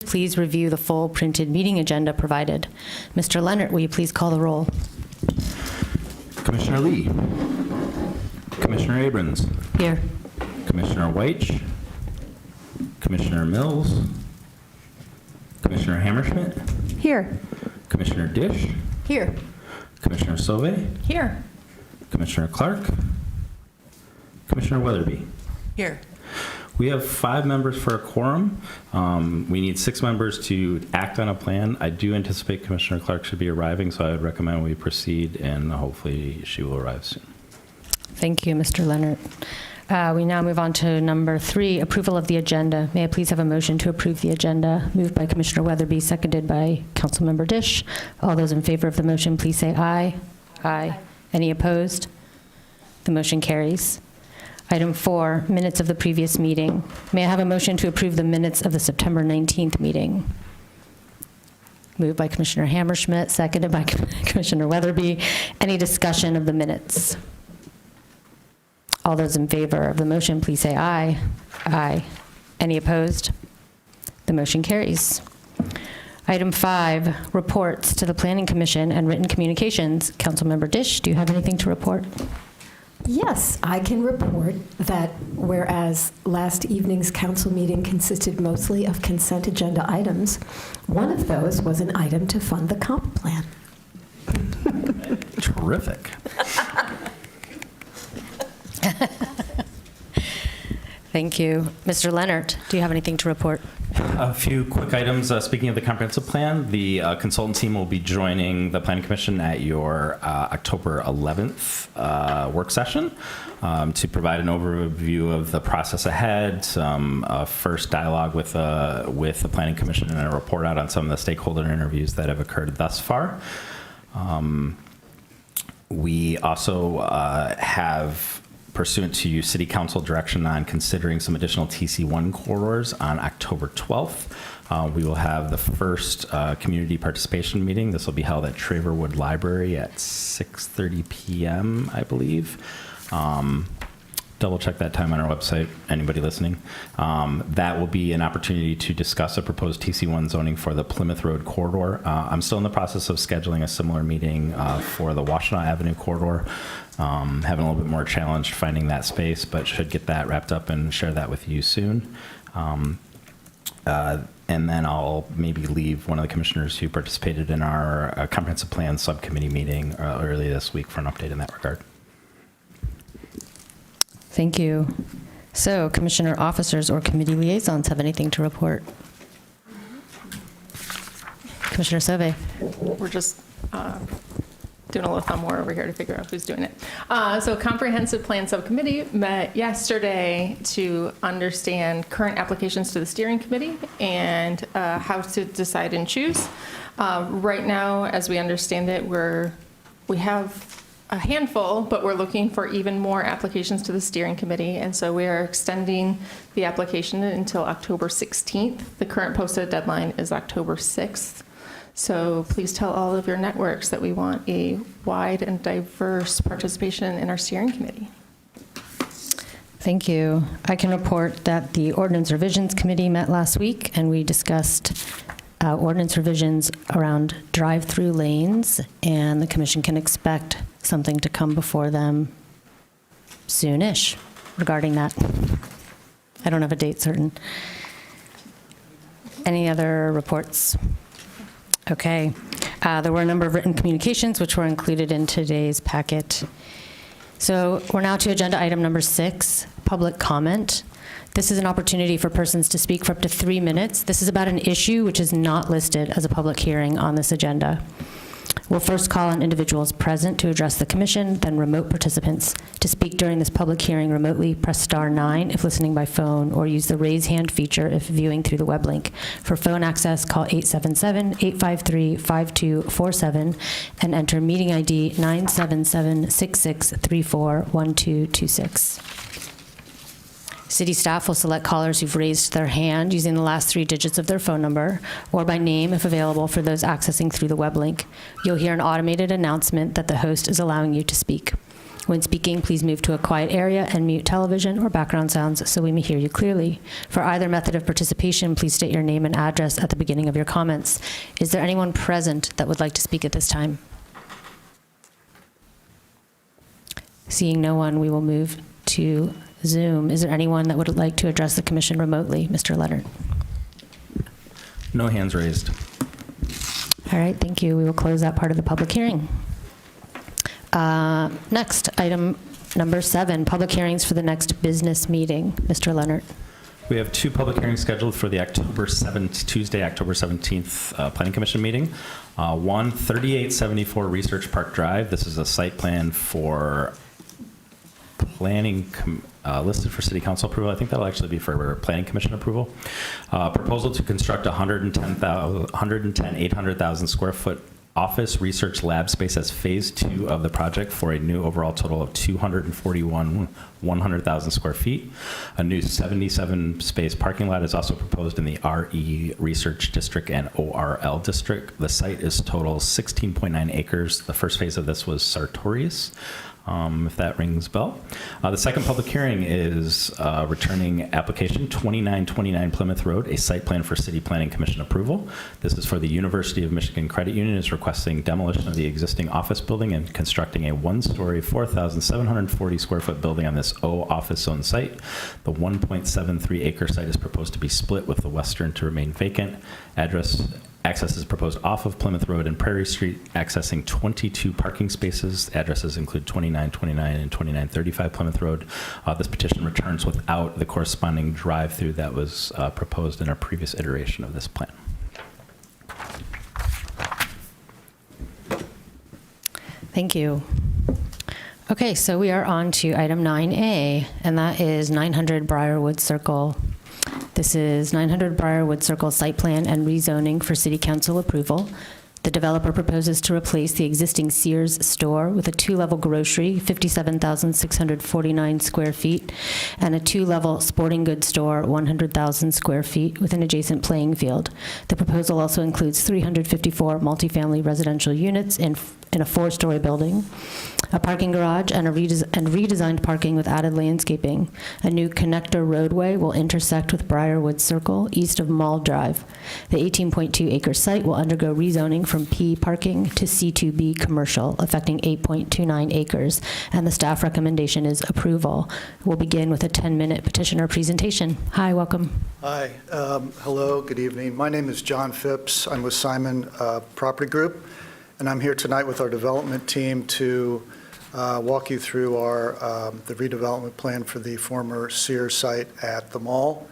please review the full printed meeting agenda provided. Mr. Leonard, will you please call the roll? Commissioner Lee. Commissioner Abrams. Here. Commissioner Weich. Commissioner Mills. Commissioner Hammerschmidt. Here. Commissioner Dish. Here. Commissioner Sauvé. Here. Commissioner Clark. Commissioner Weatherby. Here. We have 5 members for a quorum. We need 6 members to act on a plan. I do anticipate Commissioner Clark should be arriving, so I would recommend we proceed, and hopefully she will arrive soon. Thank you, Mr. Leonard. We now move on to number 3, approval of the agenda. May I please have a motion to approve the agenda? Moved by Commissioner Weatherby, seconded by Councilmember Dish. All those in favor of the motion, please say aye. Aye. Any opposed? The motion carries. Item 4, minutes of the previous meeting. May I have a motion to approve the minutes of the September 19th meeting? Moved by Commissioner Hammerschmidt, seconded by Commissioner Weatherby. Any discussion of the minutes? All those in favor of the motion, please say aye. Aye. Any opposed? The motion carries. Item 5, reports to the Planning Commission and written communications. Councilmember Dish, do you have anything to report? Yes, I can report that whereas last evening's council meeting consisted mostly of consent agenda items, one of those was an item to fund the comp plan. Terrific. Thank you. Mr. Leonard, do you have anything to report? A few quick items. Speaking of the comprehensive plan, the consultant team will be joining the Planning Commission at your October 11th work session to provide an overview of the process ahead, some first dialogue with the Planning Commission, and a report out on some of the stakeholder interviews that have occurred thus far. We also have, pursuant to City Council direction on considering some additional TC1 corridors on October 12th. We will have the first community participation meeting. This will be held at Brierwood Library at 6:30 p.m., I believe. Double check that time on our website, anybody listening. That will be an opportunity to discuss a proposed TC1 zoning for the Plymouth Road corridor. I'm still in the process of scheduling a similar meeting for the Washtenaw Avenue corridor. Having a little bit more challenge finding that space, but should get that wrapped up and share that with you soon. And then I'll maybe leave one of the commissioners who participated in our comprehensive plan subcommittee meeting early this week for an update in that regard. Thank you. So, commissioner officers or committee liaisons have anything to report? Commissioner Sauvé. We're just doing a little thumb war over here to figure out who's doing it. So comprehensive plan subcommittee met yesterday to understand current applications to the steering committee and how to decide and choose. Right now, as we understand it, we have a handful, but we're looking for even more applications to the steering committee, and so we are extending the application until October 16th. The current posted deadline is October 6th. So please tell all of your networks that we want a wide and diverse participation in our steering committee. Thank you. I can report that the Ordinance Revisions Committee met last week, and we discussed ordinance revisions around drive-through lanes, and the commission can expect something to come before them soonish regarding that. I don't have a date certain. Any other reports? Okay. There were a number of written communications which were included in today's packet. So we're now to agenda item number 6, public comment. This is an opportunity for persons to speak for up to 3 minutes. This is about an issue which is not listed as a public hearing on this agenda. We'll first call on individuals present to address the commission, then remote participants. To speak during this public hearing remotely, press *9 if listening by phone, or use the raise hand feature if viewing through the web link. For phone access, call 877-853-5247 and enter meeting ID 977-6634-1226. City staff will select callers who've raised their hand using the last 3 digits of their phone number, or by name if available for those accessing through the web link. You'll hear an automated announcement that the host is allowing you to speak. When speaking, please move to a quiet area and mute television or background sounds so we may hear you clearly. For either method of participation, please state your name and address at the beginning of your comments. Is there anyone present that would like to speak at this time? Seeing no one, we will move to Zoom. Is there anyone that would like to address the commission remotely? Mr. Leonard. No hands raised. All right, thank you. We will close that part of the public hearing. Next, item number 7, public hearings for the next business meeting. Mr. Leonard. We have 2 public hearings scheduled for the Tuesday, October 17th Planning Commission meeting. One, 3874 Research Park Drive. This is a site plan for planning listed for city council approval. I think that'll actually be for planning commission approval. Proposal to construct 110 800,000 square foot office research lab space as phase 2 of the project for a new overall total of 241 100,000 square feet. A new 77 space parking lot is also proposed in the RE Research District and ORL District. The site is total 16.9 acres. The first phase of this was Sartorius. If that rings a bell. The second public hearing is returning application 2929 Plymouth Road, a site plan for City Planning Commission approval. This is for the University of Michigan Credit Union is requesting demolition of the existing office building and constructing a 1-story, 4,740 square foot building on this O office zone site. The 1.73 acre site is proposed to be split with the western to remain vacant. Access is proposed off of Plymouth Road and Prairie Street, accessing 22 parking spaces. Addresses include 2929 and 2935 Plymouth Road. This petition returns without the corresponding drive-through that was proposed in a previous iteration of this plan. Thank you. Okay, so we are on to item 9A, and that is 900 Brierwood Circle. This is 900 Brierwood Circle site plan and rezoning for city council approval. The developer proposes to replace the existing Sears store with a 2-level grocery, 57,649 square feet, and a 2-level sporting goods store, 100,000 square feet, with an adjacent playing field. The proposal also includes 354 multifamily residential units in a 4-story building, a parking garage, and redesigned parking with added landscaping. A new connector roadway will intersect with Brierwood Circle east of Mall Drive. The 18.2-acre site will undergo rezoning from P parking to C2B commercial, affecting 8.29 acres, and the staff recommendation is approval. We'll begin with a 10-minute petitioner presentation. Hi, welcome. Hi, hello, good evening. My name is John Phipps. I'm with Simon Property Group, and I'm here tonight with our development team to walk you through the redevelopment plan for the former Sears site at the mall.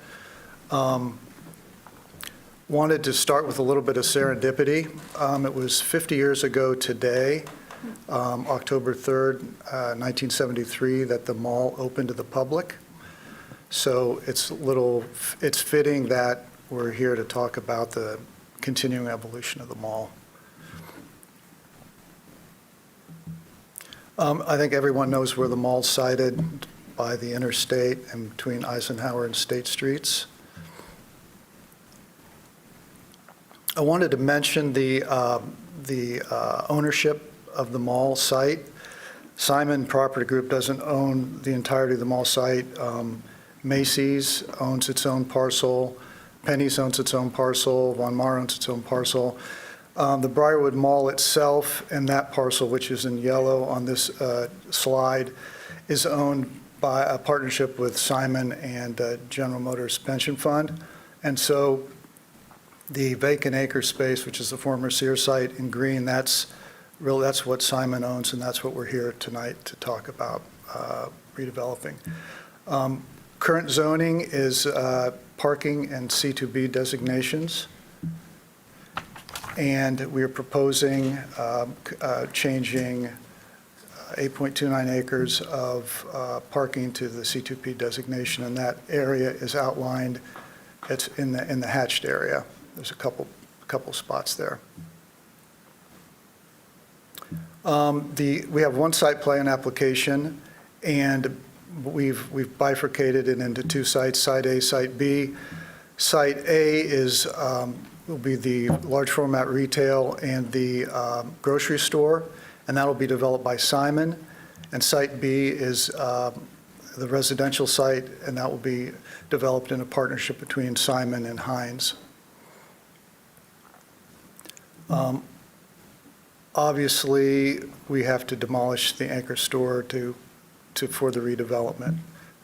Wanted to start with a little bit of serendipity. It was 50 years ago today, October 3rd, 1973, that the mall opened to the public. So it's fitting that we're here to talk about the continuing evolution of the mall. I think everyone knows where the mall's sited, by the interstate and between Eisenhower and State Streets. I wanted to mention the ownership of the mall site. Simon Property Group doesn't own the entirety of the mall site. Macy's owns its own parcel. Penny's owns its own parcel. Von Maur owns its own parcel. The Brierwood Mall itself and that parcel, which is in yellow on this slide, is owned by a partnership with Simon and General Motors Pension Fund. And so the vacant acre space, which is the former Sears site in green, that's what Simon owns, and that's what we're here tonight to talk about redeveloping. Current zoning is parking and C2B designations. And we are proposing changing 8.29 acres of parking to the C2P designation, and that area is outlined. It's in the hatched area. There's a couple spots there. We have one site plan application, and we've bifurcated it into 2 sites: Site A, Site B. Site A will be the large format retail and the grocery store, and that will be developed by Simon. And Site B is the residential site, and that will be developed in a partnership between Simon and Hines. Obviously, we have to demolish the anchor store for the redevelopment.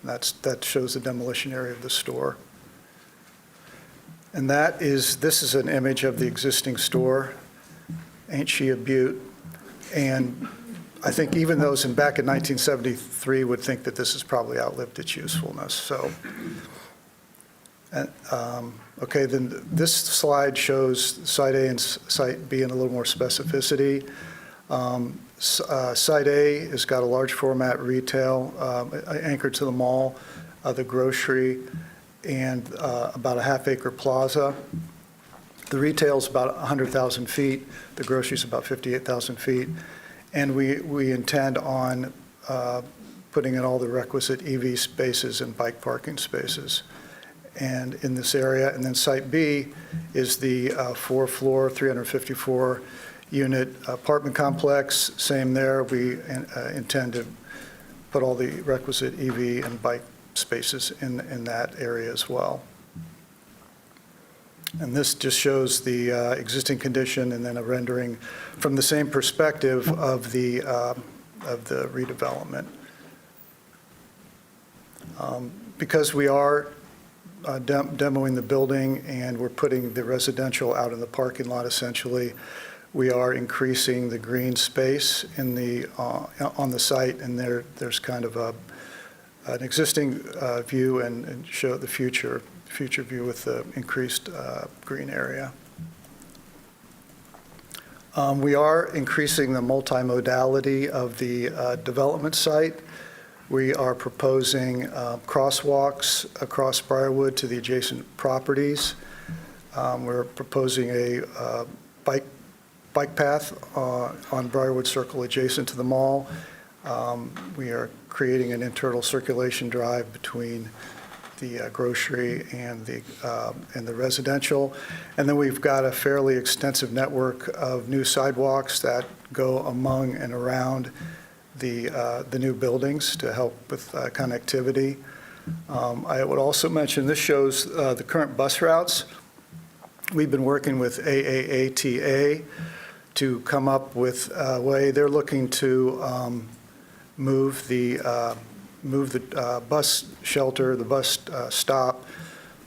That shows the demolition area of the store. And this is an image of the existing store. Ain't she a beaut? And I think even those back in 1973 would think that this has probably outlived its usefulness. So, okay, then this slide shows Site A and Site B in a little more specificity. Site A has got a large format retail anchored to the mall, the grocery, and about a half-acre plaza. The retail's about 100,000 feet. The grocery's about 58,000 feet. And we intend on putting in all the requisite EV spaces and bike parking spaces and in this area. And then Site B is the 4-floor, 354-unit apartment complex. Same there. We intend to put all the requisite EV and bike spaces in that area as well. And this just shows the existing condition and then a rendering from the same perspective of the redevelopment. Because we are demoing the building and we're putting the residential out in the parking lot essentially, we are increasing the green space in on the site, and there's kind of an existing view and show the future view with the increased green area. We are increasing the multimodality of the development site. We are proposing crosswalks across Brierwood to the adjacent properties. We're proposing a bike path on Brierwood Circle adjacent to the mall. We are creating an internal circulation drive between the grocery and the residential. And then we've got a fairly extensive network of new sidewalks that go among and around the new buildings to help with connectivity. I would also mention this shows the current bus routes. We've been working with AAATA to come up with a way. They're looking to move the bus shelter, the bus stop,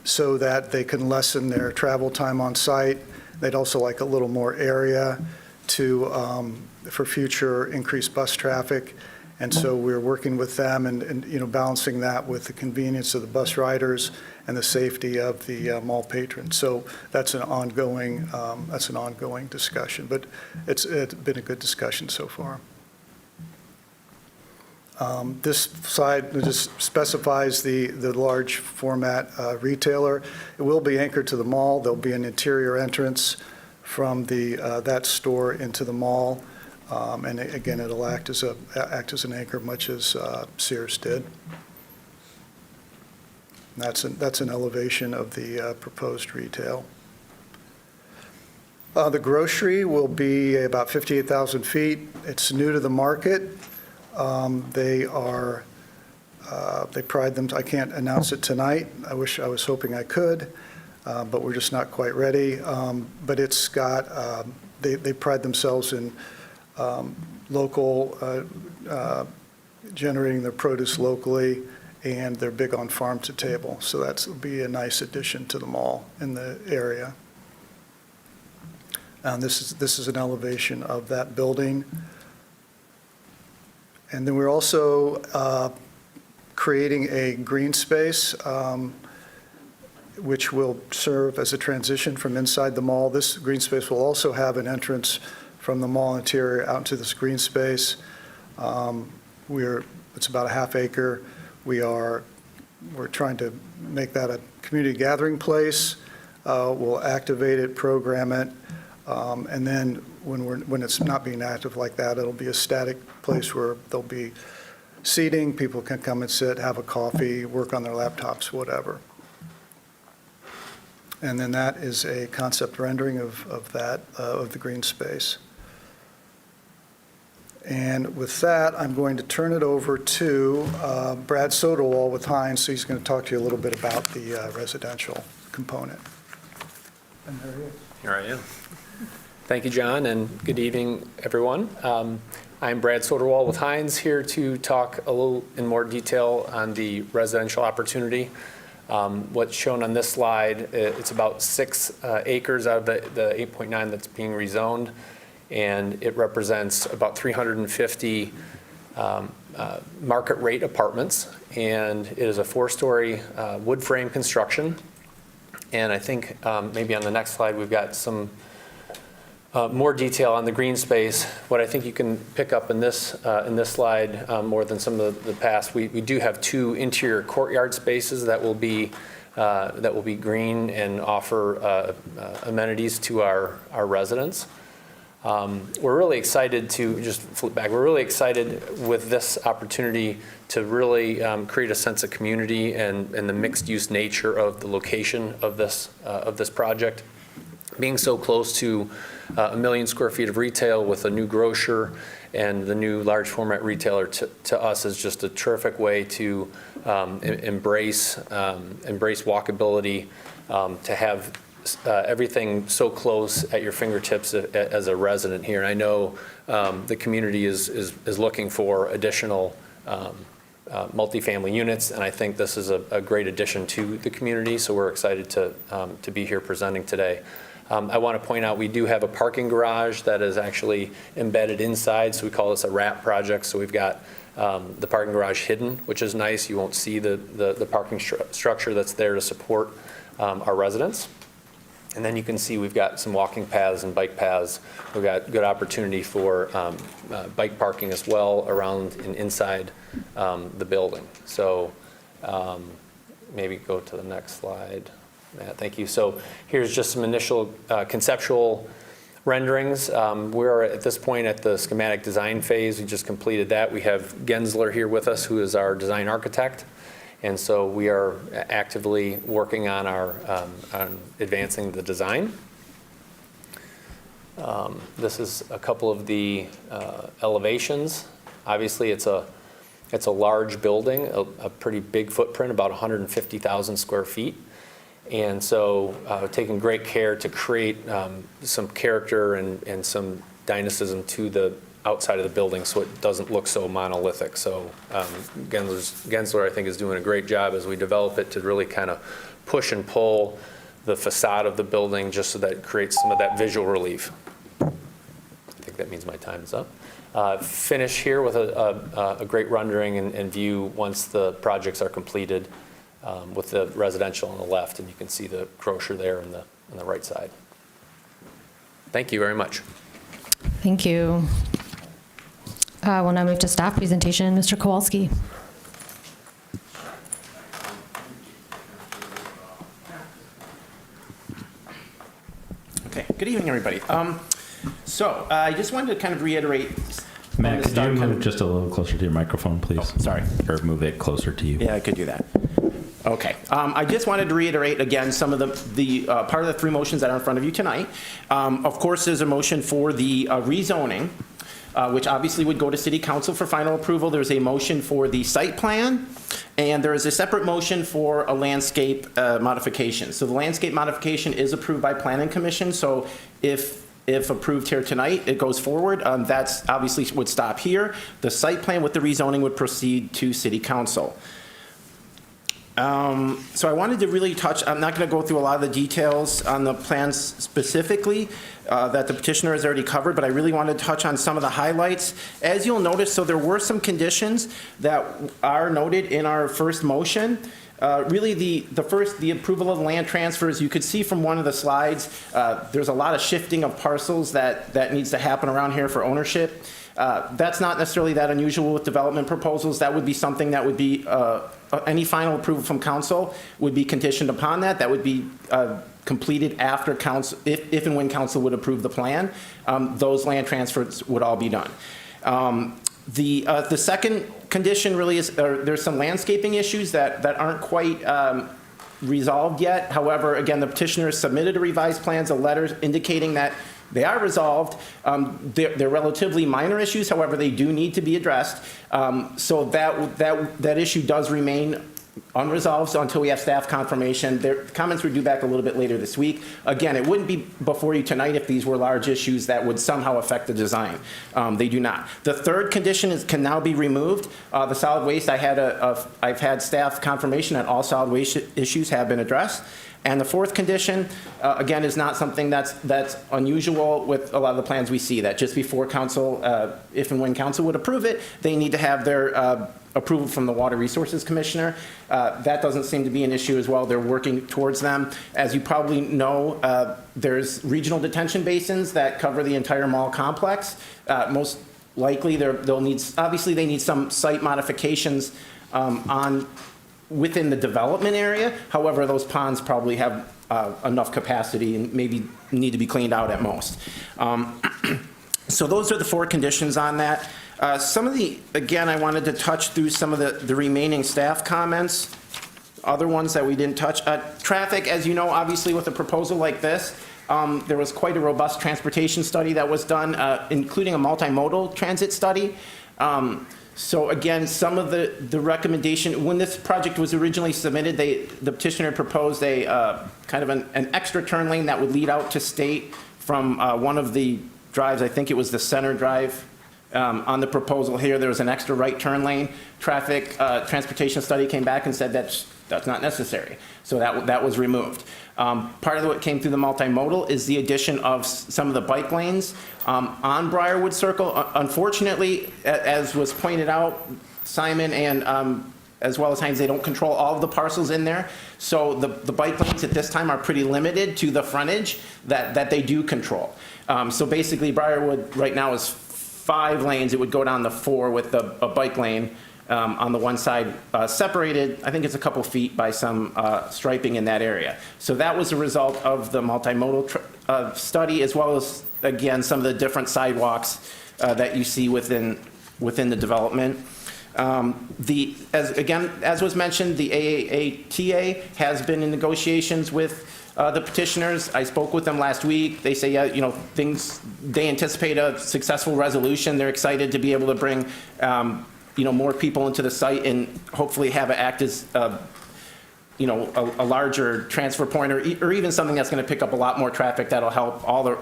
so that they can lessen their travel time on site. They'd also like a little more area for future increased bus traffic. And so we're working with them and balancing that with the convenience of the bus riders and the safety of the mall patrons. So that's an ongoing discussion, but it's been a good discussion so far. This slide just specifies the large format retailer. It will be anchored to the mall. There'll be an interior entrance from that store into the mall. And again, it'll act as an anchor, much as Sears did. That's an elevation of the proposed retail. The grocery will be about 58,000 feet. It's new to the market. They pride them. I can't announce it tonight. I was hoping I could, but we're just not quite ready. But it's got, they pride themselves in local, generating their produce locally, and they're big on farm to table. So that'll be a nice addition to the mall in the area. And this is an elevation of that building. And then we're also creating a green space, which will serve as a transition from inside the mall. This green space will also have an entrance from the mall interior out into this green space. It's about a half acre. We're trying to make that a community gathering place. We'll activate it, program it, and then when it's not being active like that, it'll be a static place where there'll be seating. People can come and sit, have a coffee, work on their laptops, whatever. And then that is a concept rendering of the green space. And with that, I'm going to turn it over to Brad Soderwall with Hines, so he's going to talk to you a little bit about the residential component. And there he is. Here I am. Thank you, John, and good evening, everyone. I'm Brad Soderwall with Hines, here to talk a little in more detail on the residential opportunity. What's shown on this slide, it's about 6 acres out of the 8.9 that's being rezoned, and it represents about 350 market rate apartments, and it is a 4-story wood frame construction. And I think maybe on the next slide we've got some more detail on the green space. What I think you can pick up in this slide more than some of the past, we do have 2 interior courtyard spaces that will be green and offer amenities to our residents. We're really excited to just flip back. We're really excited with this opportunity to really create a sense of community and the mixed-use nature of the location of this project. Being so close to 1 million square feet of retail with a new grocer and the new large format retailer to us is just a terrific way to embrace walkability, to have everything so close at your fingertips as a resident here. And I know the community is looking for additional multifamily units, and I think this is a great addition to the community, so we're excited to be here presenting today. I want to point out we do have a parking garage that is actually embedded inside, so we call this a wrap project. So we've got the parking garage hidden, which is nice. You won't see the parking structure that's there to support our residents. And then you can see we've got some walking paths and bike paths. We've got good opportunity for bike parking as well around and inside the building. So maybe go to the next slide. Matt, thank you. So here's just some initial conceptual renderings. We're at this point at the schematic design phase. We just completed that. We have Gensler here with us, who is our design architect. And so we are actively working on on advancing the design. This is a couple of the elevations. Obviously, it's a large building, a pretty big footprint, about 150,000 square feet. And so taking great care to create some character and some dynamism to the outside of the building so it doesn't look so monolithic. So Gensler, I think, is doing a great job as we develop it to really kind of push and pull the facade of the building just so that it creates some of that visual relief. I think that means my time is up. Finish here with a great rendering and view once the projects are completed with the residential on the left, and you can see the grocer there on the right side. Thank you very much. Thank you. We'll now move to staff presentation. Mr. Kowalski. Okay, good evening, everybody. So I just wanted to kind of reiterate. Matt, could you move just a little closer to your microphone, please? Oh, sorry. Or move it closer to you. Yeah, I could do that. Okay. I just wanted to reiterate again some of the part of the 3 motions that are in front of you tonight. Of course, there's a motion for the rezoning, which obviously would go to City Council for final approval. There's a motion for the site plan, and there is a separate motion for a landscape modification. So the landscape modification is approved by Planning Commission. So if approved here tonight, it goes forward. That's obviously would stop here. The site plan with the rezoning would proceed to City Council. So I wanted to really touch, I'm not going to go through a lot of the details on the plans specifically that the petitioner has already covered, but I really wanted to touch on some of the highlights. As you'll notice, so there were some conditions that are noted in our first motion. Really, the approval of land transfers, you could see from one of the slides, there's a lot of shifting of parcels that needs to happen around here for ownership. That's not necessarily that unusual with development proposals. That would be something that would be, any final approval from council would be conditioned upon that. That would be completed after council, if and when council would approve the plan. Those land transfers would all be done. The second condition really is there's some landscaping issues that aren't quite resolved yet. However, again, the petitioner submitted a revised plans, a letter indicating that They are resolved. They're relatively minor issues, however, they do need to be addressed. So that issue does remain unresolved until we have staff confirmation. Their comments were due back a little bit later this week. Again, it wouldn't be before you tonight if these were large issues that would somehow affect the design. They do not. The third condition can now be removed. The solid waste, I've had staff confirmation that all solid waste issues have been addressed. And the fourth condition, again, is not something that's unusual with a lot of the plans we see, that just before council, if and when council would approve it, they need to have their approval from the Water Resources Commissioner. That doesn't seem to be an issue as well. They're working towards them. As you probably know, there's regional detention basins that cover the entire mall complex. Most likely, obviously they need some site modifications within the development area. However, those ponds probably have enough capacity and maybe need to be cleaned out at most. So those are the four conditions on that. Again, I wanted to touch through some of the remaining staff comments, other ones that we didn't touch. Traffic, as you know, obviously with a proposal like this, there was quite a robust transportation study that was done, including a multimodal transit study. So again, some of the recommendation, when this project was originally submitted, the petitioner proposed a kind of an extra turn lane that would lead out to State from one of the drives. I think it was the center drive. On the proposal here, there was an extra right turn lane. Transportation study came back and said that's not necessary. So that was removed. Part of what came through the multimodal is the addition of some of the bike lanes on Brierwood Circle. Unfortunately, as was pointed out, Simon and as well as Hines, they don't control all of the parcels in there. So the bike lanes at this time are pretty limited to the frontage that they do control. So basically, Brierwood right now is 5 lanes. It would go down to 4 with a bike lane on the one side, separated, I think it's a couple feet by some striping in that area. So that was a result of the multimodal study, as well as, again, some of the different sidewalks that you see within the development. As was mentioned, the AATA has been in negotiations with the petitioners. I spoke with them last week. They say, yeah, they anticipate a successful resolution. They're excited to be able to bring, more people into the site and hopefully have it act as, a larger transfer point or even something that's going to pick up a lot more traffic that'll help all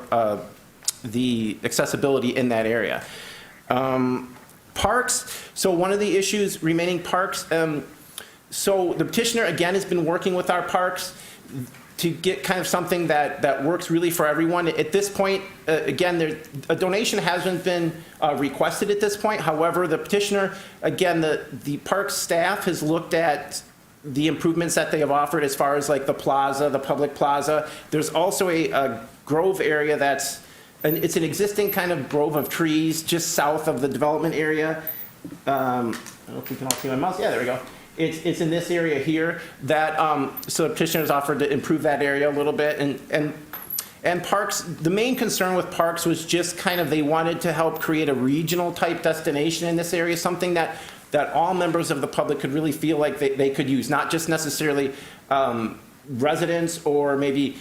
the accessibility in that area. Parks. So one of the issues remaining parks. So the petitioner, again, has been working with our parks to get kind of something that works really for everyone. At this point, again, a donation hasn't been requested at this point. However, the petitioner, again, the park staff has looked at the improvements that they have offered as far as like the plaza, the public plaza. There's also a grove area it's an existing kind of grove of trees just south of the development area. I don't know if you can all see my mouse. Yeah, there we go. It's in this area here that, so the petitioners offered to improve that area a little bit. And parks, the main concern with parks was just kind of they wanted to help create a regional type destination in this area, something that all members of the public could really feel like they could use, not just necessarily residents or maybe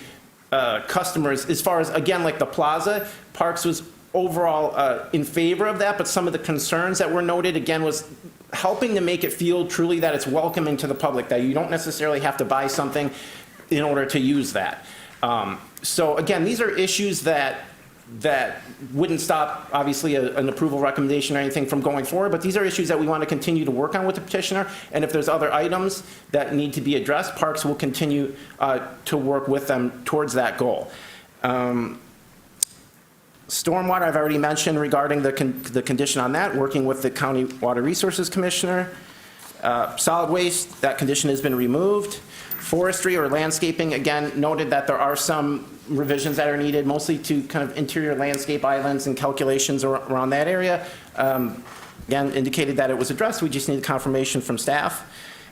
customers. As far as, again, like the plaza, Parks was overall in favor of that, but some of the concerns that were noted, again, was helping to make it feel truly that it's welcoming to the public, that you don't necessarily have to buy something in order to use that. So again, these are issues that wouldn't stop, obviously, an approval recommendation or anything from going forward, but these are issues that we want to continue to work on with the petitioner, and if there's other items that need to be addressed, Parks will continue to work with them towards that goal. Stormwater, I've already mentioned regarding the condition on that, working with the County Water Resources Commissioner. Solid waste, that condition has been removed. Forestry or landscaping, again, noted that there are some revisions that are needed, mostly to kind of interior landscape islands and calculations around that area. Again, indicated that it was addressed. We just need confirmation from staff.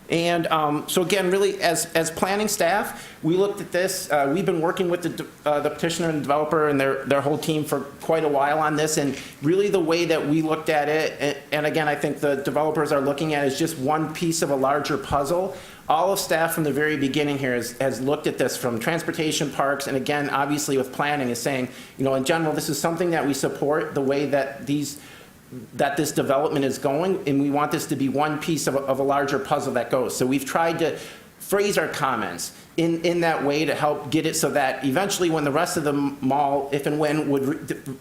And so again, really, as planning staff, we looked at this. We've been working with the petitioner and the developer and their whole team for quite a while on this. And really the way that we looked at it, and again, I think the developers are looking at it as just one piece of a larger puzzle all of staff from the very beginning here has looked at this from transportation, parks, and again, obviously with planning, is saying, in general, this is something that we support, the way that this development is going, and we want this to be one piece of a larger puzzle that goes. So we've tried to phrase our comments in that way to help get it so that eventually when the rest of the mall, if and when, would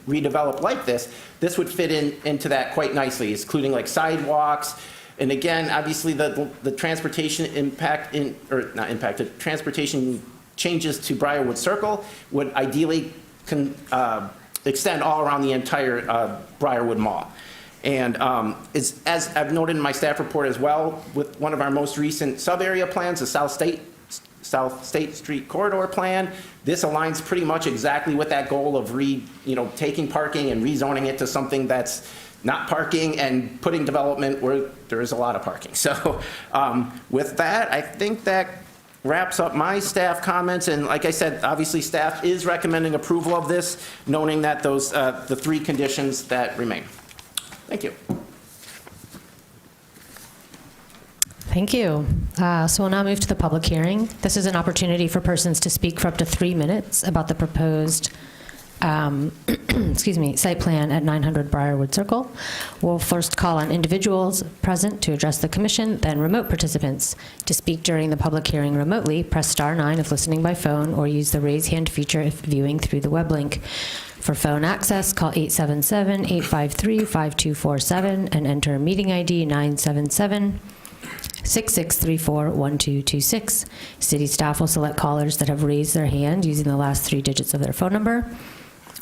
redevelop like this would fit into that quite nicely, including like sidewalks. And again, obviously the transportation the transportation changes to Brierwood Circle would ideally extend all around the entire Brierwood Mall. And as I've noted in my staff report as well, with one of our most recent sub-area plans, the South State Street Corridor Plan, this aligns pretty much exactly with that goal of taking parking and rezoning it to something that's not parking and putting development where there is a lot of parking. So with that, I think that wraps up my staff comments. And like I said, obviously staff is recommending approval of this, noting that those the 3 conditions that remain. Thank you. Thank you. So we'll now move to the public hearing. This is an opportunity for persons to speak for up to 3 minutes about the proposed site plan at 900 Brierwood Circle. We'll first call on individuals present to address the commission, then remote participants. To speak during the public hearing remotely, press *9 if listening by phone, or use the raise hand feature if viewing through the web link. For phone access, call 877-853-5247 and enter meeting ID 977-6634-1226. City staff will select callers that have raised their hand using the last 3 digits of their phone number,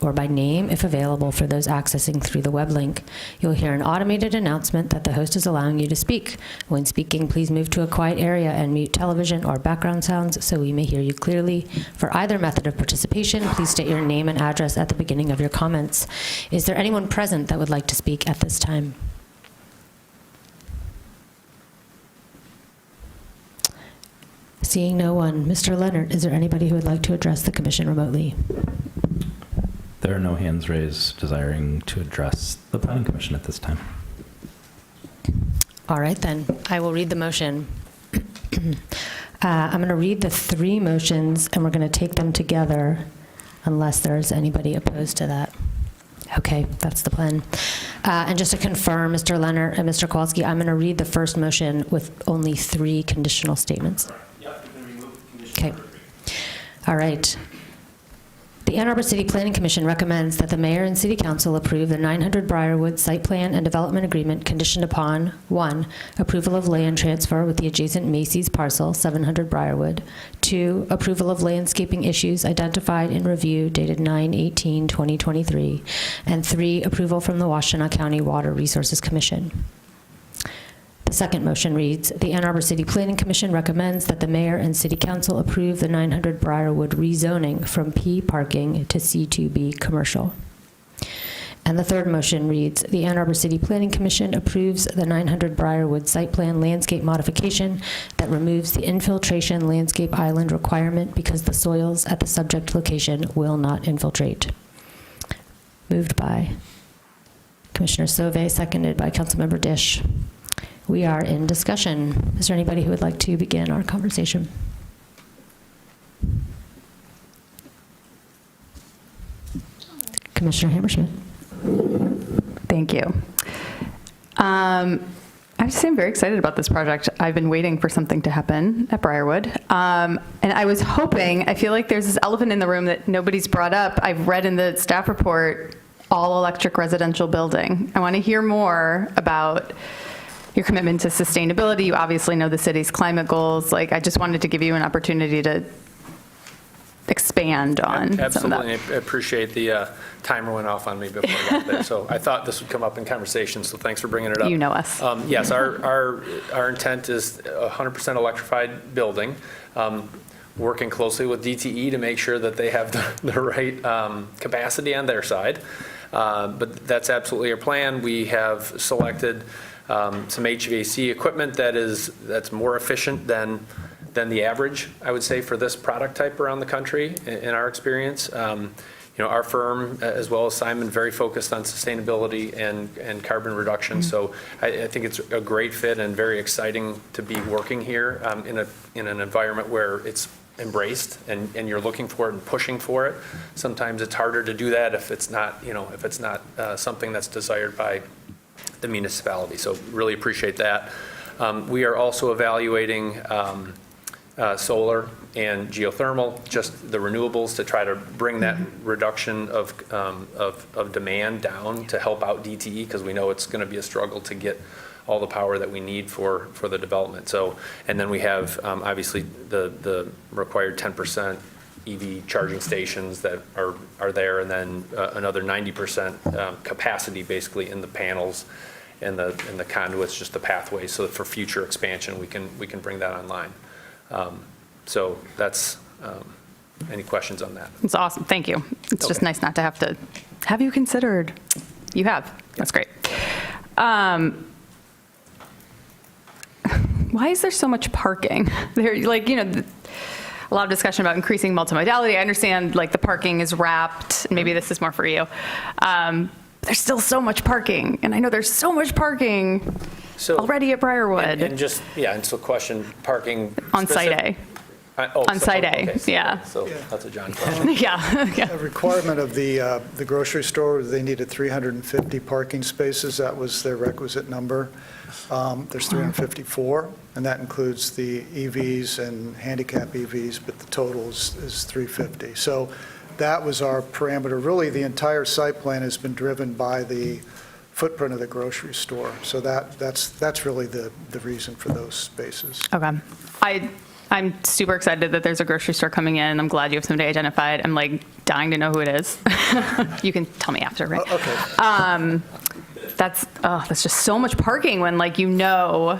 or by name if available for those accessing through the web link. You'll hear an automated announcement that the host is allowing you to speak. When speaking, please move to a quiet area and mute television or background sounds so we may hear you clearly. For either method of participation, please state your name and address at the beginning of your comments. Is there anyone present that would like to speak at this time? Seeing no one, Mr. Leonard, is there anybody who would like to address the commission remotely? There are no hands raised desiring to address the planning commission at this time. All right, then. I will read the motion. I'm going to read the 3 motions, and we're going to take them together unless there's anybody opposed to that. Okay, that's the plan. And just to confirm, Mr. Leonard and Mr. Kowalski, I'm going to read the first motion with only 3 conditional statements. Yep, you can remove condition. Okay. All right. The Ann Arbor City Planning Commission recommends that the mayor and city council approve the 900 Brierwood site plan and development agreement conditioned upon 1, approval of land transfer with the adjacent Macy's parcel, 700 Brierwood, 2, approval of landscaping issues identified in review dated 9/18/2023, and 3, approval from the Washtenaw County Water Resources Commission. The second motion reads, the Ann Arbor City Planning Commission recommends that the mayor and city council approve the 900 Brierwood rezoning from P parking to C2B commercial. And the third motion reads, the Ann Arbor City Planning Commission approves the 900 Brierwood site plan landscape modification that removes the infiltration landscape island requirement because the soils at the subject location will not infiltrate. Moved by Commissioner Sauvé, seconded by Councilmember Dish. We are in discussion. Is there anybody who would like to begin our conversation? Commissioner Hammerschmidt. Thank you. I have to say I'm very excited about this project. I've been waiting for something to happen at Brierwood. And I was hoping, I feel like there's this elephant in the room that nobody's brought up. I've read in the staff report, all electric residential building. I want to hear more about your commitment to sustainability. You obviously know the city's climate goals. I just wanted to give you an opportunity to expand on some of Absolutely. that. I appreciate the timer went off on me before I got there. So I thought this would come up in conversation, so thanks for bringing it up. You know us. Yes, our intent is 100% electrified building, working closely with DTE to make sure that they have the right capacity on their side. But that's absolutely our plan. We have selected some HVAC equipment that's more efficient than the average, I would say, for this product type around the country, in our experience. our firm, as well as Simon, very focused on sustainability and carbon reduction. So I think it's a great fit and very exciting to be working here in an environment where it's embraced and you're looking for it and pushing for it. Sometimes it's harder to do that if it's not, something that's desired by the municipality. So really appreciate that. We are also evaluating solar and geothermal, just the renewables, to try to bring that reduction of demand down to help out DTE, because we know it's going to be a struggle to get all the power that we need for the development. So, and then we have obviously the required 10% EV charging stations that are there, and then another 90% capacity basically in the panels and the conduits, just the pathways, so that for future expansion we can bring that online. So that's, any questions on that? It's awesome. Thank you. It's just Okay. nice not to have you considered. You have. That's great. Why is there so much parking? There, a lot of discussion about increasing multimodality. I understand, the parking is wrapped. Maybe this is more for you. There's still so much parking, and I know there's so much parking already at Briarwood. And so question, parking. On Site A. On Site A, okay, yeah. So that's a John question. Yeah. A requirement of the grocery store, they needed 350 parking spaces. That was their requisite number. There's 354, and that includes the EVs and handicap EVs, but the total is 350. So that was our parameter. Really, the entire site plan has been driven by the footprint of the grocery store. So that's really the reason for those spaces. Okay. I'm super excited that there's a grocery store coming in. I'm glad you have somebody identified. I'm dying to know who it is. You can tell me after, right? Okay. That's just so much parking when we know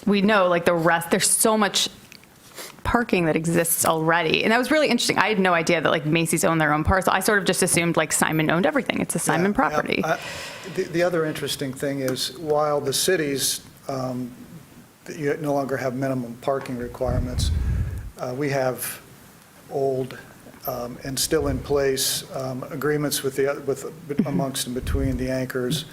the rest, there's so much parking that exists already. And that was really interesting. I had no idea that Macy's owned their own parcel. I sort of just assumed Simon owned everything. It's a Simon property. The other interesting thing is, while the cities, you no longer have minimum parking requirements, we have old and still in place agreements amongst and between the anchors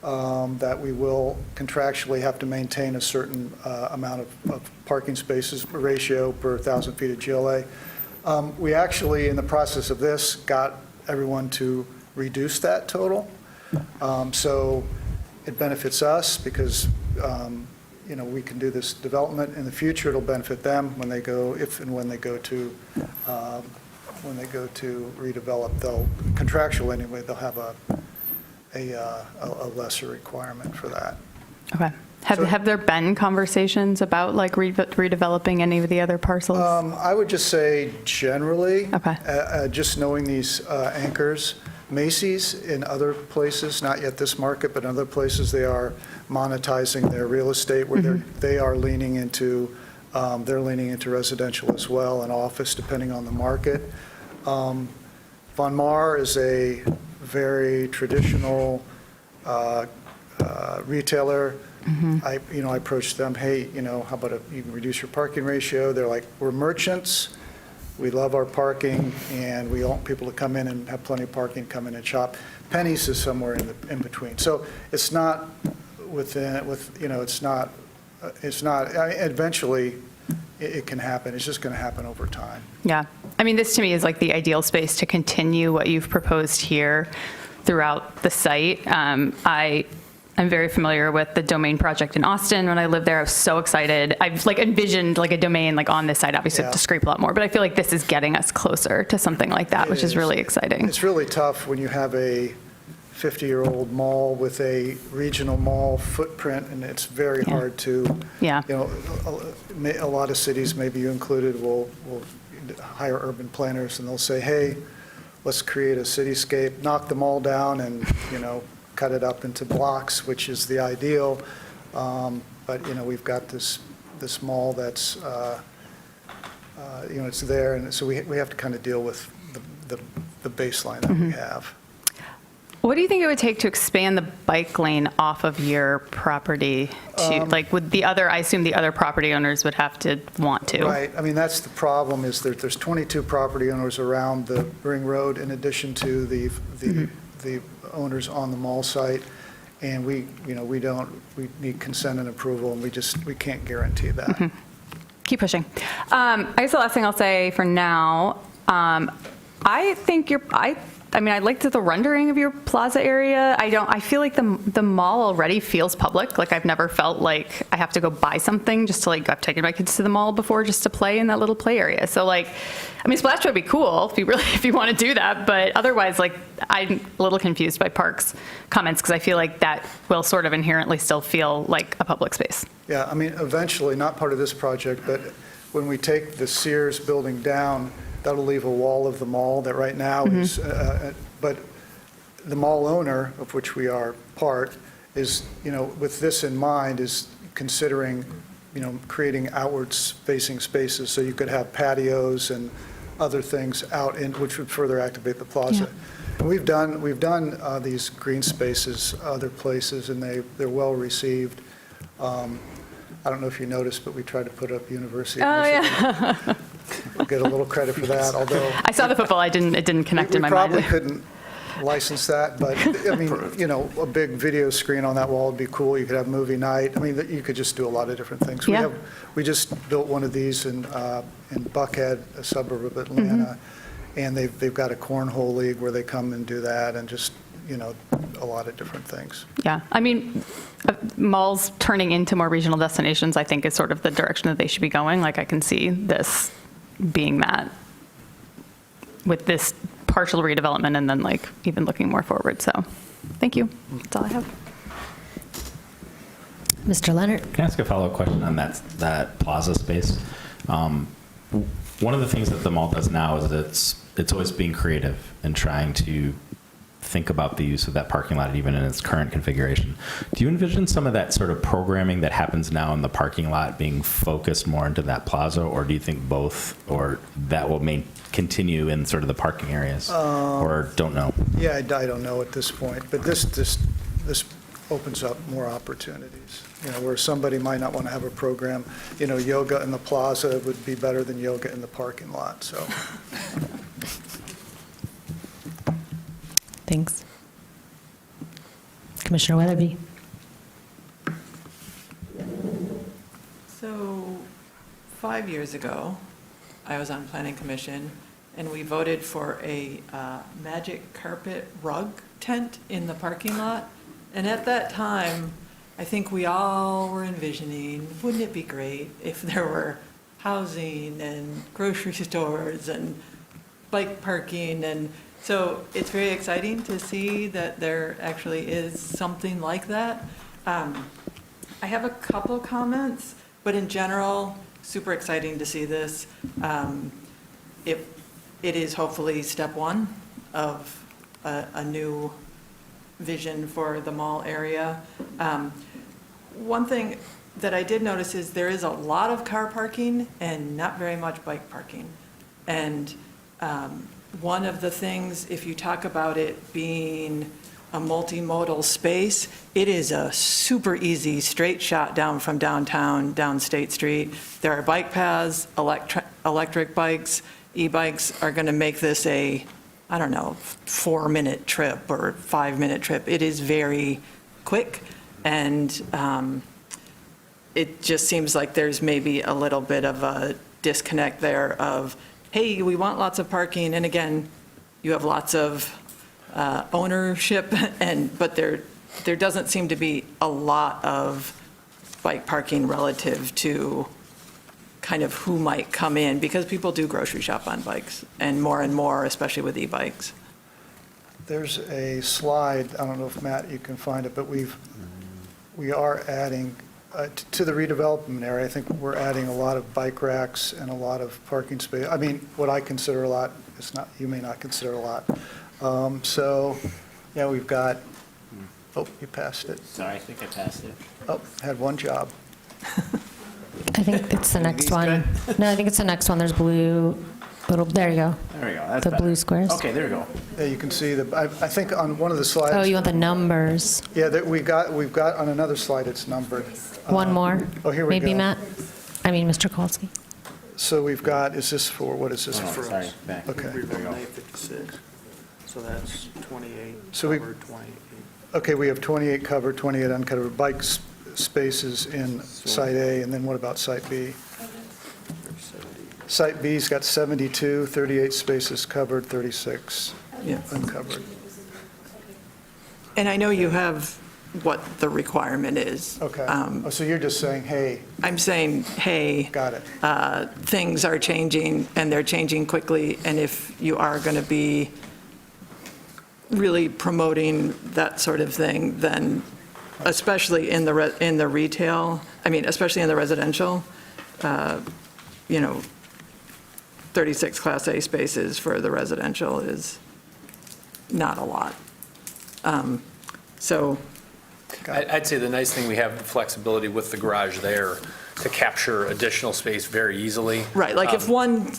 that we will contractually have to maintain a certain amount of parking spaces ratio per 1,000 feet of GLA. We actually, in the process of this, got everyone to reduce that total. So it benefits us because we can do this development. In the future, it'll benefit them when they go to redevelop. They'll contractual anyway. They'll have a lesser requirement for that. Okay. Have there been conversations about redeveloping any of the other parcels? I would just say generally, Okay. Just knowing these anchors, Macy's in other places, not yet this market, but in other places, they are monetizing their real estate where they are leaning into residential as well and office, depending on the market. Von Maur is a very traditional retailer. I approached them, hey, how about you can reduce your parking ratio? They're like, we're merchants. We love our parking, and we want people to come in and have plenty of parking, come in and shop. Penny's is somewhere in between. So it's not eventually it can happen. It's just going to happen over time. Yeah. I mean, this to me is the ideal space to continue what you've proposed here throughout the site. I'm very familiar with the Domain project in Austin. When I lived there, I was so excited. I've envisioned a domain on this site. Obviously, I have to scrape a lot more, but I feel like this is getting us closer to something like that, which is really exciting. It's really tough when you have a 50-year-old mall with a regional mall footprint, and it's very hard to. Yeah. A lot of cities, maybe you included, will hire urban planners, and they'll say, hey, let's create a cityscape, knock the mall down, and cut it up into blocks, which is the ideal. But we've got this mall that's it's there, and so we have to kind of deal with the baseline that we have. What do you think it would take to expand the bike lane off of your property to, like, would the other, I assume the other property owners would have to want to? Right, I mean, that's the problem, is that there's 22 property owners around the Ring Road in addition to the owners on the mall site, and we we need consent and approval, and we can't guarantee that. Keep pushing. I guess the last thing I'll say for now, I think I mean, I liked the rendering of your plaza area. I feel like the mall already feels public. Like, I've never felt like I have to go buy something just to, like, I've taken my kids to the mall before just to play in that little play area. So, like, I mean, Splash would be cool if you want to do that. But otherwise, like, I'm a little confused by Park's comments, because I feel like that will sort of inherently still feel like a public space. Yeah, I mean, eventually, not part of this project, but when we take the Sears building down, that'll leave a wall of the mall that right now is, but the mall owner, of which we are part, is, with this in mind, is considering, creating outward-facing spaces, so you could have patios and other things out in, which would further activate the plaza. And we've done these green spaces other places, and they're well-received. I don't know if you noticed, but we tried to put up University of Michigan. Yeah. We'll get a little credit for that, although. I saw the football. It didn't connect in my mind. We probably couldn't license that, but, I mean, a big video screen on that wall would be cool. You could have movie night. I mean, you could just do a lot of different things. Yeah. We just built one of these in Buckhead, a suburb of Atlanta, and they've got a cornhole league where they come and do that, and just, a lot of different things. Yeah, I mean, malls turning into more regional destinations, I think, is sort of the direction that they should be going. Like, I can see this being that with this partial redevelopment, and then, like, even looking more forward. So, thank you. That's all I have. Mr. Leonard? Can I ask a follow-up question on that plaza space? One of the things that the mall does now is it's always being creative and trying to think about the use of that parking lot even in its current configuration. Do you envision some of that sort of programming that happens now in the parking lot being focused more into that plaza, or do you think both, or that will continue in sort of the parking areas, or don't know? Yeah, I don't know at this point, but this opens up more opportunities, where somebody might not want to have a program. Yoga in the plaza would be better than yoga in the parking lot, so. Thanks. Commissioner Weatherby? So 5 years ago, I was on Planning Commission, and we voted for a magic carpet rug tent in the parking lot. And at that time, I think we all were envisioning, wouldn't it be great if there were housing and grocery stores and bike parking? And so it's very exciting to see that there actually is something like that. I have a couple comments, but in general, super exciting to see this. It is hopefully step one of a new vision for the mall area. One thing that I did notice is there is a lot of car parking and not very much bike parking. And one of the things, if you talk about it being a multimodal space, it is a super easy straight shot down from downtown, down State Street. There are bike paths, electric bikes, e-bikes are going to make this a, 4-minute trip or 5-minute trip. It is very quick, and it just seems like there's maybe a little bit of a disconnect there of, hey, we want lots of parking, and again, you have lots of ownership, but there doesn't seem to be a lot of bike parking relative to kind of who might come in, because people do grocery shop on bikes, and more, especially with e-bikes. There's a slide, I don't know if, Matt, you can find it, but we are adding, to the redevelopment area, I think we're adding a lot of bike racks and a lot of parking space. I mean, what I consider a lot, you may not consider a lot. So, yeah, we've got, oh, you passed it. Sorry, I think I passed it. Oh, had one job. I think it's the next one. No, I think it's the next one. There's blue There you go. There we go. That's The better. blue squares. Okay, there we go. Yeah, you can see I think on one of the slides. Oh, you want the numbers. Yeah, we've got on another slide, it's numbered. One more. Oh, here we go. Maybe Matt? I mean, Mr. Kowalski. So we've got, is this for, what is this Oh, for? sorry, back. Okay. There we go. 56, so that's 28 So we- covered, 28. Okay, we have 28 covered, 28 uncovered bike spaces in Site A, and then what about Site B? Site B's got 72, 38 spaces covered, 36 Yeah. uncovered. And I know you have what the requirement is. Okay. Oh, so you're just saying, hey, I'm saying, hey, got it. things are changing, and they're changing quickly, and if you are going to be really promoting that sort of thing, then especially in the retail, especially in the residential, 36 Class A spaces for the residential is not a lot. So, I'd say the nice thing, we have the flexibility with the garage there to capture additional space very easily. right, like if one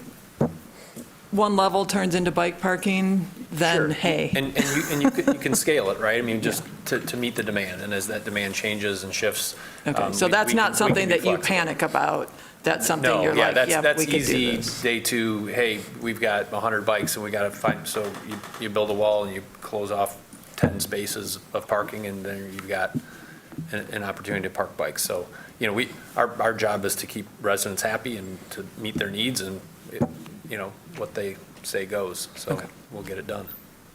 level turns into bike parking, then Sure. hey. And you can scale it, right? I mean, just to meet the demand, and as that demand changes and shifts. Okay, so we that's can- not we something can be that you flexible. panic about? That's something No, you're yeah, like, yeah, that's we can easy. do this? Day two, hey, we've got 100 bikes and we got to find, so you build a wall and you close off 10 spaces of parking, and then you've got an opportunity to park bikes. So, our job is to keep residents happy and to meet their needs, and, what they say goes. So Okay. we'll get it done.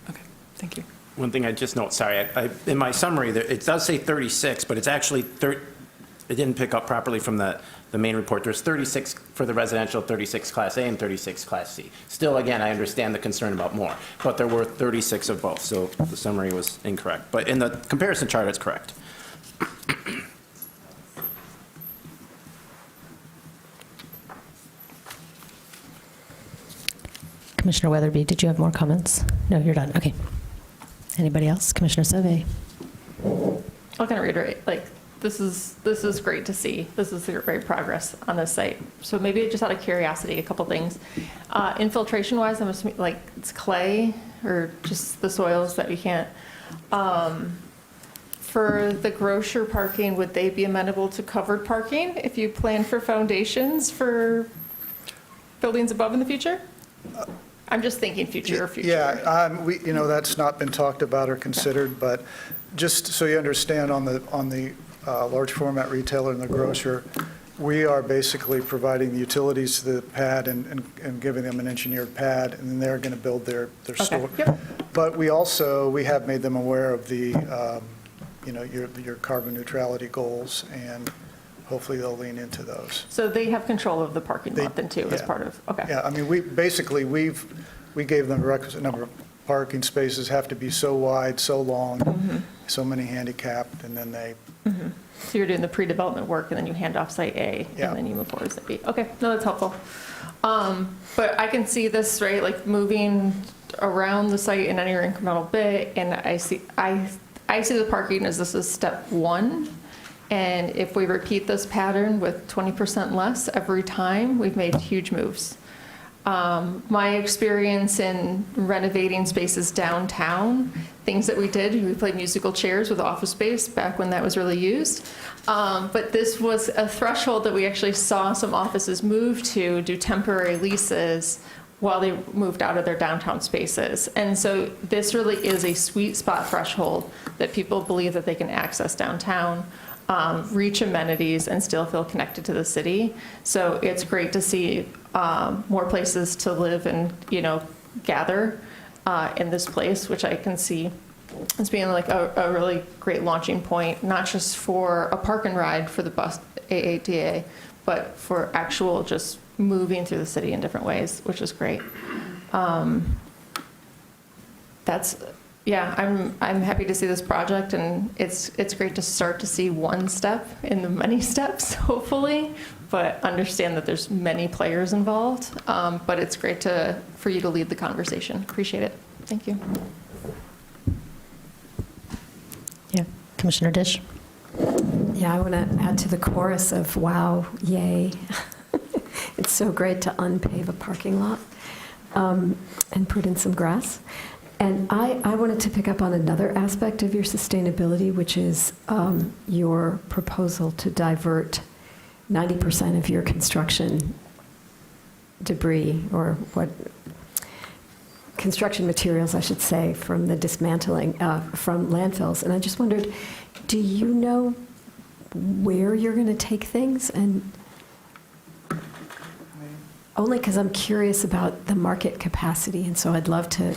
Okay, thank you. One thing I just note, sorry, in my summary, it does say 36, but it's actually, it didn't pick up properly from the main report. There's 36 for the residential, 36 Class A, and 36 Class C. Still, again, I understand the concern about more, but there were 36 of both, so the summary was incorrect. But in the comparison chart, it's correct. Commissioner Weatherby, did you have more comments? No, you're done. Okay. Anybody else? Commissioner Sauvé. I'll kind of reiterate, this is great to see. This is great progress on this site. So maybe just out of curiosity, a couple things. Infiltration-wise, I'm assuming, it's clay or just the soils that we can't. For the grocer parking, would they be amenable to covered parking if you plan for foundations for buildings above in the future? I'm just thinking future. Yeah, that's not been talked about or considered, but just so you understand, on the large format retailer and the grocer, we are basically providing the utilities to the pad and giving them an engineered pad, and then they're going to build their store. Yep. But we have made them aware of the, your carbon neutrality goals, and hopefully they'll lean into those. So they have control of the parking lot then too, as yeah. part of, okay. Yeah, we gave them a requisite number of parking spaces, have to be so wide, so long, so many handicapped, and then they, So you're doing the pre-development work, and then you hand off Site A, Yeah. and then you move forward to Site B. Okay, no, that's helpful. But I can see this, right, moving around the site in any incremental bit, and I see the parking as this is step one. And if we repeat this pattern with 20% less every time, we've made huge moves. My experience in renovating spaces downtown, things that we did, we played musical chairs with office space back when that was really used. But this was a threshold that we actually saw some offices move to do temporary leases while they moved out of their downtown spaces. And so this really is a sweet spot threshold that people believe that they can access downtown, reach amenities, and still feel connected to the city. So it's great to see more places to live and, gather in this place, which I can see as being a really great launching point, not just for a park and ride for the bus AADA, but for actual just moving through the city in different ways, which is great. I'm happy to see this project, and it's great to start to see one step in the many steps, hopefully, but understand that there's many players involved. But it's great for you to lead the conversation. Appreciate it. Thank you. Yeah. Commissioner Dish. Yeah, I want to add to the chorus of wow, yay. it's so great to unpave a parking lot and put in some grass. And I wanted to pick up on another aspect of your sustainability, which is your proposal to divert 90% of your construction debris, or what construction materials, I should say, from the dismantling from landfills. And I just wondered, do you know where you're going to take things? And only because I'm curious about the market capacity, and so I'd love to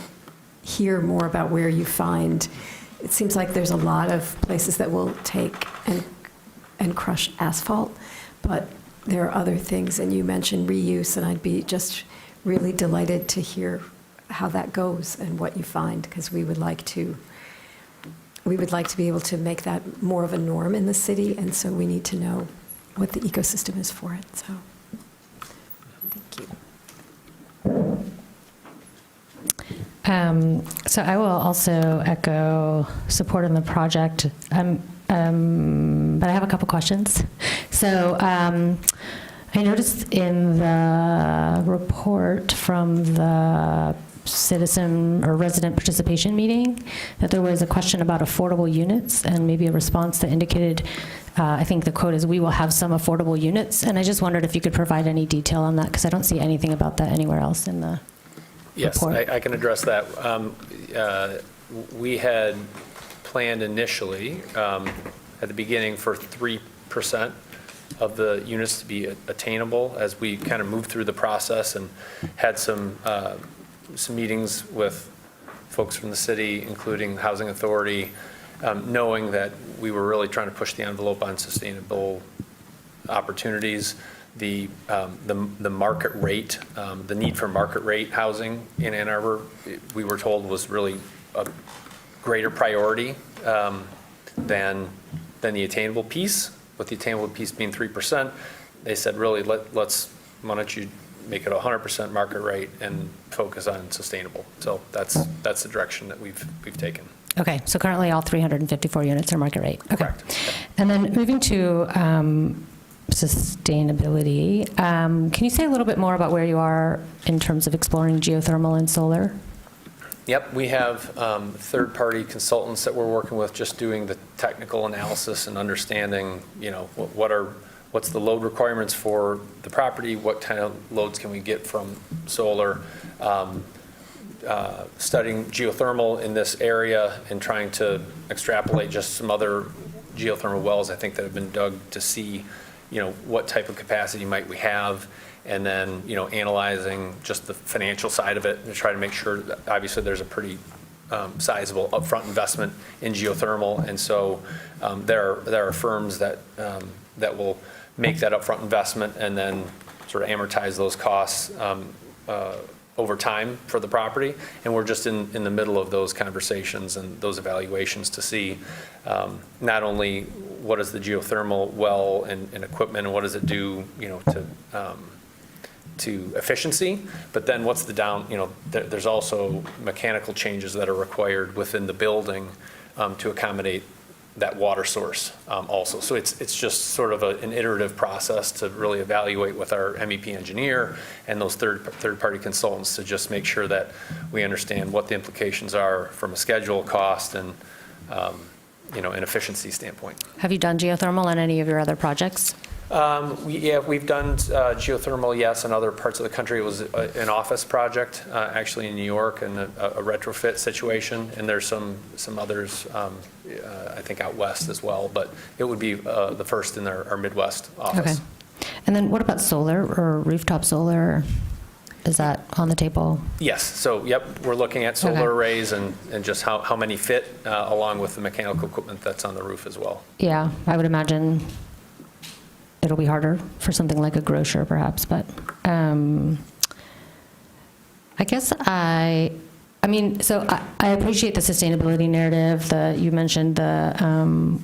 hear more about where you find. It seems like there's a lot of places that will take and crush asphalt, but there are other things, and you mentioned reuse, and I'd be just really delighted to hear how that goes and what you find, because we would like to be able to make that more of a norm in the city, and so we need to know what the ecosystem is for it. So, thank you. So I will also echo support on the project, but I have a couple questions. So I noticed in the report from the citizen or resident participation meeting that there was a question about affordable units, and maybe a response that indicated, I think the quote is, "We will have some affordable units." And I just wondered if you could provide any detail on that, because I don't see anything about that anywhere else in the Yes, report. I can address that. We had planned initially at the beginning for 3% of the units to be attainable. As we kind of moved through the process and had some meetings with folks from the city, including Housing Authority, knowing that we were really trying to push the envelope on sustainable opportunities. The market rate, the need for market rate housing in Ann Arbor, we were told was really a greater priority than the attainable piece. With the attainable piece being 3%, they said, really, why don't you make it 100% market rate and focus on sustainable. So that's the direction that we've taken. Okay, so currently all 354 units are market rate. Okay. Correct. And then moving to sustainability, can you say a little bit more about where you are in terms of exploring geothermal and solar? Yep, we have third-party consultants that we're working with, just doing the technical analysis and understanding, what's the load requirements for the property, what kind of loads can we get from solar, studying geothermal in this area and trying to extrapolate just some other geothermal wells, I think, that have been dug to see, what type of capacity might we have, and then, analyzing just the financial side of it to try to make sure that obviously there's a pretty sizable upfront investment in geothermal. And so there are firms that will make that upfront investment and then sort of amortize those costs over time for the property. And we're just in the middle of those conversations and those evaluations to see not only what is the geothermal well and equipment and what does it do, to efficiency, but then what's the there's also mechanical changes that are required within the building to accommodate that water source also. So it's just sort of an iterative process to really evaluate with our MEP engineer and those third-party consultants to just make sure that we understand what the implications are from a schedule, cost, and an efficiency standpoint. Have you done geothermal on any of your other projects? We've done geothermal, yes, in other parts of the country. It was an office project, actually in New York, and a retrofit situation. And there's some others, I think, out west as well. But it would be the first in our Midwest office. Okay. And then what about solar or rooftop solar? Is that on the table? Yes. So, yep, we're looking at solar arrays and just how many fit, along with the mechanical equipment that's on the roof as well. Yeah, I would imagine it'll be harder for something like a grocer, perhaps, but I guess I appreciate the sustainability narrative. You mentioned the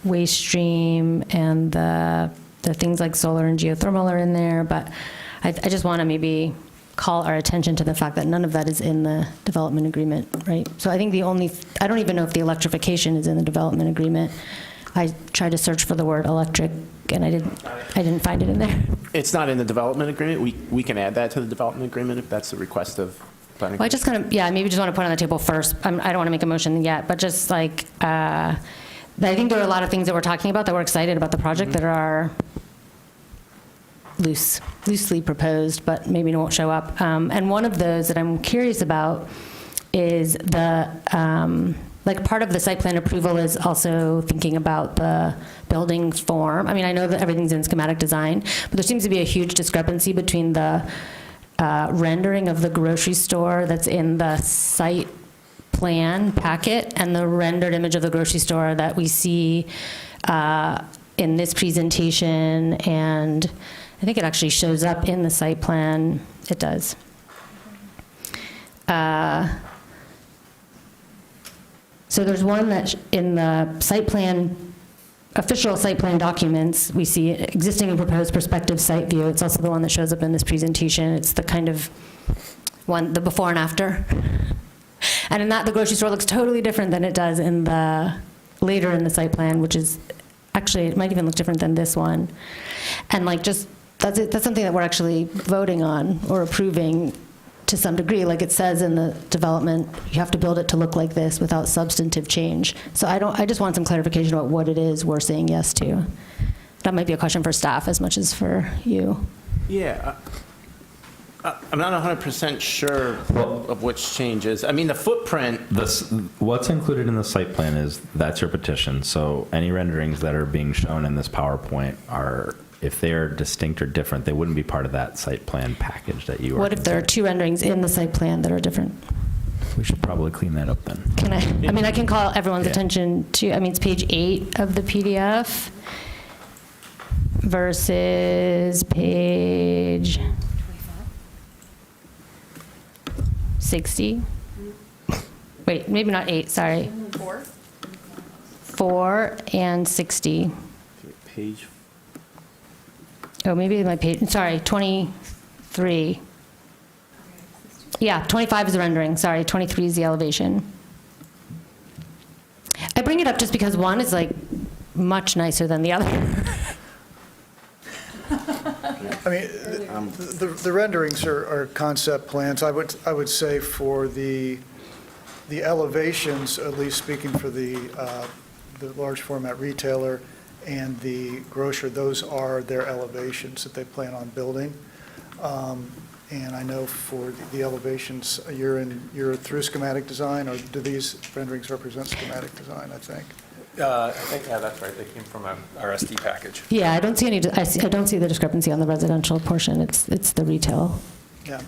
waste stream and the things like solar and geothermal are in there, but I just want to maybe call our attention to the fact that none of that is in the development agreement, right? So I think I don't even know if the electrification is in the development agreement. I tried to search for the word electric, and I didn't find it in there. It's not in the development agreement. We can add that to the development agreement if that's the request of planning. Well, I just kind of, maybe just want to put it on the table first. I don't want to make a motion yet, but just like, I think there are a lot of things that we're talking about that we're excited about the project that are loosely proposed, but maybe won't show up. And one of those that I'm curious about is the, like part of the site plan approval is also thinking about the building form. I mean, I know that everything's in schematic design, but there seems to be a huge discrepancy between the rendering of the grocery store that's in the site plan packet and the rendered image of the grocery store that we see in this presentation, and I think it actually shows up in the site plan. It does. So there's one that in the site plan, official site plan documents, we see existing and proposed prospective site view. It's also the one that shows up in this presentation. It's the kind of one, the before and after. And in that, the grocery store looks totally different than it does in the, later in the site plan, which is, actually, it might even look different than this one. And like just, that's something that we're actually voting on or approving to some degree. Like it says in the development, you have to build it to look like this without substantive change. So I just want some clarification about what it is we're saying yes to. That might be a question for staff as much as for you. Yeah. I'm not 100% sure of which changes. I mean, the footprint. What's included in the site plan is, that's your petition. So any renderings that are being shown in this PowerPoint are, if they're distinct or different, they wouldn't be part of that site plan package that you are. What if there are two renderings in the site plan that are different? We should probably clean that up then. Can I mean, I can call everyone's attention to, I mean, it's page 8 of the PDF versus page 60. Wait, maybe not 8, sorry. 4 and 60. Page. Oh, maybe my page, sorry, 23. Yeah, 25 is the rendering, sorry, 23 is the elevation. I bring it up just because one is like much nicer than the other. I mean, the renderings are concept plans. I would say for the elevations, at least speaking for the large format retailer and the grocer, those are their elevations that they plan on building. And I know for the elevations, you're through schematic design, or do these renderings represent schematic design, I think? I think, yeah, that's right. They came from our SD package. Yeah, I don't see I don't see the discrepancy on the residential portion. It's the retail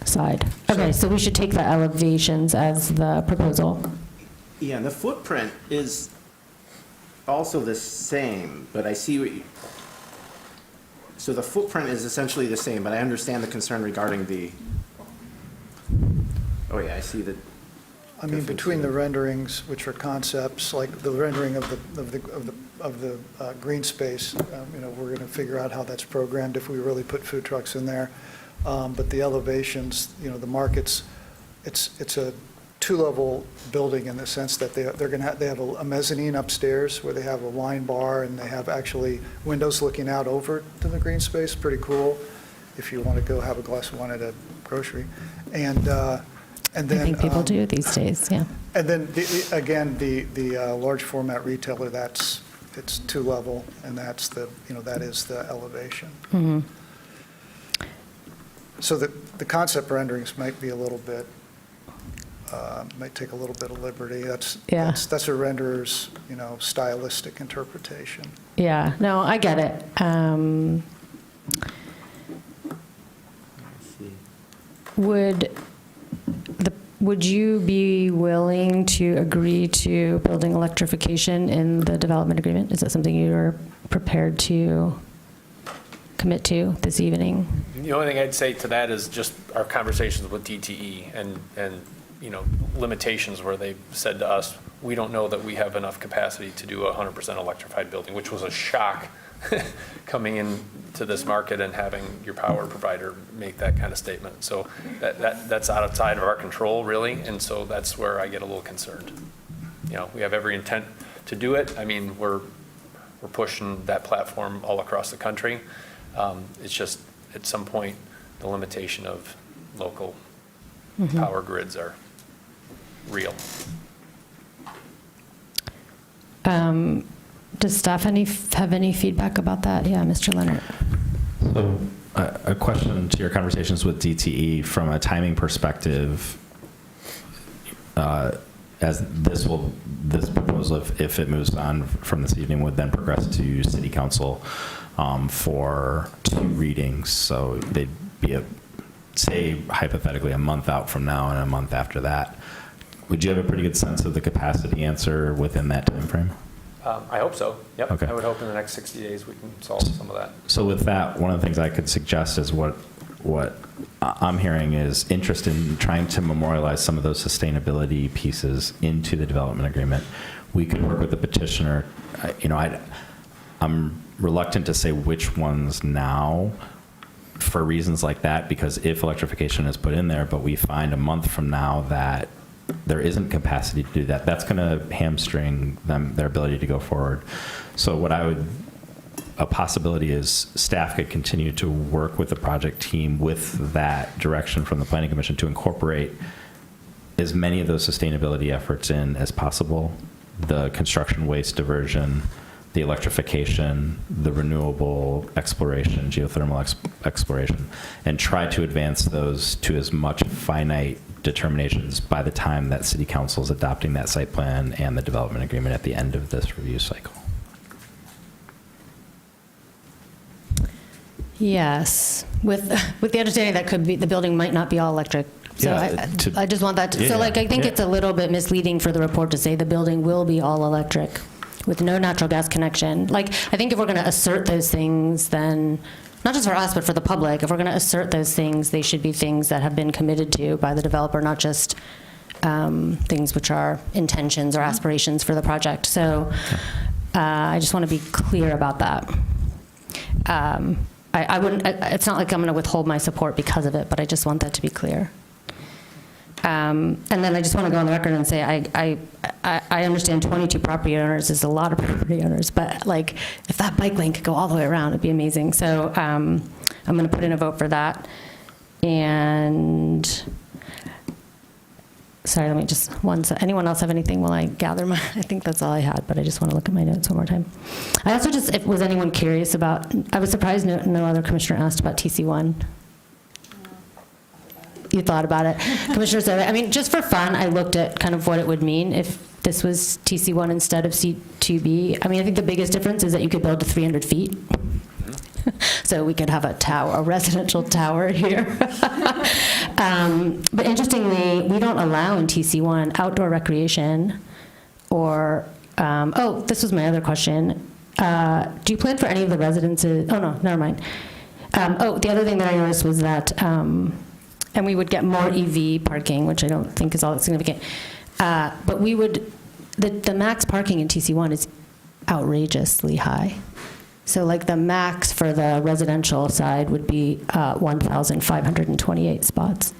side. Okay, so we should take the elevations as the proposal. Yeah, and the footprint is also the same, but I see what you, so the footprint is essentially the same, but I understand the concern regarding the, oh yeah, I see that. I mean, between the renderings, which are concepts, like the rendering of the green space, we're going to figure out how that's programmed if we really put food trucks in there. But the elevations, the markets, it's a two-level building in the sense that they have a mezzanine upstairs where they have a wine bar and they have actually windows looking out over to the green space. Pretty cool if you want to go have a glass of wine at a grocery. And then, I think people do these days, yeah. And then, the large format retailer, it's two-level, and that is the elevation. Mm-hmm. So the concept renderings might be a little bit, might take a little bit of liberty. That's a renderer's, stylistic interpretation. Yeah, no, I get it. Would you be willing to agree to building electrification in the development agreement? Is that something you're prepared to commit to this evening? The only thing I'd say to that is just our conversations with DTE and limitations where they've said to us, we don't know that we have enough capacity to do a 100% electrified building, which was a shock coming into this market and having your power provider make that kind of statement. So that's outside of our control, really, and so that's where I get a little concerned. We have every intent to do it. I mean, we're we're pushing that platform all across the country. It's just, at some point, the limitation of local power grids are real. Does staff have any feedback about that? Yeah, Mr. Leonard. So a question to your conversations with DTE from a timing perspective, as this proposal, if it moves on from this evening, would then progress to City Council for 2 readings. So they'd be, say, hypothetically, a month out from now and a month after that. Would you have a pretty good sense of the capacity answer within that time frame? I hope so. Yep. Okay. I would hope in the next 60 days we can solve some of that. So with that, one of the things I could suggest is what I'm hearing is interest in trying to memorialize some of those sustainability pieces into the development agreement. We could work with the petitioner. I'm reluctant to say which ones now for reasons like that, because if electrification is put in there, but we find a month from now that there isn't capacity to do that, that's going to hamstring their ability to go forward. So a possibility is staff could continue to work with the project team with that direction from the Planning Commission to incorporate as many of those sustainability efforts in as possible: the construction waste diversion, the electrification, the renewable exploration, geothermal exploration, and try to advance those to as much finite determinations by the time that City Council is adopting that site plan and the development agreement at the end of this review cycle. Yes, with the understanding that the building might not be all electric. So Yeah, I just want that to, yeah, I think yeah. it's a little bit misleading for the report to say the building will be all electric with no natural gas connection. I think if we're going to assert those things, then not just for us, but for the public, if we're going to assert those things, they should be things that have been committed to by the developer, not just things which are intentions or aspirations for the project. So I just want to be clear about that. I wouldn't, it's not like I'm going to withhold my support because of it, but I just want that to be clear. And then I just want to go on the record and say I understand 22 property owners is a lot of property owners, but if that bike lane could go all the way around, it'd be amazing. So I'm going to put in a vote for that. And sorry, let me just anyone else have anything while I gather I think that's all I had, but I just want to look at my notes one more time. I also was anyone curious about, I was surprised no other commissioner asked about TC1. You thought about it. Commissioner Survey, just for fun, I looked at kind of what it would mean if this was TC1 instead of C2B. I think the biggest difference is that you could build to 300 feet. So we could have a residential tower here. But interestingly, we don't allow in TC1 outdoor recreation or, this was my other question. Do you plan for any of the residences? Oh, no, never mind. The other thing that I noticed was that, and we would get more EV parking, which I don't think is all that significant. But we would, the max parking in TC1 is outrageously high. So the max for the residential side would be 1,528 spots.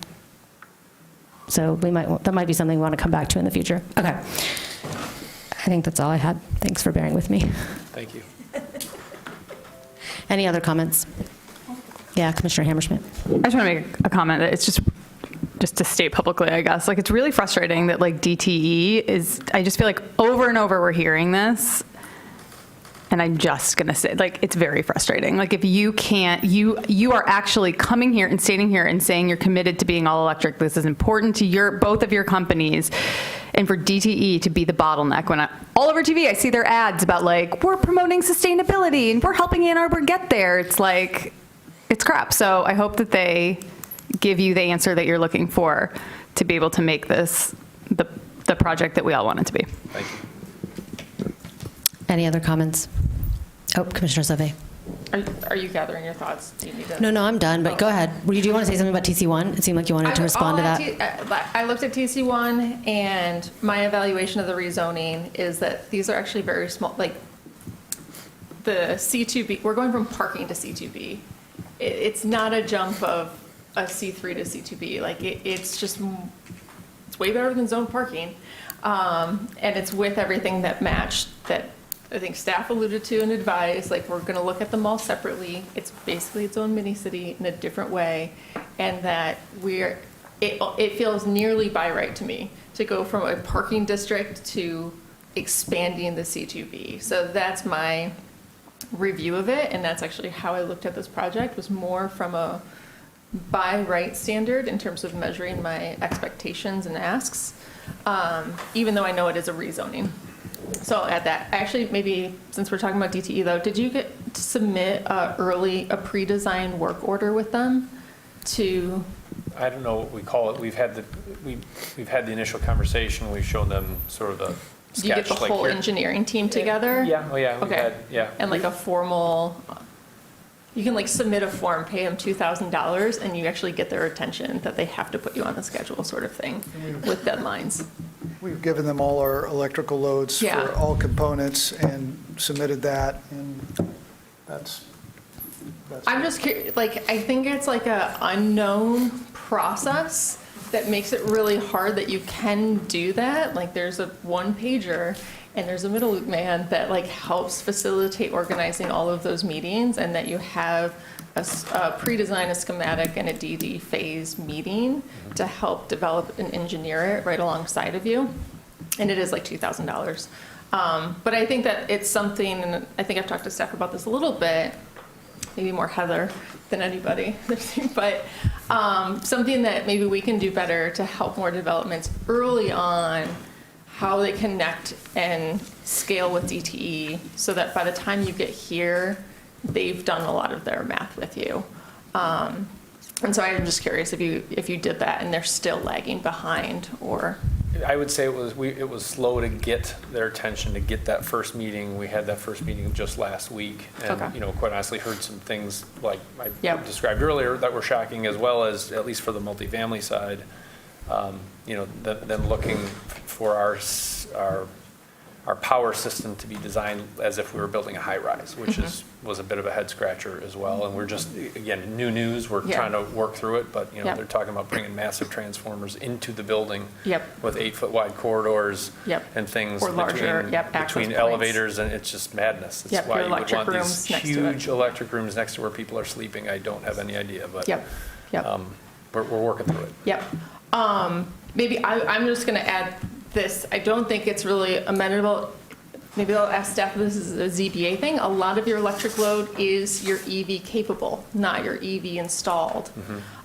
So that might be something we want to come back to in the future. Okay. I think that's all I had. Thanks for bearing with me. Thank you. Any other comments? Yeah, Commissioner Hammerschmidt. I just want to make a comment that it's just to state publicly, I guess, it's really frustrating that DTE is, I just feel like over and over we're hearing this. And I'm just going to say, it's very frustrating. If you can't, you are actually coming here and standing here and saying you're committed to being all electric. This is important to both of your companies. And for DTE to be the bottleneck, when all over TV, I see their ads about we're promoting sustainability and we're helping Ann Arbor get there. It's it's crap. So I hope that they give you the answer that you're looking for to be able to make this the project that we all want it to be. Thank you. Any other comments? Oh, Commissioner Survey. Are you gathering your thoughts? Do you need to? No, I'm done, but go ahead. Do you want to say something about TC1? It seemed like you wanted to respond to that. I looked at TC1, and my evaluation of the rezoning is that these are actually very small, the C2B, we're going from parking to C2B. It's not a jump of a C3 to C2B. It's just, it's way better than zone parking. And it's with everything that matched that I think staff alluded to and advised, like, we're going to look at them all separately. It's basically its own mini city in a different way, and that it feels nearly by right to me to go from a parking district to expanding the C2B. So that's my review of it, and that's actually how I looked at this project, was more from a by right standard in terms of measuring my expectations and asks, even though I know it is a rezoning. So at that, actually, maybe since we're talking about DTE though, did you get to submit a pre-designed work order with them to? I don't know what we call it. We've had the initial conversation. We've shown them sort of the sketch. Do you get the like whole here. engineering team together? Yeah. Oh yeah. Okay. Yeah. And like a formal, you can like submit a form, pay them $2,000, and you actually get their attention that they have to put you on the schedule, sort of thing, with deadlines. We've given them all our electrical loads Yeah. for all components and submitted that, and that's. I'm just curious, like, I think it's like a unknown process that makes it really hard that you can do that. Like, there's a one pager and there's a middleman that like helps facilitate organizing all of those meetings, and that you have a pre-design, a schematic, and a DD phase meeting to help develop and engineer it right alongside of you. And it is like $2,000. But I think that it's something, and I think I've talked to staff about this a little bit, maybe more Heather than anybody, but something that maybe we can do better to help more developments early on, how they connect and scale with DTE, so that by the time you get here, they've done a lot of their math with you. And so I'm just curious if you did that and they're still lagging behind, or. I would say it was slow to get their attention, to get that first meeting. We had that first meeting just last week, and Okay. quite honestly, heard some things like I Yep. described earlier that were shocking, as well as, at least for the multifamily side, them looking for our power system to be designed as if we were building a high rise, which was a bit of a head scratcher as well. And we're just, again, new news. We're Yeah. trying to work through it, but Yep. they're talking about bringing massive transformers into the building. Yep. With 8-foot wide corridors. Yep. And things Or larger, access between points. elevators, and it's just madness. It's Yep, why your you would electric want these rooms next to it. huge electric rooms next to where people are sleeping. I don't have any idea, but Yep. we're working through it. Yep. Maybe I'm just going to add this. I don't think it's really amenable. Maybe I'll ask staff if this is a ZBA thing. A lot of your electric load is your EV capable, not your EV installed.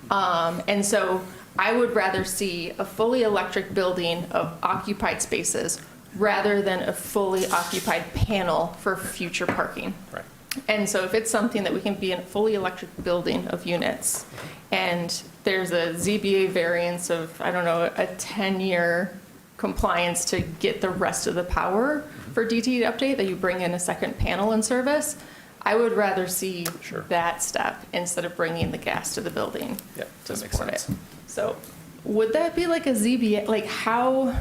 And so I would rather see a fully electric building of occupied spaces rather than a fully occupied panel for future parking. Right. And so if it's something that we can be in a fully electric building of units, and there's a ZBA variance of, I don't know, a 10-year compliance to get the rest of the power for DTE to update, that you bring in a second panel in service, I would rather see Sure. that step instead of bringing the gas to the building. Yeah, to that makes support sense. it. So would that be like a ZBA, like how,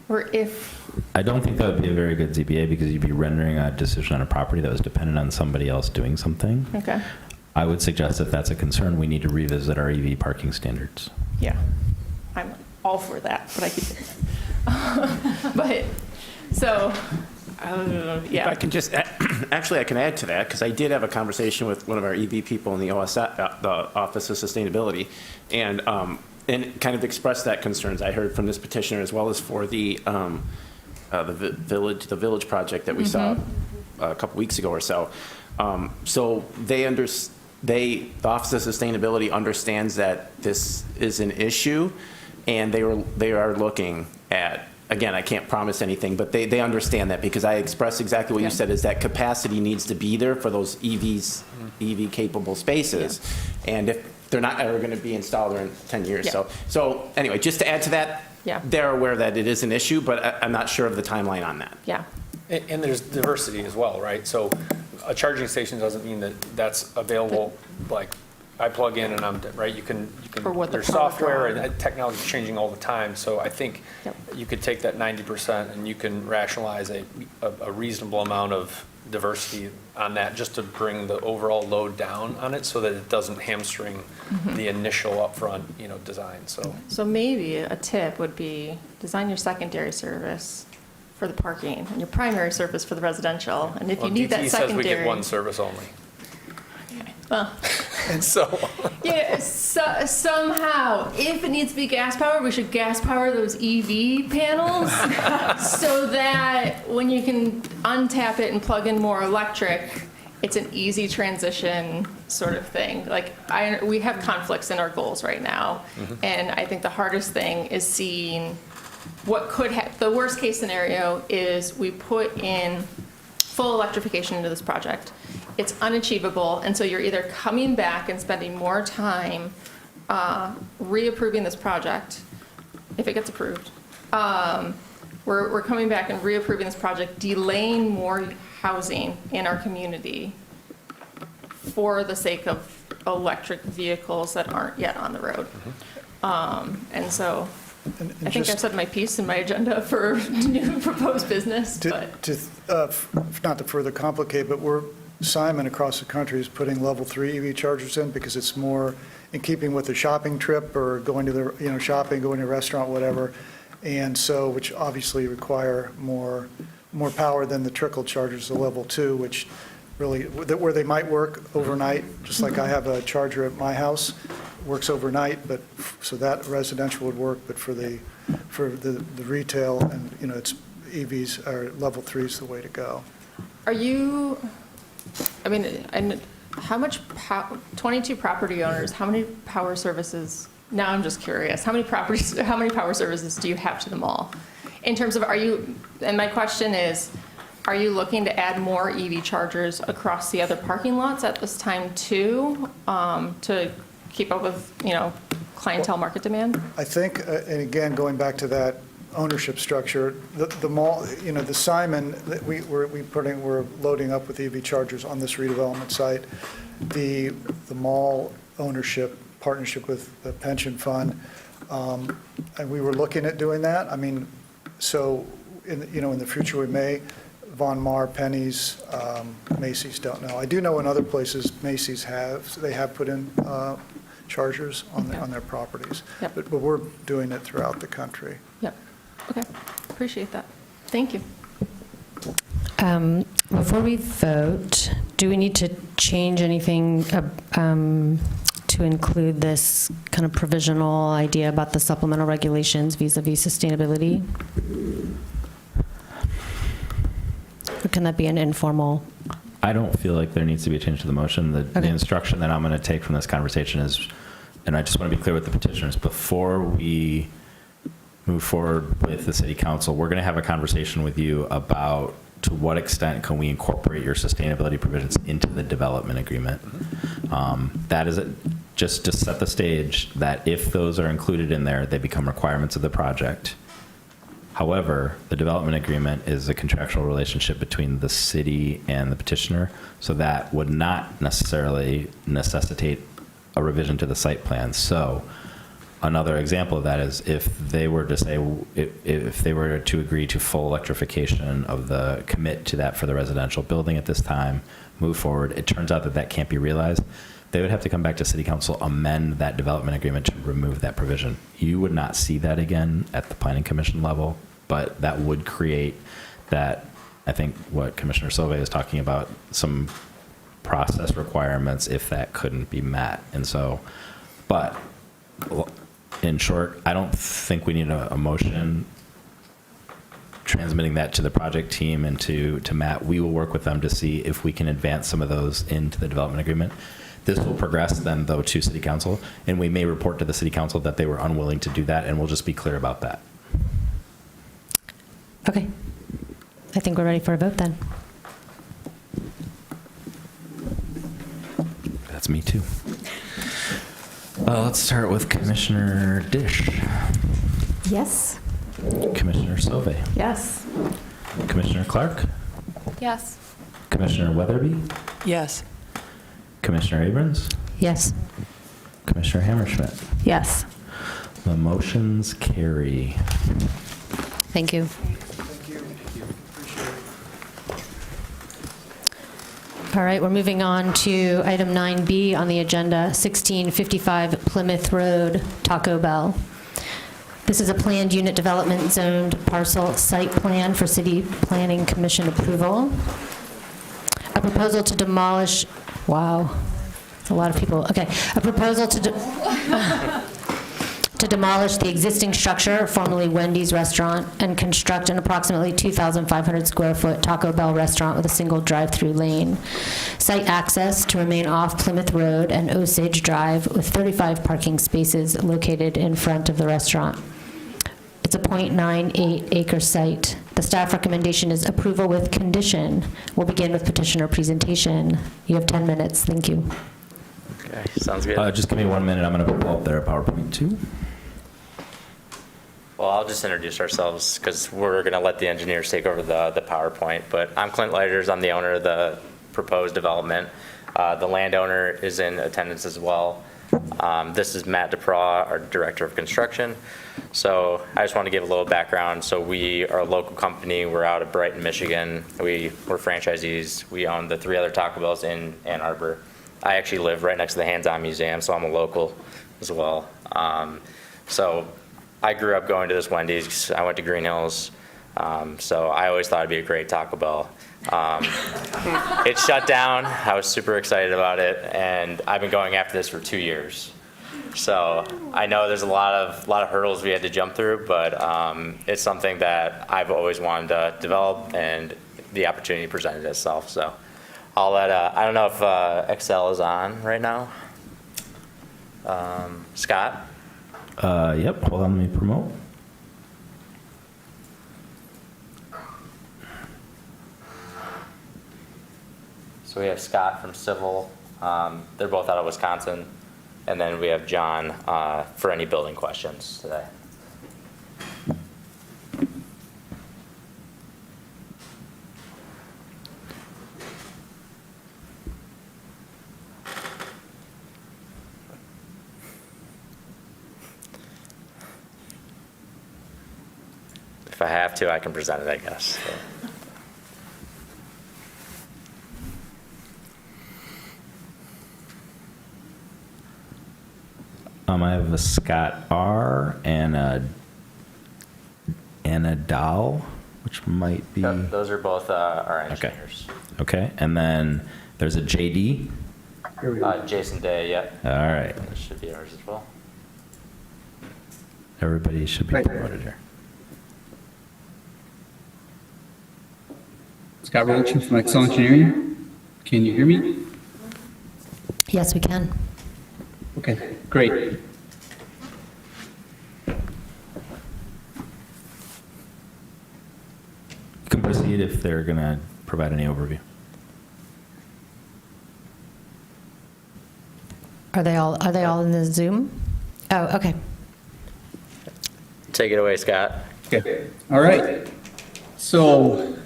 or if, I don't think that would be a very good ZBA, because you'd be rendering a decision on a property that was dependent on somebody else doing something. okay, I would suggest if that's a concern, we need to revisit our EV parking standards. yeah, I'm all for that, but I keep saying that. But, so, If yeah. I can just, actually, I can add to that, because I did have a conversation with one of our EV people in the the Office of Sustainability, and kind of expressed that concerns I heard from this petitioner, as well as for the village project that we saw a couple weeks ago or so. So the Office of Sustainability understands that this is an issue, and they are looking at, again, I can't promise anything, but they understand that, because I expressed exactly what you said, is that capacity needs to be there for those EV-capable spaces. And if they're not ever going to be installed in 10 years. Yeah. So anyway, just to add to that, Yeah. they're aware that it is an issue, but I'm not sure of the timeline on that. Yeah, And there's diversity as well, right? So a charging station doesn't mean that that's available, like, I plug in and I'm, right? You can, For what the there's power software draw. and technology is changing all the time. So I think Yep. you could take that 90% and you can rationalize a reasonable amount of diversity on that, just to bring the overall load down on it, so that it doesn't hamstring the initial upfront, design. So so maybe a tip would be design your secondary service for the parking and your primary service for the residential. And if you Well, need that DT says we get secondary. one service only. Well, So, yeah, somehow, if it needs to be gas powered, we should gas power those EV panels so that when you can untap it and plug in more electric, it's an easy transition sort of thing. Like, we have conflicts in our goals right now, and I think the hardest thing is seeing what could happen. The worst case scenario is we put in full electrification into this project. It's unachievable, and so you're either coming back and spending more time reapproving this project, if it gets approved. We're coming back and reapproving this project, delaying more housing in our community for the sake of electric vehicles that aren't yet on the road. And so And I think I've said my piece in my agenda for new proposed business, but. Not to further complicate, but Simon across the country is putting level 3 EV chargers in because it's more in keeping with the shopping trip or going to the, shopping, going to a restaurant, whatever. And so, which obviously require more power than the trickle chargers, the level 2, which really, where they might work overnight, just like I have a charger at my house, works overnight, but, so that residential would work, but for the retail and, it's EVs or level 3 is the way to go. Are you, and how much, 22 property owners, how many power services, now I'm just curious, how many power services do you have to the mall? In terms of, and my question is, are you looking to add more EV chargers across the other parking lots at this time too, to keep up with, clientele market demand? I think, and again, going back to that ownership structure, the mall, the Simon, we're loading up with EV chargers on this redevelopment site. The mall ownership partnership with the pension fund, and we were looking at doing that. So in the future we may. Von Maur, Penny's, Macy's, don't know. I do know in other places Macy's they have put in chargers on their properties. Yep. But we're doing it throughout the country. Yep. Okay. Appreciate that. Thank you. Before we vote, do we need to change anything to include this kind of provisional idea about the supplemental regulations vis-a-vis sustainability? Or can that be an informal? I don't feel like there needs to be a change to the motion. The instruction that I'm going to take from this conversation is, and I just want to be clear with the petitioners, before we move forward with the city council, we're going to have a conversation with you about to what extent can we incorporate your sustainability provisions into the development agreement. That is just to set the stage that if those are included in there, they become requirements of the project. However, the development agreement is a contractual relationship between the city and the petitioner, so that would not necessarily necessitate a revision to the site plan. So another example of that is if they were to say, if they were to agree to full electrification of the commit to that for the residential building at this time, move forward, it turns out that that can't be realized, they would have to come back to city council, amend that development agreement to remove that provision. You would not see that again at the planning commission level, but that would create that, I think what Commissioner Sauvé is talking about, some process requirements if that couldn't be met. And so, but in short, I don't think we need a motion transmitting that to the project team and to Matt. We will work with them to see if we can advance some of those into the development agreement. This will progress then, though, to city council, and we may report to the city council that they were unwilling to do that, and we'll just be clear about that. Okay. I think we're ready for a vote then. That's me too. Let's start with Commissioner Dish. Yes. Commissioner Sauvé. Yes. Commissioner Clark. Yes. Commissioner Weatherby. Yes. Commissioner Abrams. Yes. Commissioner Hammerschmidt. Yes. The motions carry. Thank you. Thank you. Appreciate it. All right, we're moving on to item 9B on the agenda, 1655 Plymouth Road, Taco Bell. This is a planned unit development zoned parcel site plan for City Planning Commission approval. A proposal to demolish, wow, that's a lot of people. Okay, a proposal to demolish the existing structure, formerly Wendy's Restaurant, and construct an approximately 2,500 square foot Taco Bell restaurant with a single drive-through lane. Site access to remain off Plymouth Road and Osage Drive with 35 parking spaces located in front of the restaurant. It's a .98 acre site. The staff recommendation is approval with condition. We'll begin with petitioner presentation. You have 10 minutes. Thank you. Okay, sounds good. Just give me 1 minute. I'm going to pull up their PowerPoint too. Well, I'll just introduce ourselves because we're going to let the engineers take over the PowerPoint. But I'm Clint Lighters. I'm the owner of the proposed development. The landowner is in attendance as well. This is Matt DePraw, our director of construction. So I just want to give a little background. So we are a local company. We're out of Brighton, Michigan. We're franchisees. We own the 3 other Taco Bells in Ann Arbor. I actually live right next to the Hands-On Museum, so I'm a local as well. So I grew up going to this Wendy's. I went to Green Hills, so I always thought it'd be a great Taco Bell. It shut down. I was super excited about it, and I've been going after this for 2 years. So I know there's a lot of hurdles we had to jump through, but it's something that I've always wanted to develop, and the opportunity presented itself. So I'll let, I don't know if Excel is on right now. Scott? Yep, hold on, let me promote. So we have Scott from Civil. They're both out of Wisconsin. And then we have John for any building questions today. If I have to, I can present it, I guess. So. I have a Scott R. and a Dahl, which might be... Yep, those are both our engineers. Okay, and then there's a JD. Jason Day, yep. All right. This should be ours as well. Everybody should be promoted here. Scott Roach from Excel Engineering. Can you hear me? Yes, we can. Okay, great. You can proceed if they're going to provide any overview. Are they all in the Zoom? Oh, okay. Take it away, Scott. Okay, all right. So,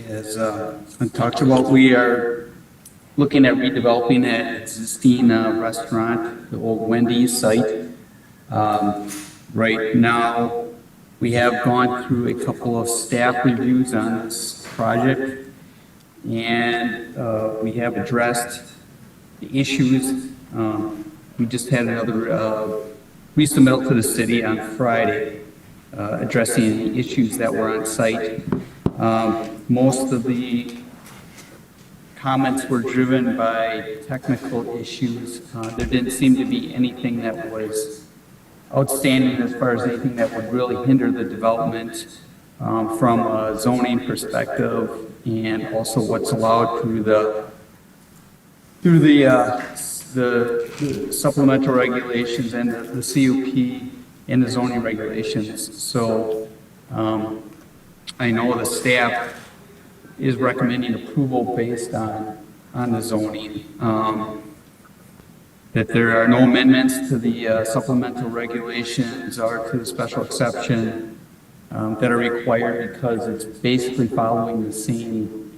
as I talked about, we are looking at redeveloping that existing restaurant, the old Wendy's site. Right now, we have gone through a couple of staff reviews on this project, and we have addressed the issues. We just had another resubmit to the city on Friday, addressing the issues that were on site. Most of the comments were driven by technical issues. There didn't seem to be anything that was outstanding as far as anything that would really hinder the development from a zoning perspective, and also what's allowed through the supplemental regulations and the CUP and the zoning regulations. So I know the staff is recommending approval based on the zoning. That there are no amendments to the supplemental regulations or to the special exception that are required, because it's basically following the same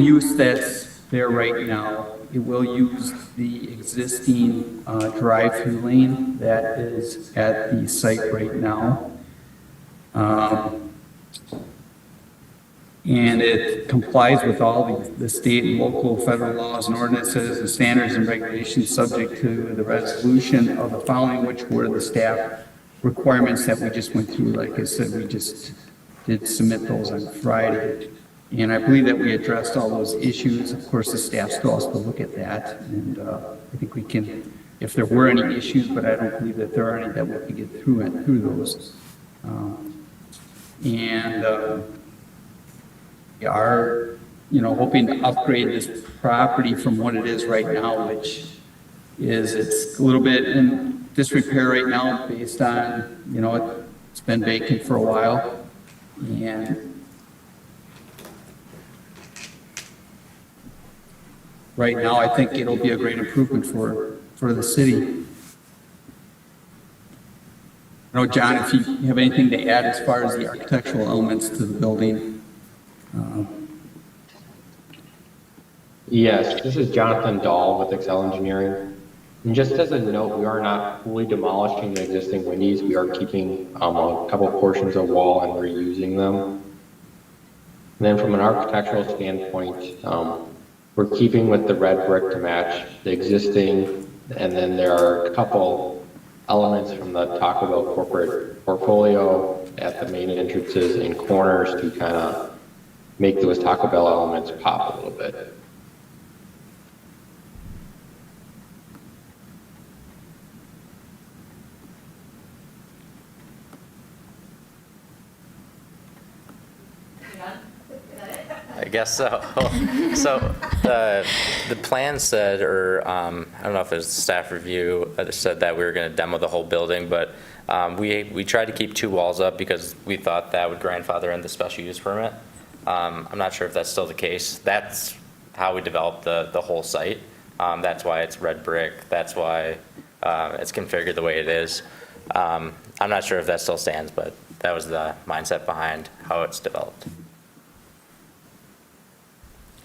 use that's there right now. It will use the existing drive-through lane that is at the site right now. And it complies with all the state and local federal laws and ordinances and standards and regulations, subject to the resolution of the following, which were the staff requirements that we just went through. Like I said, we just did submit those on Friday. And I believe that we addressed all those issues. Of course, the staff still has to look at that. And I think we can, if there were any issues, but I don't believe that there are any, that we can get through those. We are, hoping to upgrade this property from what it is right now, which is, it's a little bit in disrepair right now based on, it's been vacant for a while. And right now, I think it'll be a great improvement for the city. I don't know, John, if you have anything to add as far as the architectural elements to the building. Yes, this is Jonathan Dahl with Excel Engineering. And just as a note, we are not fully demolishing the existing windies. We are keeping a couple portions of wall and reusing them. And then from an architectural standpoint, we're keeping with the red brick to match the existing, and then there are a couple elements from the Taco Bell corporate portfolio at the main entrances and corners to kind of make those Taco Bell elements pop a little bit. I guess so. So the plan said, or I don't know if it was staff review, said that we were going to demo the whole building, but we tried to keep 2 walls up because we thought that would grandfather in the special use permit. I'm not sure if that's still the case. That's how we developed the whole site. That's why it's red brick. That's why it's configured the way it is. I'm not sure if that still stands, but that was the mindset behind how it's developed.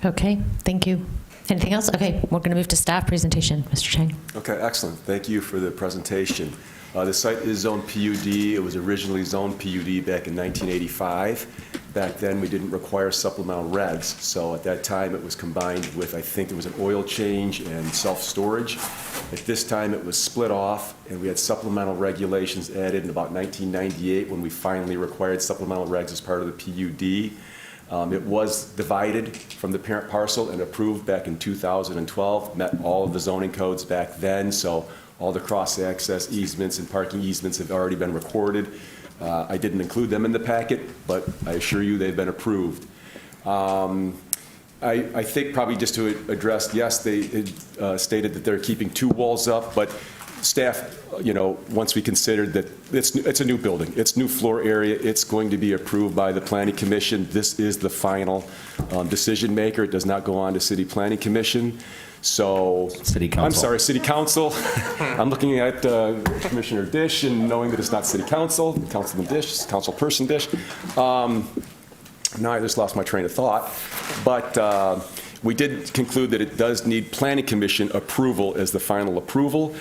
Okay, thank you. Anything else? Okay, we're going to move to staff presentation. Mr. Chang. Okay, excellent. Thank you for the presentation. The site is zoned PUD. It was originally zoned PUD back in 1985. Back then, we didn't require supplemental regs, so at that time, it was combined with, I think there was an oil change and self-storage. At this time, it was split off, and we had supplemental regulations added in about 1998 when we finally required supplemental regs as part of the PUD. It was divided from the parent parcel and approved back in 2012, met all of the zoning codes back then, so all the cross-access easements and parking easements have already been recorded. I didn't include them in the packet, but I assure you they've been approved. I think probably just to address, yes, they stated that they're keeping 2 walls up, but staff, once we considered that it's a new building, it's new floor area, it's going to be approved by the Planning Commission. This is the final decision maker. It does not go on to City Planning Commission. So, City Council. I'm sorry, City Council. I'm looking at Commissioner Dish and knowing that it's not City Council, Councilman Dish, Councilperson Dish. Now I just lost my train of thought. But we did conclude that it does need Planning Commission approval as the final approval.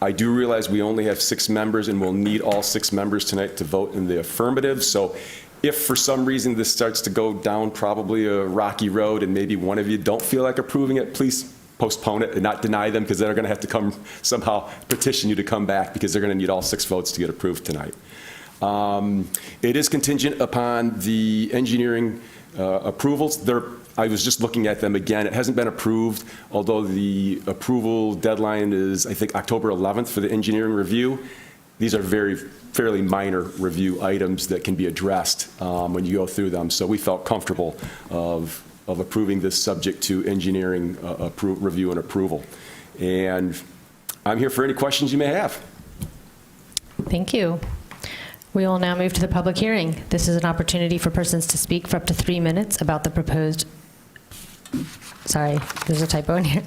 I do realize we only have 6 members and we'll need all 6 members tonight to vote in the affirmative. So if for some reason this starts to go down probably a rocky road and maybe one of you don't feel like approving it, please postpone it and not deny them, because they're going to have to come somehow petition you to come back, because they're going to need all 6 votes to get approved tonight. It is contingent upon the engineering approvals. I was just looking at them again. It hasn't been approved, although the approval deadline is, I think, October 11th for the engineering review. These are fairly minor review items that can be addressed when you go through them. So we felt comfortable of approving this subject to engineering review and approval. And I'm here for any questions you may have. Thank you. We will now move to the public hearing. This is an opportunity for persons to speak for up to 3 minutes about the proposed, sorry, there's a typo in here,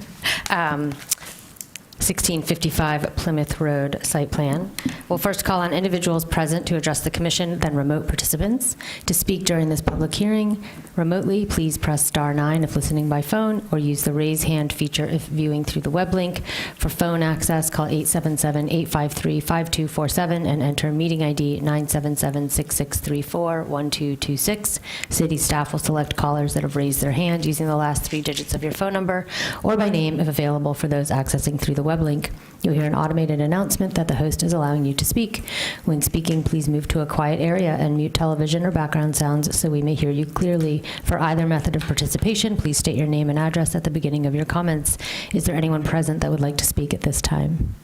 1655 Plymouth Road site plan. We'll first call on individuals present to address the commission, then remote participants. To speak during this public hearing remotely, please press *9 if listening by phone, or use the raise hand feature if viewing through the web link. For phone access, call 877-853-5247 and enter meeting ID 977-6634-1226. City staff will select callers that have raised their hand using the last 3 digits of your phone number or by name if available for those accessing through the web web link. You'll hear an automated announcement that the host is allowing you to speak. When speaking, please move to a quiet area and mute television or background sounds so we may hear you clearly. For either method of participation, please state your name and address at the beginning of your comments. Is there anyone present that would like to speak at this time?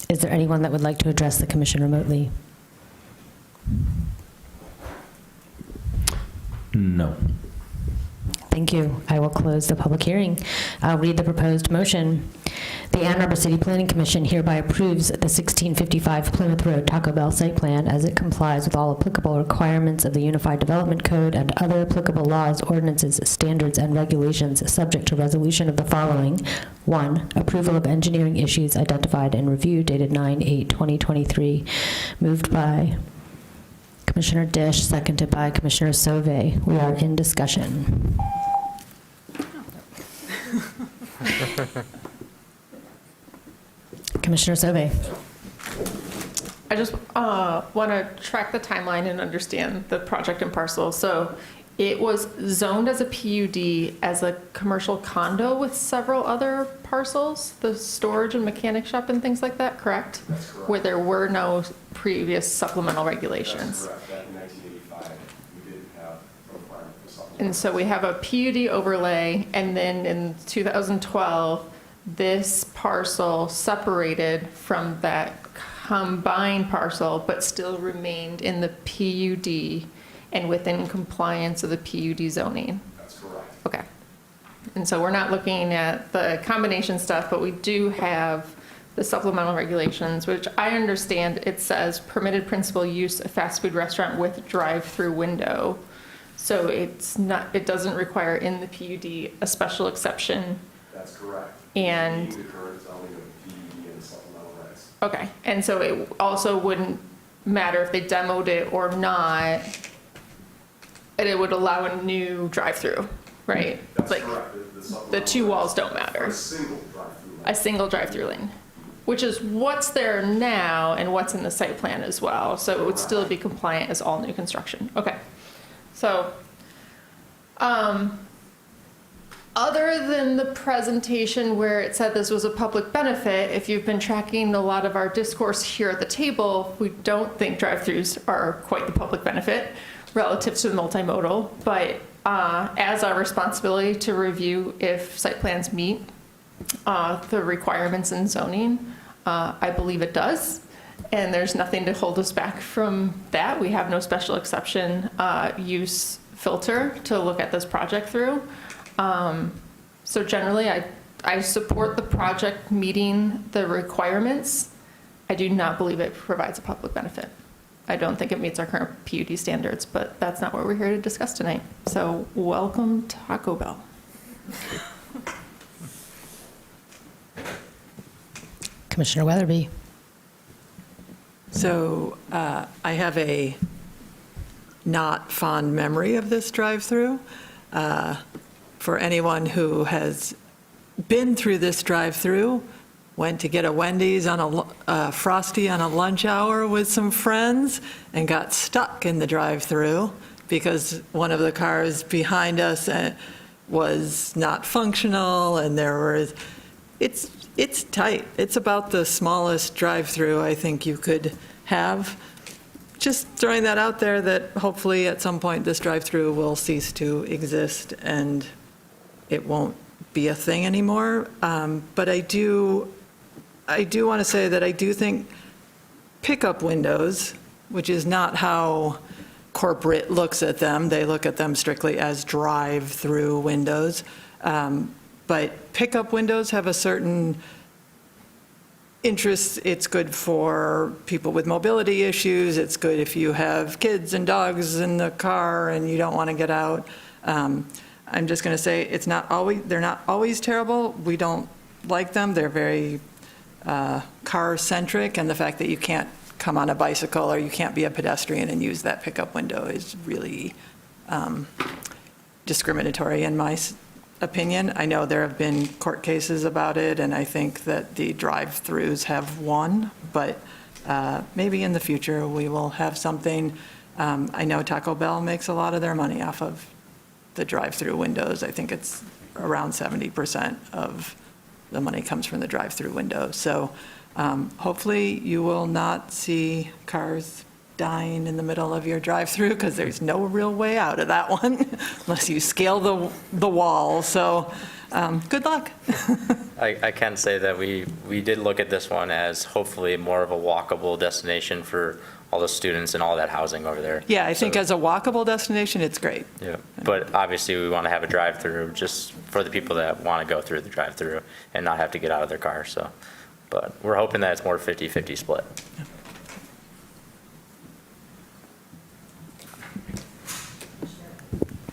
Is there anyone that would like to address the commission remotely? No. Thank you. I will close the public hearing. I'll read the proposed motion. The Ann Arbor City Planning Commission hereby approves the 1655 Plymouth Road Taco Bell site plan as it complies with all applicable requirements of the Unified Development Code and other applicable laws, ordinances, standards, and regulations, subject to resolution of the following. 1, approval of engineering issues identified in review dated 9/8/2023, moved by Commissioner Dish, seconded by Commissioner Sauvé. We are in discussion. Commissioner Sauvé. I just want to track the timeline and understand the project and parcel. So it was zoned as a PUD as a commercial condo with several other parcels, the storage and mechanic shop and things like that, correct? That's correct. Where there were no previous supplemental regulations. That's correct. Back in 1985, we didn't have a requirement for supplemental. And so we have a PUD overlay, and then in 2012, this parcel separated from that combined parcel, but still remained in the PUD and within compliance of the PUD zoning. That's correct. Okay. And so we're not looking at the combination stuff, but we do have the supplemental regulations, which I understand it says permitted principal use of fast food restaurant with drive-through window. So it's not, it doesn't require in the PUD a special exception. That's correct. And The current zoning of PUD and supplemental regs. okay, and so it also wouldn't matter if they demoed it or not, and it would allow a new drive-through, right? That's Like, correct. the two walls don't matter. A single drive-through lane. A single drive-through lane, which is what's there now and what's in the site plan as well. So it would still be compliant as all new construction. Okay, so, other than the presentation where it said this was a public benefit, if you've been tracking a lot of our discourse here at the table, we don't think drive-throughs are quite the public benefit relative to the multimodal, but as our responsibility to review if site plans meet the requirements in zoning, I believe it does. And there's nothing to hold us back from that. We have no special exception use filter to look at this project through. So generally, I support the project meeting the requirements. I do not believe it provides a public benefit. I don't think it meets our current PUD standards, but that's not what we're here to discuss tonight. So welcome Taco Bell. Commissioner Weatherby. So I have a not fond memory of this drive-through. For anyone who has been through this drive-through, went to get a Wendy's on a Frosty on a lunch hour with some friends and got stuck in the drive-through because one of the cars behind us was not functional, and it's tight. It's about the smallest drive-through I think you could have. Just throwing that out there, that hopefully at some point this drive-through will cease to exist and it won't be a thing anymore. But I do want to say that I do think pickup windows, which is not how corporate looks at them. They look at them strictly as drive-through windows. But pickup windows have a certain interest. It's good for people with mobility issues. It's good if you have kids and dogs in the car and you don't want to get out. I'm just going to say they're not always terrible. We don't like them. They're very car-centric, and the fact that you can't come on a bicycle or you can't be a pedestrian and use that pickup window is really discriminatory in my opinion. I know there have been court cases about it, and I think that the drive-throughs have won, but maybe in the future we will have something. I know Taco Bell makes a lot of their money off of the drive-through windows. I think it's around 70% of the money comes from the drive-through window. So hopefully you will not see cars dying in the middle of your drive-through, because there's no real way out of that one unless you scale the wall. So good luck. I can say that we did look at this one as hopefully more of a walkable destination for all the students and all that housing over there. Yeah, I think as a walkable destination, it's great. Yeah, but obviously we want to have a drive-through just for the people that want to go through the drive-through and not have to get out of their car, so. But we're hoping that it's more 50-50 split.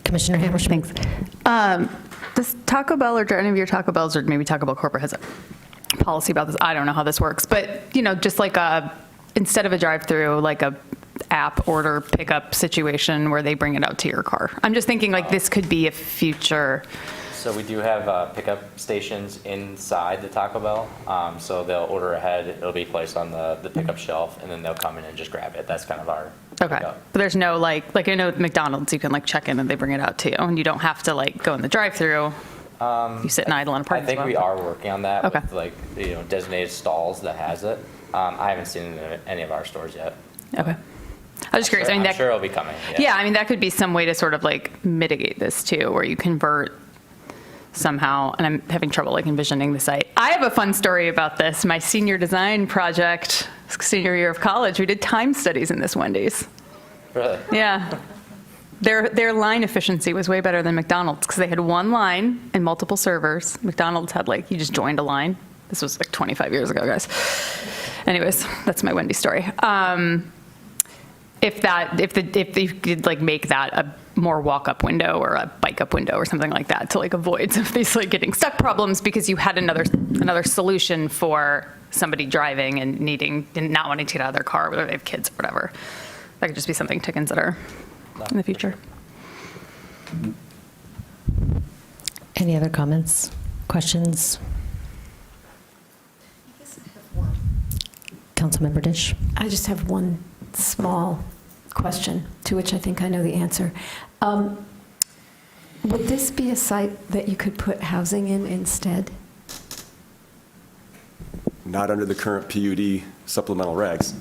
Commissioner Hammerschmidt. Thanks. Does Taco Bell or any of your Taco Bells, or maybe Taco Bell Corporate has a policy about this? I don't know how this works, but, just like instead of a drive-through, like a app order pickup situation where they bring it out to your car. I'm just thinking like this could be a future. So we do have pickup stations inside the Taco Bell. So they'll order ahead, it'll be placed on the pickup shelf, and then they'll come in and just grab it. That's kind of our Okay. pickup. But there's no like I know at McDonald's you can like check in and they bring it out to you, and you don't have to like go in the drive-through. You sit and idle in a I parking think spot. we are working on that Okay. with designated stalls that has it. I haven't seen it in any of our stores yet. Okay. I was just curious. I'm sure it'll be coming. Yeah, I mean, that could be some way to sort of like mitigate this too, where you convert somehow, and I'm having trouble like envisioning the site. I have a fun story about this. My senior design project, senior year of college, we did time studies in this Wendy's. Really? Yeah. Their line efficiency was way better than McDonald's because they had one line and multiple servers. McDonald's had like, you just joined a line. This was like 25 years ago, guys. Anyways, that's my Wendy's story. If they could like make that a more walk-up window or a bike-up window or something like that to like avoid some of these like getting stuck problems, because you had another solution for somebody driving and not wanting to get out of their car, whether they have kids or whatever. That could just be something to consider in the future. Any other comments, questions? Councilmember Dish. I just have one small question to which I think I know the answer. Would this be a site that you could put housing in instead? Not under the current PUD supplemental regs.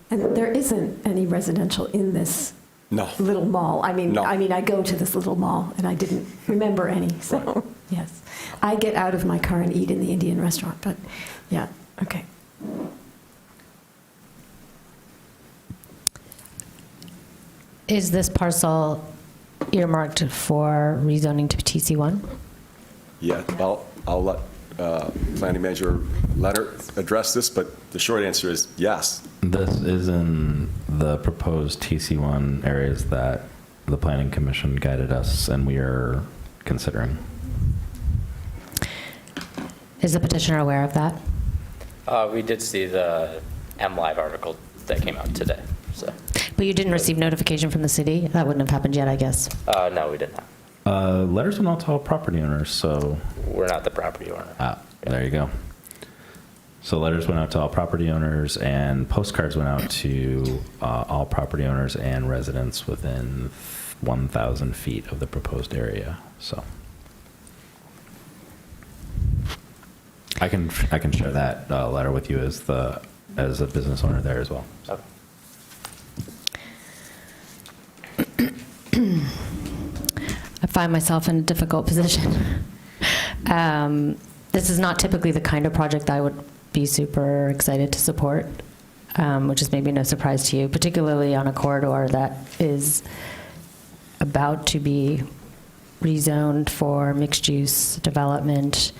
And there isn't any residential in this No. little mall. I mean, No. I go to this little mall and I didn't remember any. So yes, I get out of my car and eat in the Indian restaurant. But yeah, okay. Is this parcel earmarked for rezoning to TC1? Yeah, I'll let Planning Manager Leonard address this, but the short answer is yes. This is in the proposed TC1 areas that the Planning Commission guided us and we are considering. Is the petitioner aware of that? We did see the MLive article that came out today, so. But you didn't receive notification from the city? That wouldn't have happened yet, I guess. No, we did not. Letters went out to all property owners, so. We're not the property owner. There you go. So letters went out to all property owners and postcards went out to all property owners and residents within 1,000 feet of the proposed area, so. I can share that letter with you as a business owner there as well. Okay. I find myself in a difficult position. This is not typically the kind of project I would be super excited to support, which is maybe no surprise to you, particularly on a corridor that is about to be rezoned for mixed-use development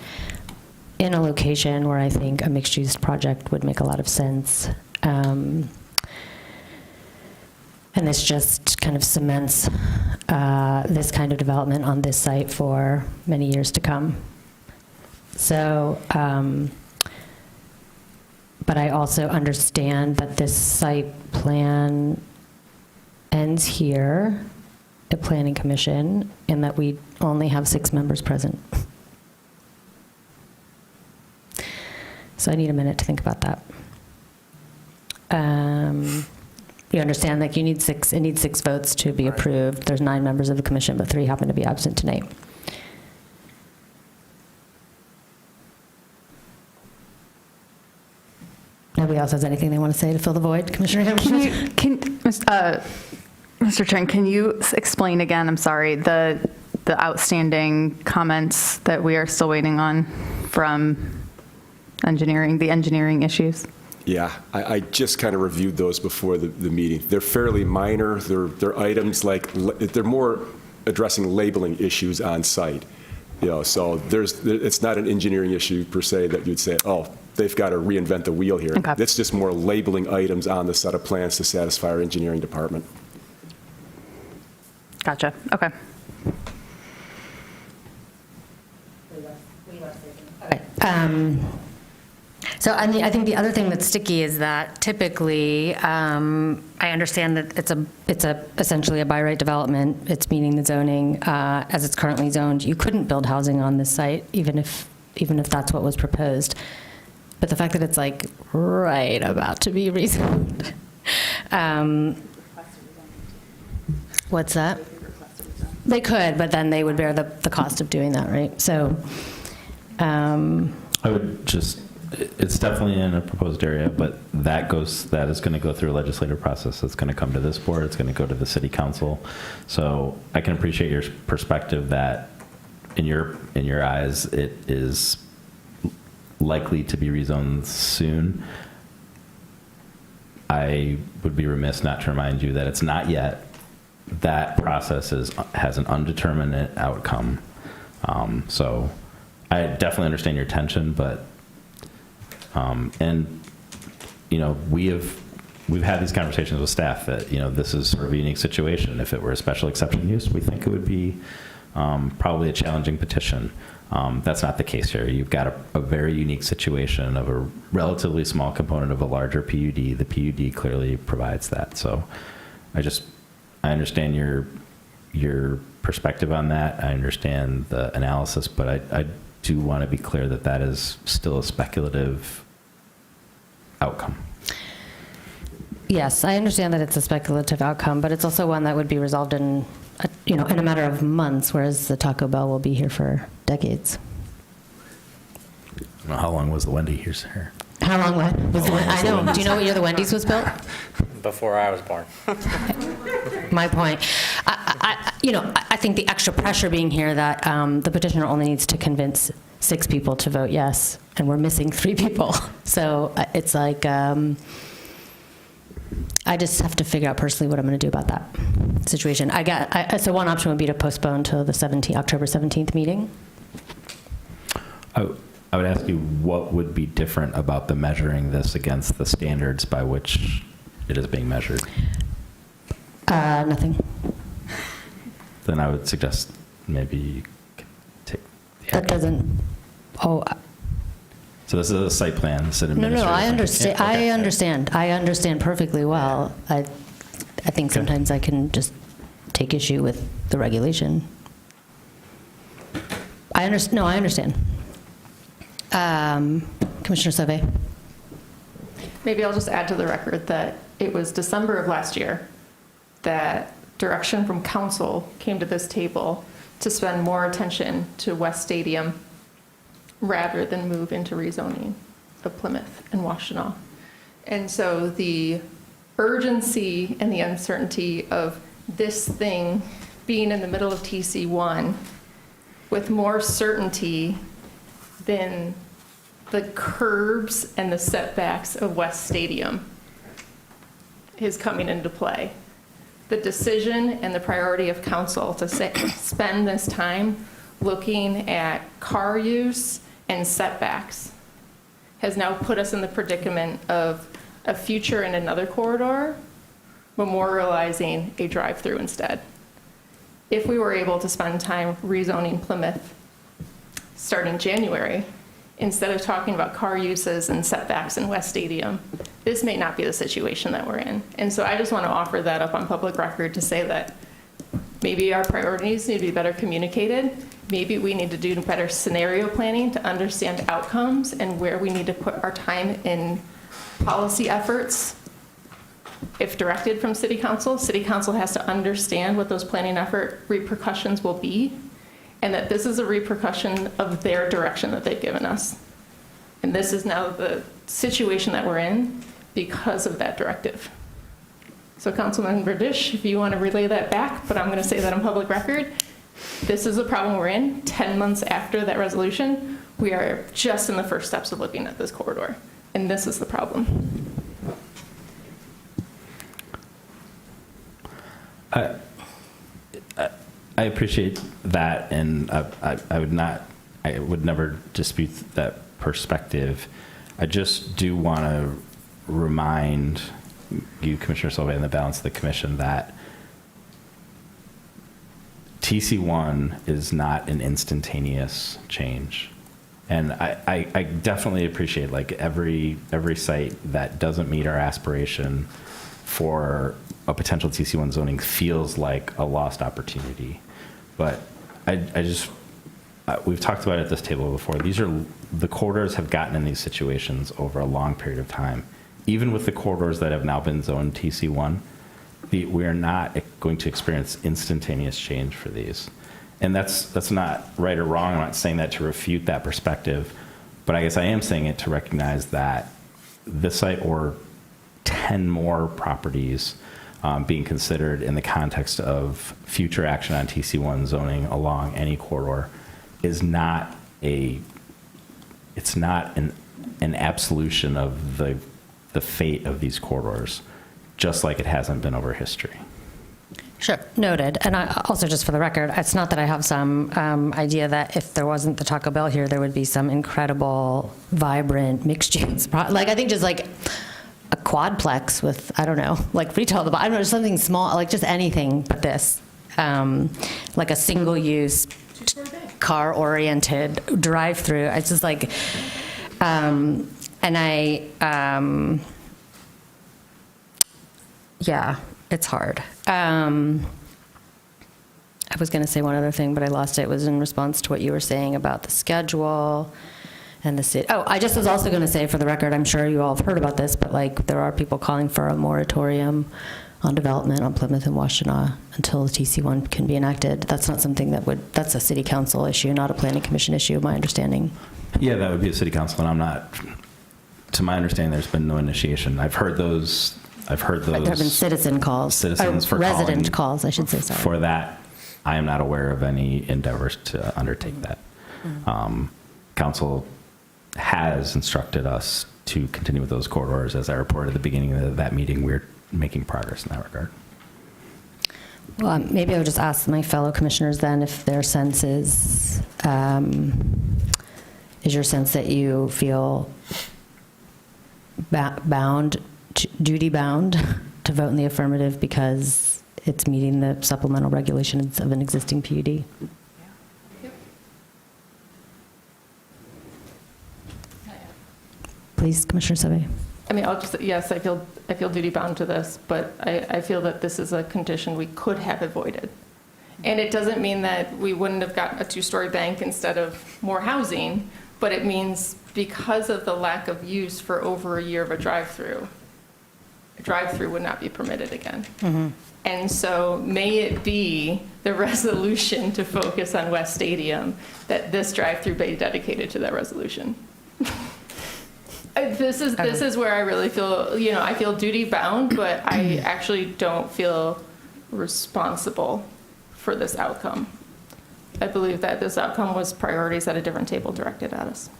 in a location where I think a mixed-use project would make a lot of sense. And this just kind of cements this kind of development on this site for many years to come. So, but I also understand that this site plan ends here at Planning Commission and that we only have 6 members present. So I need a minute to think about that. you understand, like, it needs 6 votes to be approved. There's 9 members of the commission, but 3 happen to be absent tonight. Nobody else has anything they want to say to fill the void, Commissioner Hammerschmidt? Mr. Chen, can you explain again, I'm sorry, the outstanding comments that we are still waiting on from engineering, the engineering issues? Yeah, I just kind of reviewed those before the meeting. They're fairly minor. They're items like, they're more addressing labeling issues on site. You know, so it's not an engineering issue per se that you'd say, oh, they've got to reinvent the wheel here. Okay. It's just more labeling items on the set of plans to satisfy our engineering department. Gotcha, okay. Okay. So I think the other thing that's sticky is that typically, I understand that it's essentially a by right development. It's meeting the zoning as it's currently zoned. You couldn't build housing on this site, even if that's what was proposed. But the fact that it's like right about to be rezoned. What's that? They could, but then they would bear the cost of doing that, right? So. I would just, it's definitely in a proposed area, but that is going to go through a legislative process. It's going to come to this board. It's going to go to the city council. So I can appreciate your perspective that in your eyes, it is likely to be rezoned soon. I would be remiss not to remind you that it's not yet. That process has an undeterminate outcome. So I definitely understand your tension, but, and, you know, we've had these conversations with staff that, you know, this is sort of a unique situation. If it were a special exception use, we think it would be probably a challenging petition. That's not the case here. You've got a very unique situation of a relatively small component of a larger PUD. The PUD clearly provides that. So I understand your perspective on that. I understand the analysis, but I do want to be clear that that is still a speculative outcome. Yes, I understand that it's a speculative outcome, but it's also one that would be resolved in a matter of months, whereas the Taco Bell will be here for decades. I don't know how long was the Wendy here? How long was the Wendy's? I know. Do you know what year the Wendy's was built? Before I was born. My point. I think the extra pressure being here that the petitioner only needs to convince 6 people to vote yes, and we're missing 3 people. So it's like, I just have to figure out personally what I'm going to do about that situation. So one option would be to postpone till the October 17th meeting. I would ask you what would be different about the measuring this against the standards by which it is being measured? Nothing. Then I would suggest maybe you could take the That doesn't. Oh. So this is a site plan. No, I understand. Yeah, okay. I understand. I understand perfectly well. I think sometimes I can just take issue with the regulation. I understand. No, I understand. Commissioner Sauvé. Maybe I'll just add to the record that it was December of last year that direction from council came to this table to spend more attention to West Stadium rather than move into rezoning of Plymouth and Washtenaw. And so the urgency and the uncertainty of this thing being in the middle of TC1 with more certainty than the curbs and the setbacks of West Stadium is coming into play. The decision and the priority of council to spend this time looking at car use and setbacks has now put us in the predicament of a future in another corridor memorializing a drive-through instead. If we were able to spend time rezoning Plymouth starting January, instead of talking about car uses and setbacks in West Stadium, this may not be the situation that we're in. And so I just want to offer that up on public record to say that maybe our priorities need to be better communicated. Maybe we need to do better scenario planning to understand outcomes and where we need to put our time in policy efforts if directed from city council has to understand what those planning effort repercussions will be, and that this is a repercussion of their direction that they've given us. And this is now the situation that we're in because of that directive. So Councilmember Dish, if you want to relay that back, but I'm going to say that on public record, this is the problem we're in. 10 months after that resolution, we are just in the first steps of looking at this corridor. And this is the problem. I appreciate that, and I would never dispute that perspective. I just do want to remind you, Commissioner Silva, and the balance of the commission that TC1 is not an instantaneous change. And I definitely appreciate, like, every site that doesn't meet our aspiration for a potential TC1 zoning feels like a lost opportunity. But we've talked about it at this table before. The corridors have gotten in these situations over a long period of time. Even with the corridors that have now been zoned TC1, we are not going to experience instantaneous change for these. And that's not right or wrong. I'm not saying that to refute that perspective, but I guess I am saying it to recognize that this site or 10 more properties being considered in the context of future action on TC1 zoning along any corridor is not an absolution of the fate of these corridors, just like it hasn't been over history. Sure, noted. And I also, just for the record, it's not that I have some idea that if there wasn't the Taco Bell here, there would be some incredible, vibrant, mixed-use. Like, I think just like a quadplex with, I don't know, like retail, I don't know, something small, like just anything but this. Like a single-use, car-oriented drive-through. It's just like, yeah, it's hard. I was going to say one other thing, but I lost it. It was in response to what you were saying about the schedule and the city. Oh, I just was also going to say, for the record, I'm sure you all have heard about this, but like there are people calling for a moratorium on development on Plymouth and Washtenaw until the TC1 can be enacted. That's not something that's a city council issue, not a planning commission issue, my understanding. Yeah, that would be a city council, and to my understanding, there's been no initiation. I've heard those. There have been citizen calls. Resident calls, I should say, sorry. For that, I am not aware of any endeavors to undertake that. Council has instructed us to continue with those corridors. As I reported at the beginning of that meeting, we're making progress in that regard. Well, maybe I would just ask my fellow commissioners then if their sense is your sense that you feel duty bound to vote in the affirmative because it's meeting the supplemental regulations of an existing PUD? Yep. Please, Commissioner Seve. I mean, yes, I feel duty bound to this, but I feel that this is a condition we could have avoided. And it doesn't mean that we wouldn't have got a 2-story bank instead of more housing, but it means because of the lack of use for over a year of a drive-through would not be permitted again. Mm-hmm. And so may it be the resolution to focus on West Stadium that this drive-through be dedicated to that resolution. This is where I really feel, I feel duty bound, but I actually don't feel responsible for this outcome. I believe that this outcome was priorities at a different table directed at us.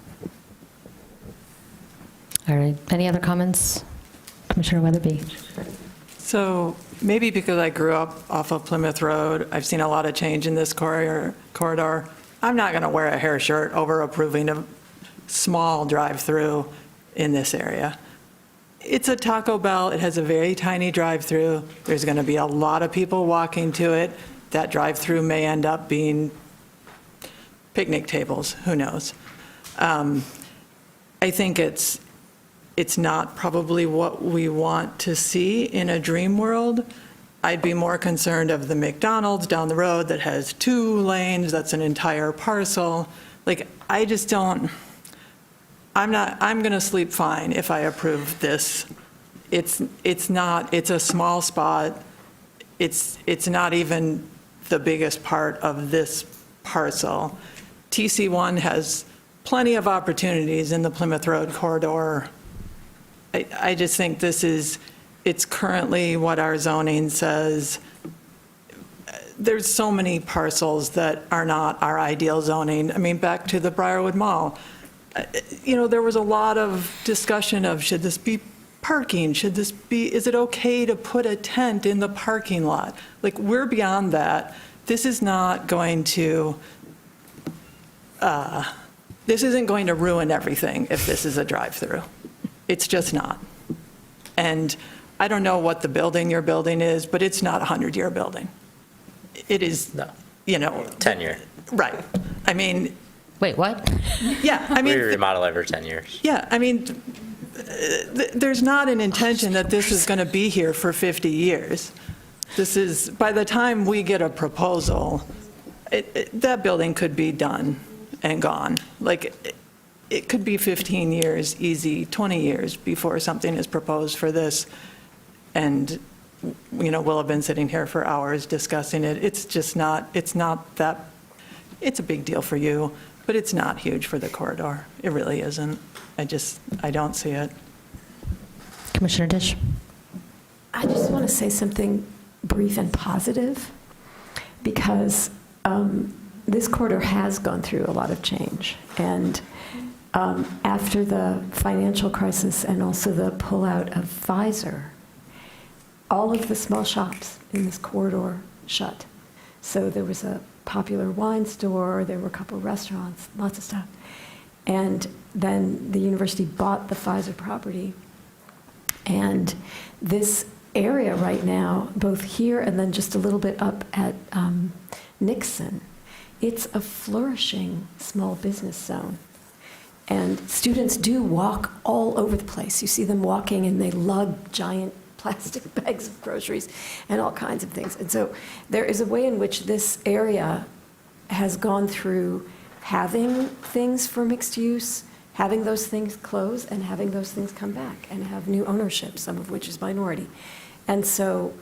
All right. Any other comments? Commissioner Weatherby. So maybe because I grew up off of Plymouth Road, I've seen a lot of change in this corridor. I'm not going to wear a hair shirt over approving a small drive-through in this area. It's a Taco Bell. It has a very tiny drive-through. There's going to be a lot of people walking to it. That drive-through may end up being picnic tables. Who knows? I think it's not probably what we want to see in a dream world. I'd be more concerned of the McDonald's down the road that has 2 lanes. That's an entire parcel. Like, I just don't. I'm going to sleep fine if I approve this it's a small spot. It's not even the biggest part of this parcel. TC1 has plenty of opportunities in the Plymouth Road corridor. I just think it's currently what our zoning says. There's so many parcels that are not our ideal zoning. I mean, back to the Brierwood Mall. There was a lot of discussion of, should this be parking? Is it okay to put a tent in the parking lot? Like, we're beyond that. This is not going to, this isn't going to ruin everything if this is a drive-through. It's just not. And I don't know what the building you're building is, but it's not a 100-year building. It is, No. 10-year. Right. I mean. Wait, what? Yeah, I mean. We remodel every 10 years. Yeah, I mean, there's not an intention that this is going to be here for 50 years. This is, by the time we get a proposal, that building could be done and gone. Like, it could be 15 years, easy, 20 years before something is proposed for this. And, we'll have been sitting here for hours discussing it. It's not that, it's a big deal for you, but it's not huge for the corridor. It really isn't. I don't see it. Commissioner Dish? I just want to say something brief and positive, because this corridor has gone through a lot of change. And after the financial crisis and also the pullout of Pfizer, all of the small shops in this corridor shut. So there was a popular wine store, there were a couple restaurants, lots of stuff. And then the university bought the Pfizer property. And this area right now, both here and then just a little bit up at Nixon, it's a flourishing small business zone. And students do walk all over the place. You see them walking and they lug giant plastic bags of groceries and all kinds of things. And so there is a way in which this area has gone through having things for mixed use, having those things close, and having those things come back and have new ownership, some of which is minority. And so,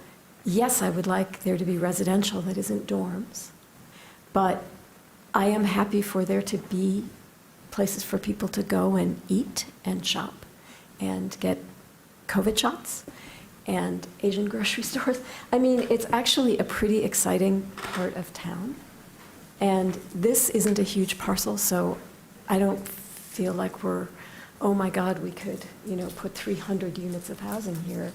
yes, I would like there to be residential that isn't dorms, but I am happy for there to be places for people to go and eat and shop and get COVID shots and Asian grocery stores. I mean, it's actually a pretty exciting part of town. And this isn't a huge parcel, so I don't feel like we're, oh my God, we could, put 300 units of housing here.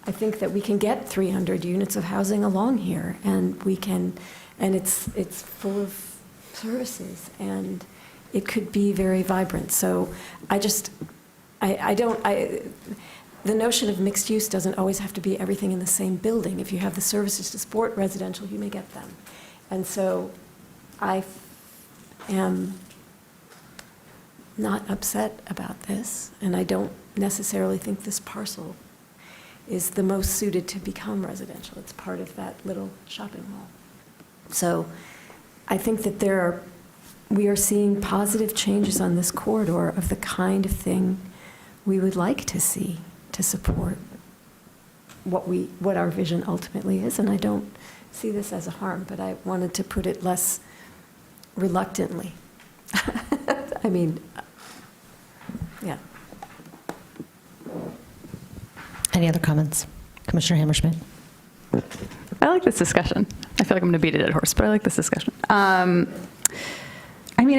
I think that we can get 300 units of housing along here, and we can, and it's full of services, and it could be very vibrant. So the notion of mixed use doesn't always have to be everything in the same building. If you have the services to support residential, you may get them. And so I am not upset about this, and I don't necessarily think this parcel is the most suited to become residential. It's part of that little shopping mall. So I think that we are seeing positive changes on this corridor of the kind of thing we would like to see to support what our vision ultimately is. And I don't see this as a harm, but I wanted to put it less reluctantly. I mean, yeah. Any other comments? Commissioner Hammerschmidt? I like this discussion. I feel like I'm going to beat a dead horse, but I like this discussion. I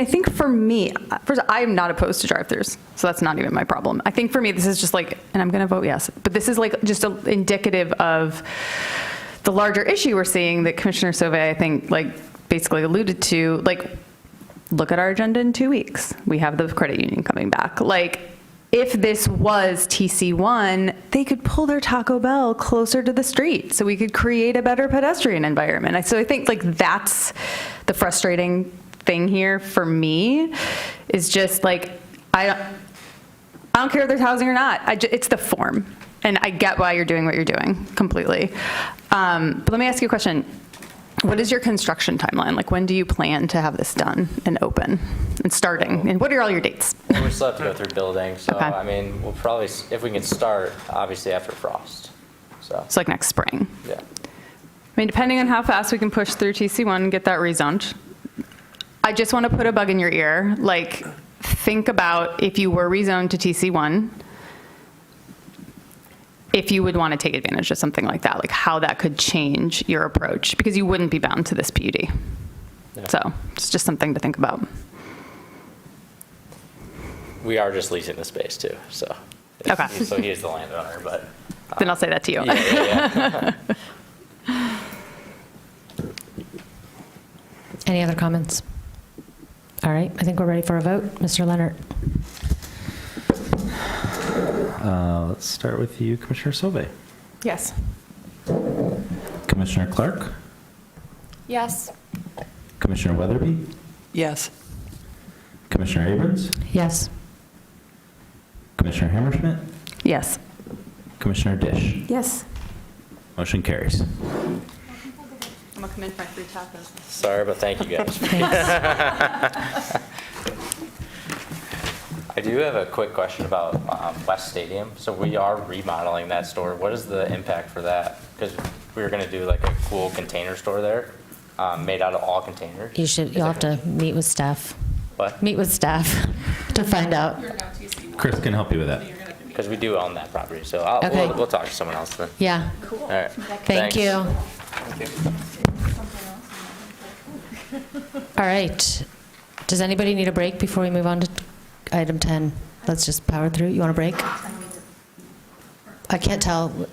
think for me, first, I'm not opposed to drive-thrus, so that's not even my problem. I think for me, this is just and I'm going to vote yes, but this is just indicative of the larger issue we're seeing that Commissioner Sauvé, I think, basically alluded to. Look at our agenda in 2 weeks. We have the credit union coming back. If this was TC1, they could pull their Taco Bell closer to the street so we could create a better pedestrian environment. So I think that's the frustrating thing here for me, is just I don't care if there's housing or not. It's the form. And I get why you're doing what you're doing completely. But let me ask you a question. What is your construction timeline? Like, when do you plan to have this done and open and starting? And what are all your dates? And we still have to go through building, so, Okay. I mean, we'll probably, if we can start, obviously after frost, so, It's like next spring. yeah. I mean, depending on how fast we can push through TC1 and get that rezoned, I just want to put a bug in your ear. Like, think about if you were rezoned to TC1, if you would want to take advantage of something like that, like how that could change your approach, because you wouldn't be bound to this PUD. Yeah. So it's just something to think about. We are just leasing the space too, so. Okay. So he is the landowner, but. Then I'll say that to you. Yeah. Any other comments? All right, I think we're ready for a vote. Mr. Leonard? Let's start with you, Commissioner Sauvé. Yes. Commissioner Clark? Yes. Commissioner Weatherby? Yes. Commissioner Abrams? Yes. Commissioner Hammerschmidt? Yes. Commissioner Dish? Yes. Motion carries. I'm gonna come in for my free tacos. Sorry, but thank you guys. I do have a quick question about West Stadium. So we are remodeling that store. What is the impact for that? Because we were going to do like a cool container store there, made out of all containers. You'll have to meet with staff. What? Meet with staff to find out. Chris can help you with that. Because we do own that property, so Okay. we'll talk to someone else then. Yeah. All right. Thank Thanks. you. Thank you. All right. Does anybody need a break before we move on to item 10? Let's just power through. You want a break? I can't tell.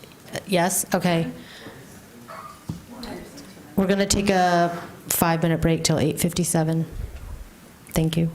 Yes? Okay. We're going to take a 5-minute break till 8:57. Thank you.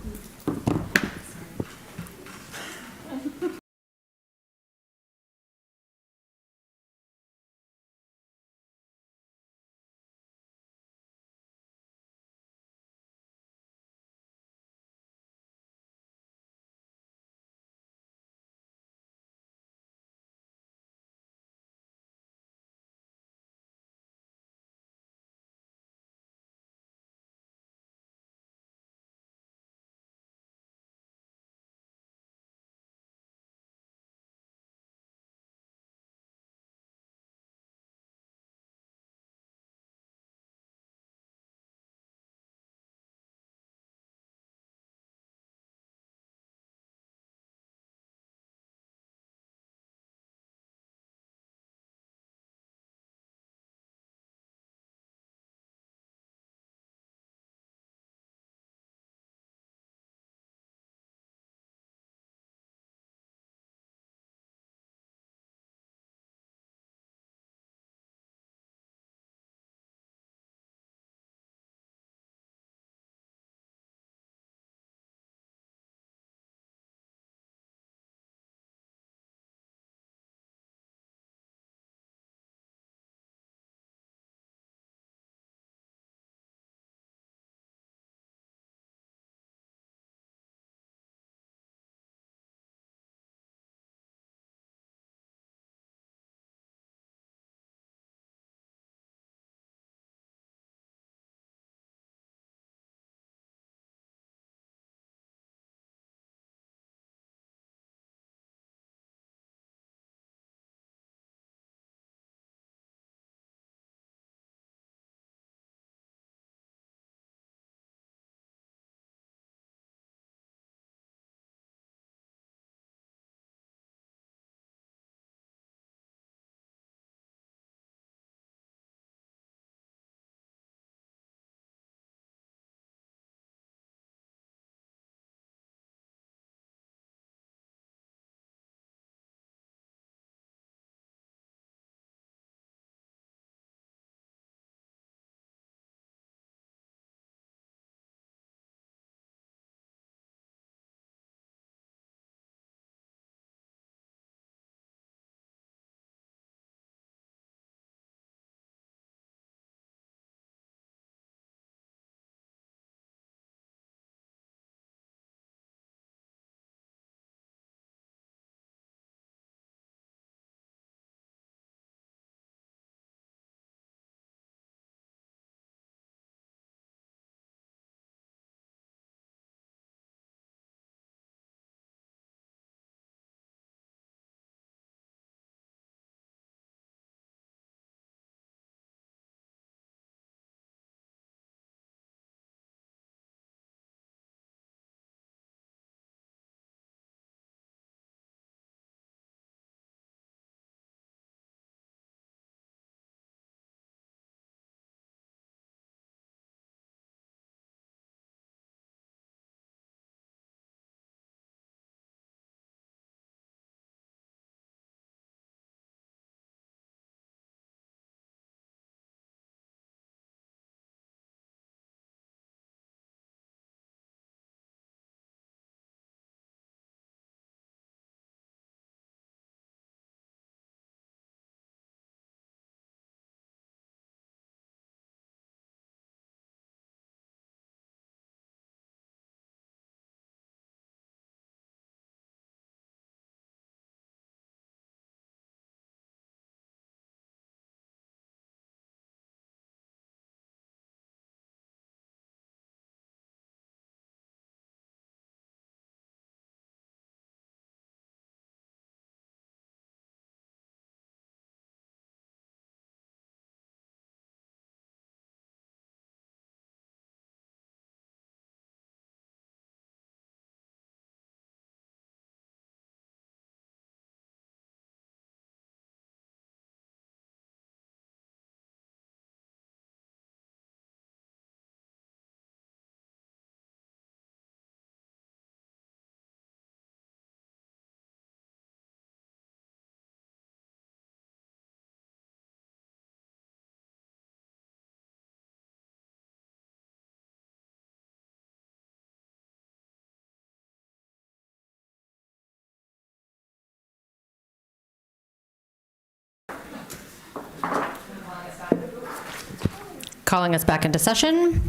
Calling us back into session.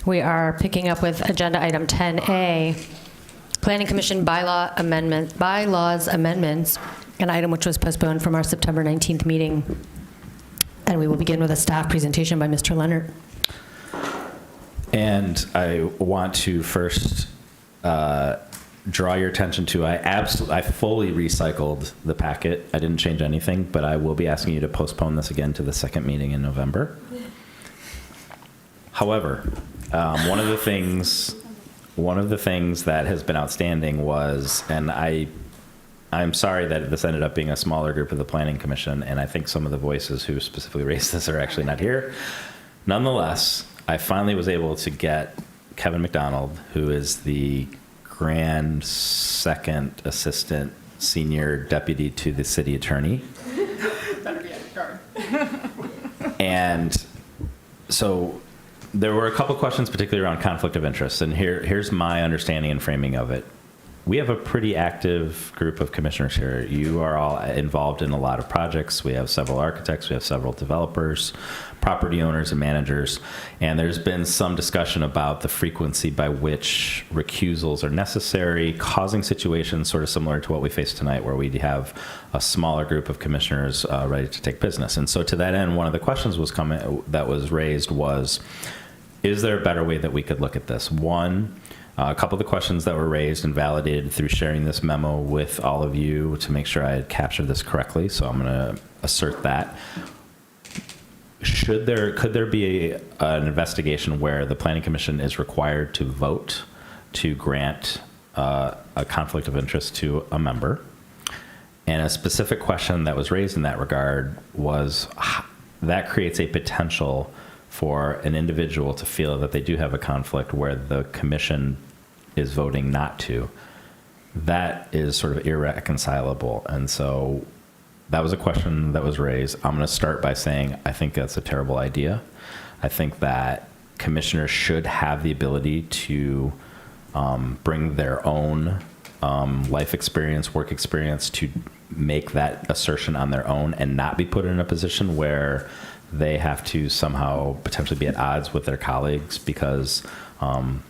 We are picking up with agenda item 10A, Planning Commission bylaws amendments, an item which was postponed from our September 19th meeting. And we will begin with a staff presentation by Mr. Leonard. And I want to first draw your attention to, I fully recycled the packet. I didn't change anything, but I will be asking you to postpone this again to the second meeting in November. However, one of the things that has been outstanding was, and I'm sorry that this ended up being a smaller group of the Planning Commission, and I think some of the voices who specifically raised this are actually not here. Nonetheless, I finally was able to get Kevin McDonald, who is the grand second assistant senior deputy to the city attorney. Better be at guard. And so there were a couple questions, particularly around conflict of interest, and here's my understanding and framing of it. We have a pretty active group of commissioners here. You are all involved in a lot of projects. We have several architects, we have several developers, property owners and managers, and there's been some discussion about the frequency by which recusals are necessary, causing situations sort of similar to what we face tonight, where we have a smaller group of commissioners ready to take business. And so to that end, one of the questions that was raised was, is there a better way that we could look at this? One, a couple of the questions that were raised and validated through sharing this memo with all of you to make sure I had captured this correctly, so I'm going to assert that. Could there be an investigation where the Planning Commission is required to vote to grant a conflict of interest to a member? And a specific question that was raised in that regard was, that creates a potential for an individual to feel that they do have a conflict where the commission is voting not to. That is sort of irreconcilable. And so that was a question that was raised. I'm going to start by saying I think that's a terrible idea. I think that commissioners should have the ability to bring their own life experience, work experience to make that assertion on their own and not be put in a position where they have to somehow potentially be at odds with their colleagues, because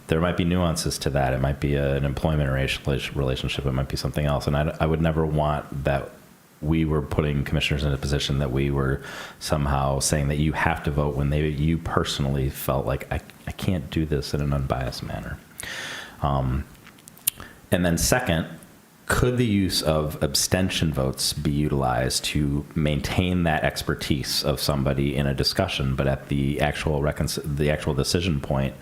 there might be nuances to that. It might be an employment relationship. It might be something else. And I would never want that we were putting commissioners in a position that we were somehow saying that you have to vote when you personally felt like, I can't do this in an unbiased manner. And then second, could the use of abstention votes be utilized to maintain that expertise of somebody in a discussion, but at the actual decision point,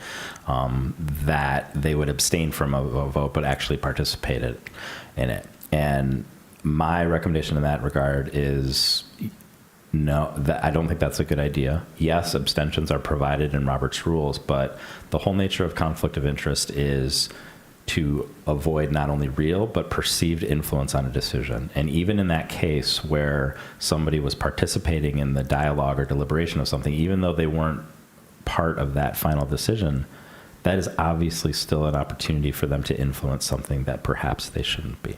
that they would abstain from a vote but actually participated in it? And my recommendation in that regard is no, I don't think that's a good idea. Yes, abstentions are provided in Robert's rules, but the whole nature of conflict of interest is to avoid not only real but perceived influence on a decision. And even in that case where somebody was participating in the dialogue or deliberation of something, even though they weren't part of that final decision, that is obviously still an opportunity for them to influence something that perhaps they shouldn't be.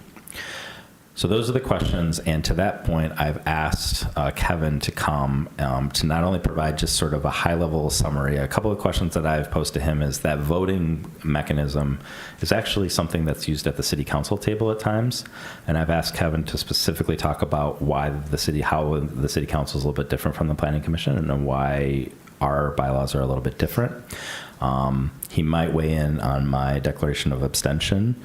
So those are the questions, and to that point, I've asked Kevin to come to not only provide just sort of a high-level summary. A couple of questions that I've posed to him is that voting mechanism is actually something that's used at the city council table at times, and I've asked Kevin to specifically talk about how the city council is a little bit different from the Planning Commission, and why our bylaws are a little bit different. He might weigh in on my declaration of abstention.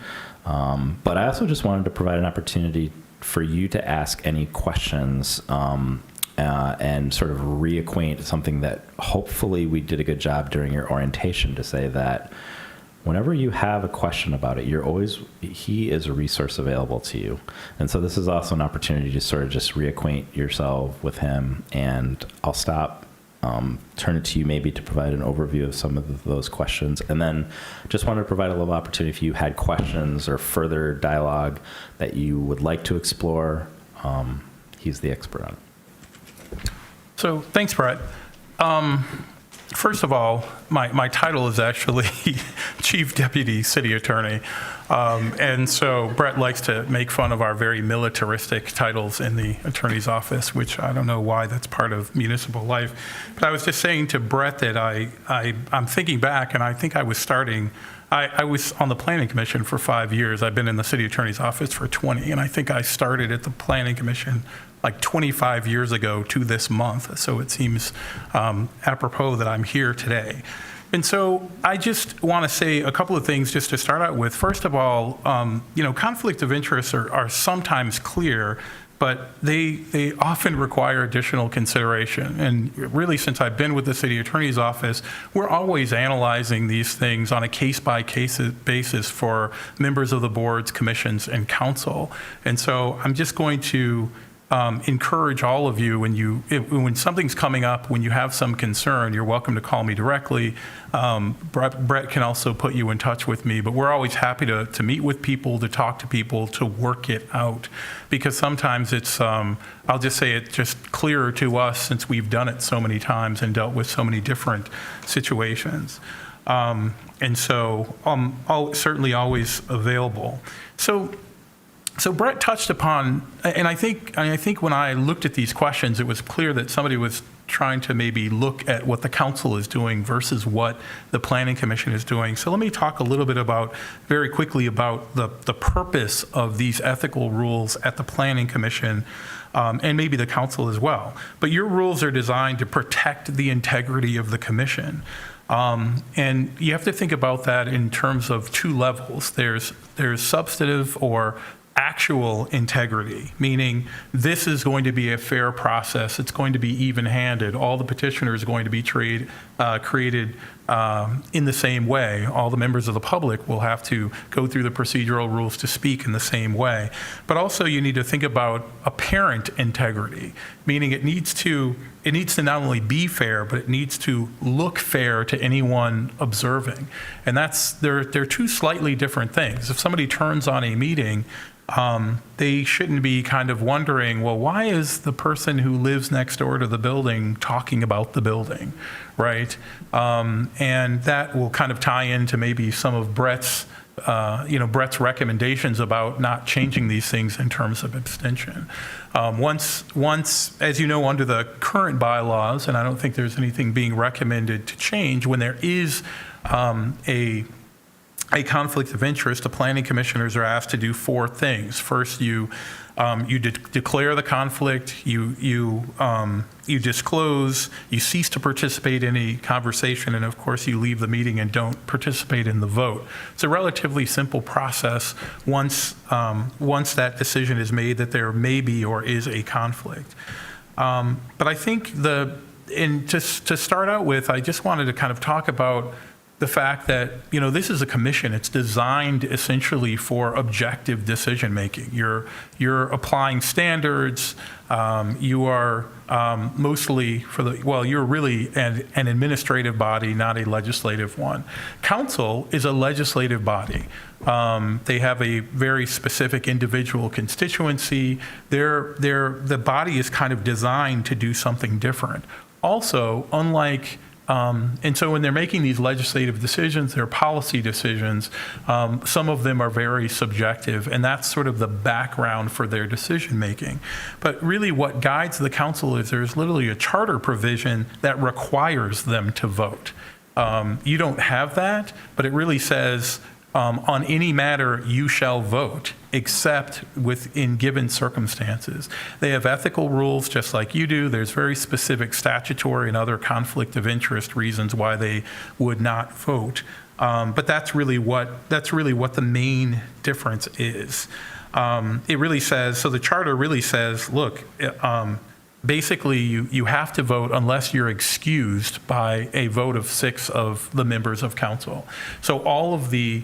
But I also just wanted to provide an opportunity for you to ask any questions and sort of reacquaint something that hopefully we did a good job during your orientation to say that whenever you have a question about it, he is a resource available to you. And so this is also an opportunity to sort of just reacquaint yourself with him, and I'll stop. Turn it to you maybe to provide an overview of some of those questions. And then just wanted to provide a little opportunity if you had questions or further dialogue that you would like to explore. He's the expert on it. So thanks, Brett. First of all, my title is actually chief deputy city attorney. And so Brett likes to make fun of our very militaristic titles in the attorney's office, which I don't know why that's part of municipal life. But I was just saying to Brett that I'm thinking back, and I think I was on the planning commission for 5 years. I've been in the city attorney's office for 20, and I think I started at the planning commission like 25 years ago to this month. So it seems apropos that I'm here today. And so I just want to say a couple of things just to start out with. First of all, conflict of interests are sometimes clear, but they often require additional consideration. And really, since I've been with the city attorney's office, we're always analyzing these things on a case-by-case basis for members of the boards, commissions, and council. And so I'm just going to encourage all of you, when something's coming up, when you have some concern, you're welcome to call me directly. Brett can also put you in touch with me, but we're always happy to meet with people, to talk to people, to work it out, because sometimes it's, I'll just say it's just clearer to us since we've done it so many times and dealt with so many different situations. And so I'm certainly always available. So Brett touched upon, and I think when I looked at these questions, it was clear that somebody was trying to maybe look at what the council is doing versus what the planning commission is doing. So let me talk a little bit very quickly about the purpose of these ethical rules at the planning commission, and maybe the council as well. But your rules are designed to protect the integrity of the commission. And you have to think about that in terms of two levels. There's substantive or actual integrity, meaning this is going to be a fair process. It's going to be even-handed. All the petitioners are going to be created in the same way. All the members of the public will have to go through the procedural rules to speak in the same way. But also you need to think about apparent integrity, meaning it needs to not only be fair, but it needs to look fair to anyone observing. And they're two slightly different things. If somebody turns on a meeting, they shouldn't be kind of wondering, well, why is the person who lives next door to the building talking about the building, right? And that will kind of tie into maybe some of Brett's recommendations about not changing these things in terms of abstention. Once, as you know, under the current bylaws, and I don't think there's anything being recommended to change, when there is a conflict of interest, the planning commissioners are asked to do four things. First, you declare the conflict, you disclose, you cease to participate in any conversation, and of course you leave the meeting and don't participate in the vote. It's a relatively simple process once that decision is made that there may be or is a conflict. But I think to start out with, I just wanted to kind of talk about the fact that, this is a commission. It's designed essentially for objective decision-making. You're applying standards. You are mostly you're really an administrative body, not a legislative one. Council is a legislative body. They have a very specific individual constituency. The body is kind of designed to do something different. Also, unlike and so when they're making these legislative decisions, they're policy decisions, some of them are very subjective, and that's sort of the background for their decision making. But really what guides the council is there's literally a charter provision that requires them to vote. You don't have that, but it really says on any matter you shall vote, except in given circumstances. They have ethical rules just like you do. There's very specific statutory and other conflict of interest reasons why they would not vote. But that's really what the main difference is. It really says, so the charter really says, look, basically you have to vote unless you're excused by a vote of 6 of the members of council. So all of the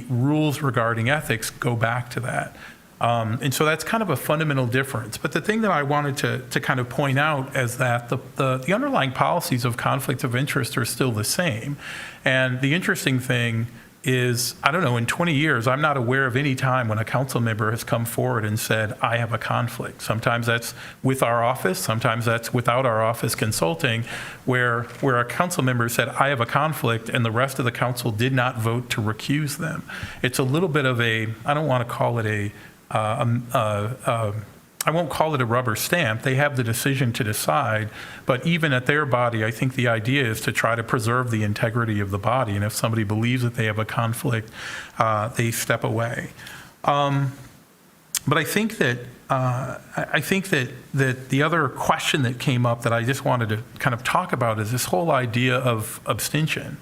rules regarding ethics go back to that. And so that's kind of a fundamental difference. But the thing that I wanted to kind of point out is that the underlying policies of conflict of interest are still the same. And the interesting thing is, I don't know, in 20 years, I'm not aware of any time when a council member has come forward and said, I have a conflict. Sometimes that's with our office, sometimes that's without our office consulting, where a council member said, I have a conflict, and the rest of the council did not vote to recuse them. It's a little bit of a, I don't want to call it I won't call it a rubber stamp. They have the decision to decide, but even at their body, I think the idea is to try to preserve the integrity of the body. And if somebody believes that they have a conflict, they step away. But I think that that the other question that came up that I just wanted to kind of talk about is this whole idea of abstention.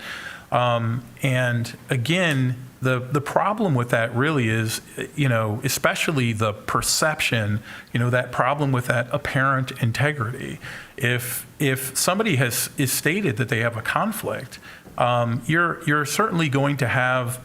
And again, the problem with that really is, especially the perception, that problem with that apparent integrity. If somebody is stated that they have a conflict, you're certainly going to have,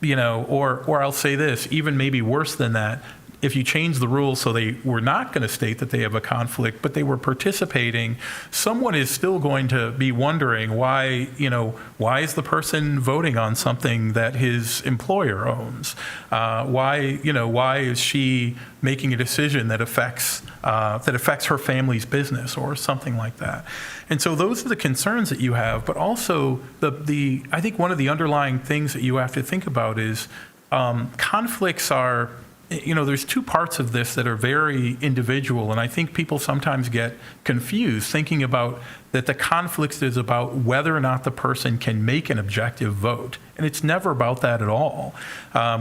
or I'll say this, even maybe worse than that. If you change the rules so they were not going to state that they have a conflict, but they were participating, someone is still going to be wondering why is the person voting on something that his employer owns? Why is she making a decision that affects her family's business or something like that? And so those are the concerns that you have, but also I think one of the underlying things that you have to think about is conflicts are, there's two parts of this that are very individual, and I think people sometimes get confused thinking about that the conflict is about whether or not the person can make an objective vote. And it's never about that at all.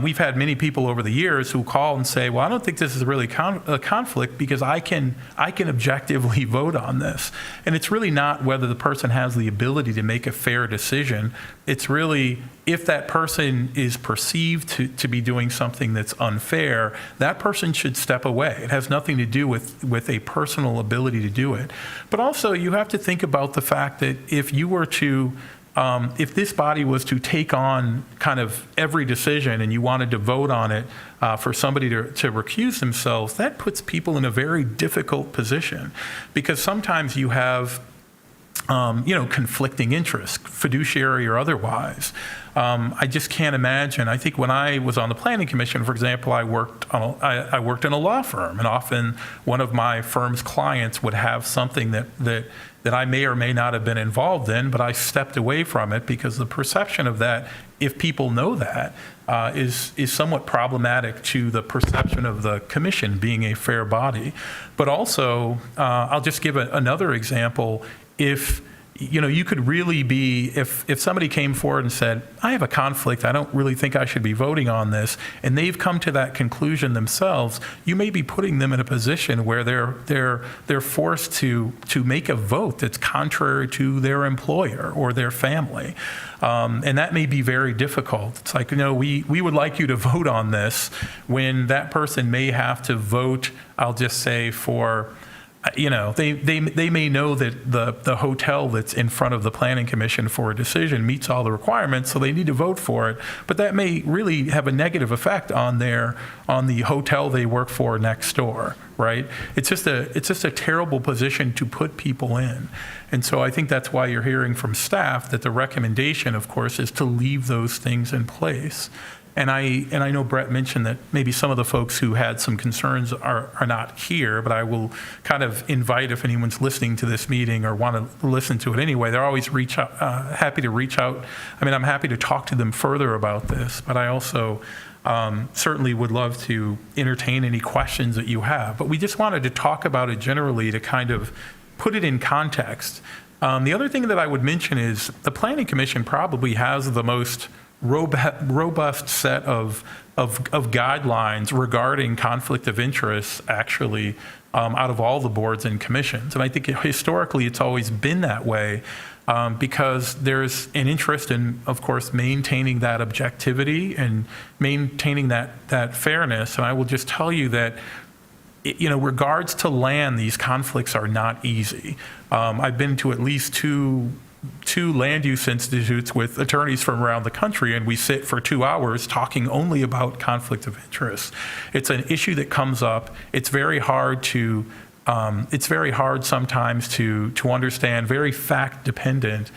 We've had many people over the years who call and say, well, I don't think this is really a conflict because I can objectively vote on this. And it's really not whether the person has the ability to make a fair decision. It's really if that person is perceived to be doing something that's unfair, that person should step away. It has nothing to do with a personal ability to do it. But also you have to think about the fact that if you were to if this body was to take on kind of every decision and you wanted to vote on it for somebody to recuse themselves, that puts people in a very difficult position because sometimes you have conflicting interests, fiduciary or otherwise. I just can't imagine. I think when I was on the Planning Commission, for example, I worked in a law firm, and often one of my firm's clients would have something that I may or may not have been involved in, but I stepped away from it because the perception of that, if people know that, is somewhat problematic to the perception of the commission being a fair body. But also, I'll just give another example. If you could really be, if somebody came forward and said, I have a conflict, I don't really think I should be voting on this, and they've come to that conclusion themselves, you may be putting them in a position where they're forced to make a vote that's contrary to their employer or their family. And that may be very difficult. It's like, we would like you to vote on this when that person may have to vote, I'll just say, for they may know that the hotel that's in front of the Planning Commission for a decision meets all the requirements, so they need to vote for it. But that may really have a negative effect on the hotel they work for next door, right? It's just a terrible position to put people in. And so I think that's why you're hearing from staff that the recommendation, of course, is to leave those things in place. And I know Brett mentioned that maybe some of the folks who had some concerns are not here, but I will kind of invite, if anyone's listening to this meeting or want to listen to it anyway, they're always happy to reach out. I mean, I'm happy to talk to them further about this, but I also certainly would love to entertain any questions that you have. But we just wanted to talk about it generally to kind of put it in context. The other thing that I would mention is the Planning Commission probably has the most robust set of guidelines regarding conflict of interest, actually, out of all the boards and commissions. And I think historically it's always been that way because there's an interest in, of course, maintaining that objectivity and maintaining that fairness. And I will just tell you that regards to land, these conflicts are not easy. I've been to at least two land use institutes with attorneys from around the country, and we sit for 2 hours talking only about conflict of interest. It's an issue that comes up. It's very hard sometimes to understand, very fact dependent.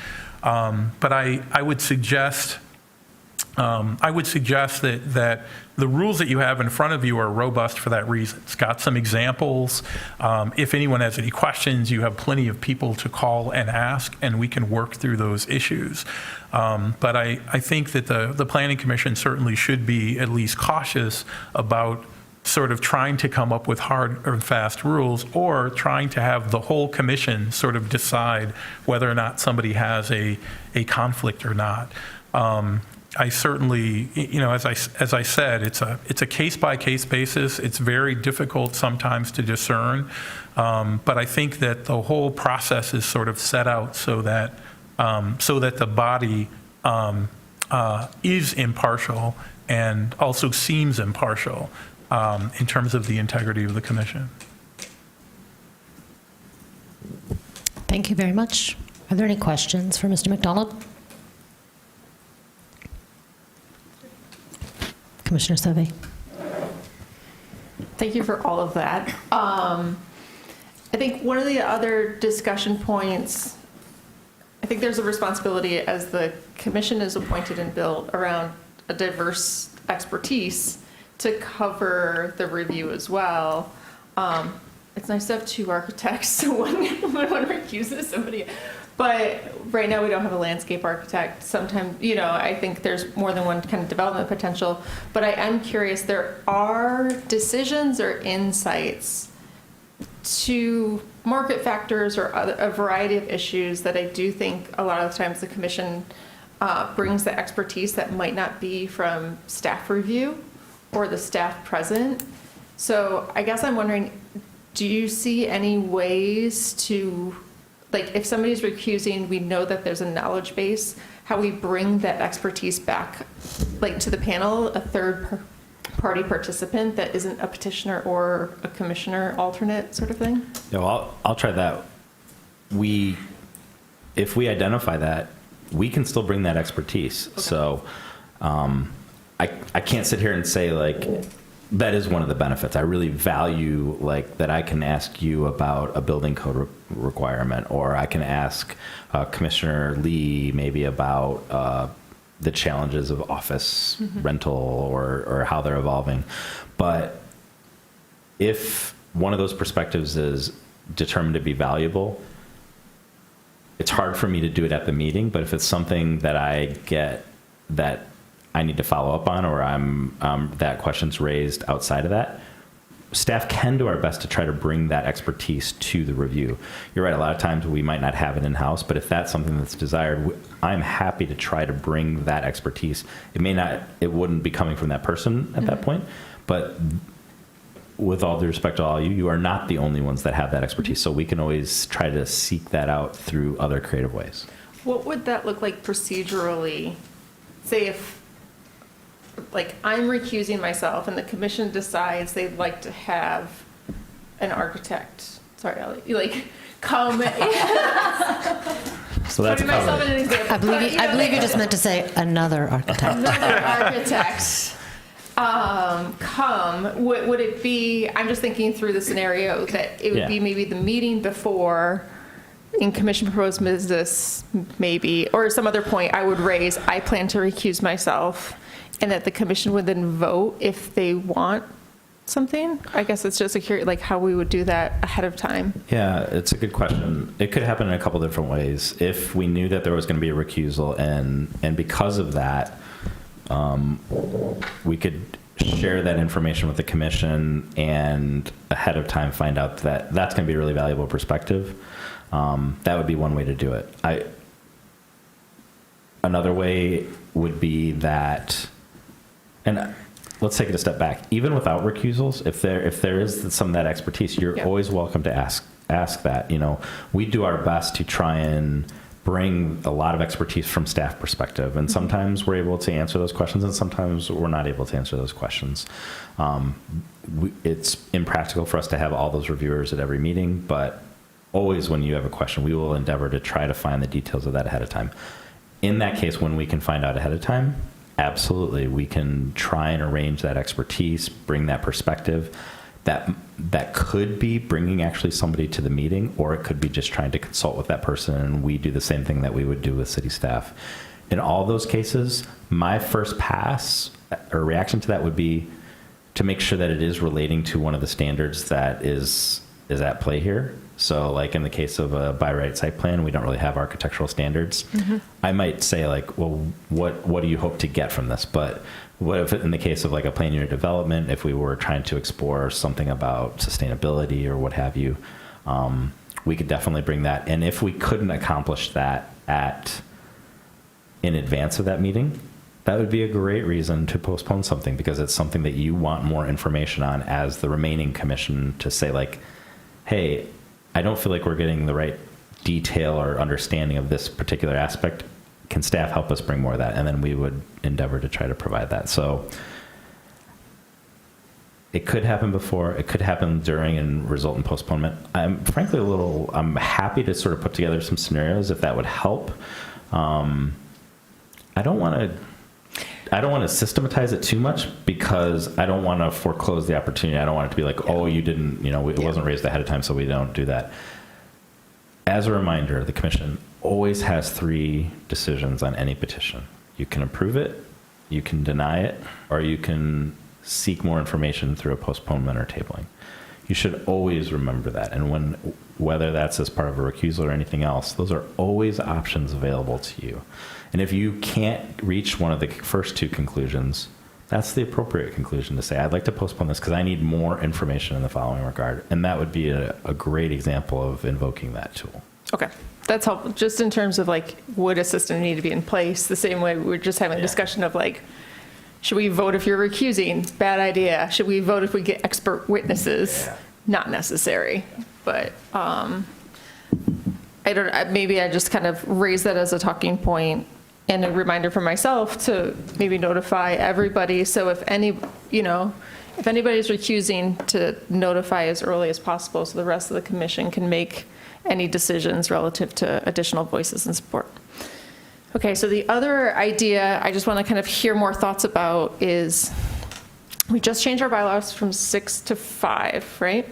But I would suggest I would suggest that the rules that you have in front of you are robust for that reason. It's got some examples. If anyone has any questions, you have plenty of people to call and ask, and we can work through those issues. But I think that the Planning Commission certainly should be at least cautious about sort of trying to come up with hard or fast rules, or trying to have the whole commission sort of decide whether or not somebody has a conflict or not. I certainly, as I said, it's a case-by-case basis. It's very difficult sometimes to discern, but I think that the whole process is sort of set out so that the body is impartial and also seems impartial in terms of the integrity of the commission. Thank you very much. Are there any questions for Mr. McDonald? Commissioner Seve. Thank you for all of that. I think one of the other discussion points, I think there's a responsibility as the commission is appointed and built around a diverse expertise to cover the review as well. It's nice to have two architects, so one recuses somebody. But right now we don't have a landscape architect. Sometimes, I think there's more than one kind of development potential. But I am curious, there are decisions or insights to market factors or a variety of issues that I do think a lot of the times the commission brings the expertise that might not be from staff review or the staff present. So I guess I'm wondering, do you see any ways to, like, if somebody's recusing, we know that there's a knowledge base, how we bring that expertise back, like, to the panel, a third party participant that isn't a petitioner or a commissioner alternate sort of thing? Yeah, I'll try that. If we identify that, we can still bring that expertise. Okay. So I can't sit here and say, like, that is one of the benefits. I really value, like, that I can ask you about a building code requirement, or I can ask Commissioner Lee maybe about the challenges of office rental or how they're evolving. But if one of those perspectives is determined to be valuable, it's hard for me to do it at the meeting. But if it's something that I get that I need to follow up on, or that question's raised outside of that, staff can do our best to try to bring that expertise to the review. You're right, a lot of times we might not have it in-house, but if that's something that's desired, I'm happy to try to bring that expertise. It wouldn't be coming from that person at that point, but with all due respect to all you are not the only ones that have that expertise, so we can always try to seek that out through other creative ways. What would that look like procedurally? Say if, like, I'm recusing myself and the commission decides they'd like to have an architect, sorry, Ellie, come so that's myself in an example. I believe you just meant to say another architect. Another architect come. Would it be, I'm just thinking through the scenario, that it would be maybe the meeting before in commission proposed business, maybe, or some other point I would raise, I plan to recuse myself, and that the commission would then vote if they want something? I guess it's just how we would do that ahead of time. Yeah, it's a good question. It could happen in a couple different ways. If we knew that there was going to be a recusal, and because of that, we could share that information with the commission and ahead of time find out that that's going to be a really valuable perspective. That would be one way to do it. Another way would be that, and let's take it a step back. Even without recusals, if there is some of that expertise, you're always welcome to ask that. We do our best to try and bring a lot of expertise from staff perspective, and sometimes we're able to answer those questions, and sometimes we're not able to answer those questions. It's impractical for us to have all those reviewers at every meeting, but always when you have a question, we will endeavor to try to find the details of that ahead of time. In that case, when we can find out ahead of time, absolutely, we can try and arrange that expertise, bring that perspective. That could be bringing actually somebody to the meeting, or it could be just trying to consult with that person, and we do the same thing that we would do with city staff. in all those cases, my first pass or reaction to that would be to make sure that it is relating to one of the standards that is at play here. So like in the case of a by right site plan, we don't really have architectural standards. I might say like, well, what do you hope to get from this? But what if in the case of like a plan unit development, if we were trying to explore something about sustainability or what have you, we could definitely bring that. And if we couldn't accomplish that in advance of that meeting, that would be a great reason to postpone something, because it's something that you want more information on as the remaining commission, to say like, hey, I don't feel like we're getting the right detail or understanding of this particular aspect. Can staff help us bring more of that? And then we would endeavor to try to provide that. So it could happen before, it could happen during and result in postponement. I'm frankly I'm happy to sort of put together some scenarios if that would help. I don't want to systematize it too much, because I don't want to foreclose the opportunity. I don't want it to be like, oh, you didn't, it wasn't raised ahead of time, so we don't do that. As a reminder, the commission always has 3 decisions on any petition. You can approve it, you can deny it, or you can seek more information through a postponement or tabling. You should always remember that. And whether that's as part of a recusal or anything else, those are always options available to you. And if you can't reach one of the first 2 conclusions, that's the appropriate conclusion to say, I'd like to postpone this because I need more information in the following regard. And that would be a great example of invoking that tool. Okay, that's helpful. Just in terms of like, would a system need to be in place? The same way we're just having a discussion of like, should we vote if you're recusing? Bad idea. Should we vote if we get expert witnesses? Not necessary. But maybe I just kind of raise that as a talking point and a reminder for myself to maybe notify everybody. So if if anybody's recusing, to notify as early as possible so the rest of the commission can make any decisions relative to additional voices and support. Okay, so the other idea I just want to kind of hear more thoughts about is, we just changed our bylaws from 6 to 5, right?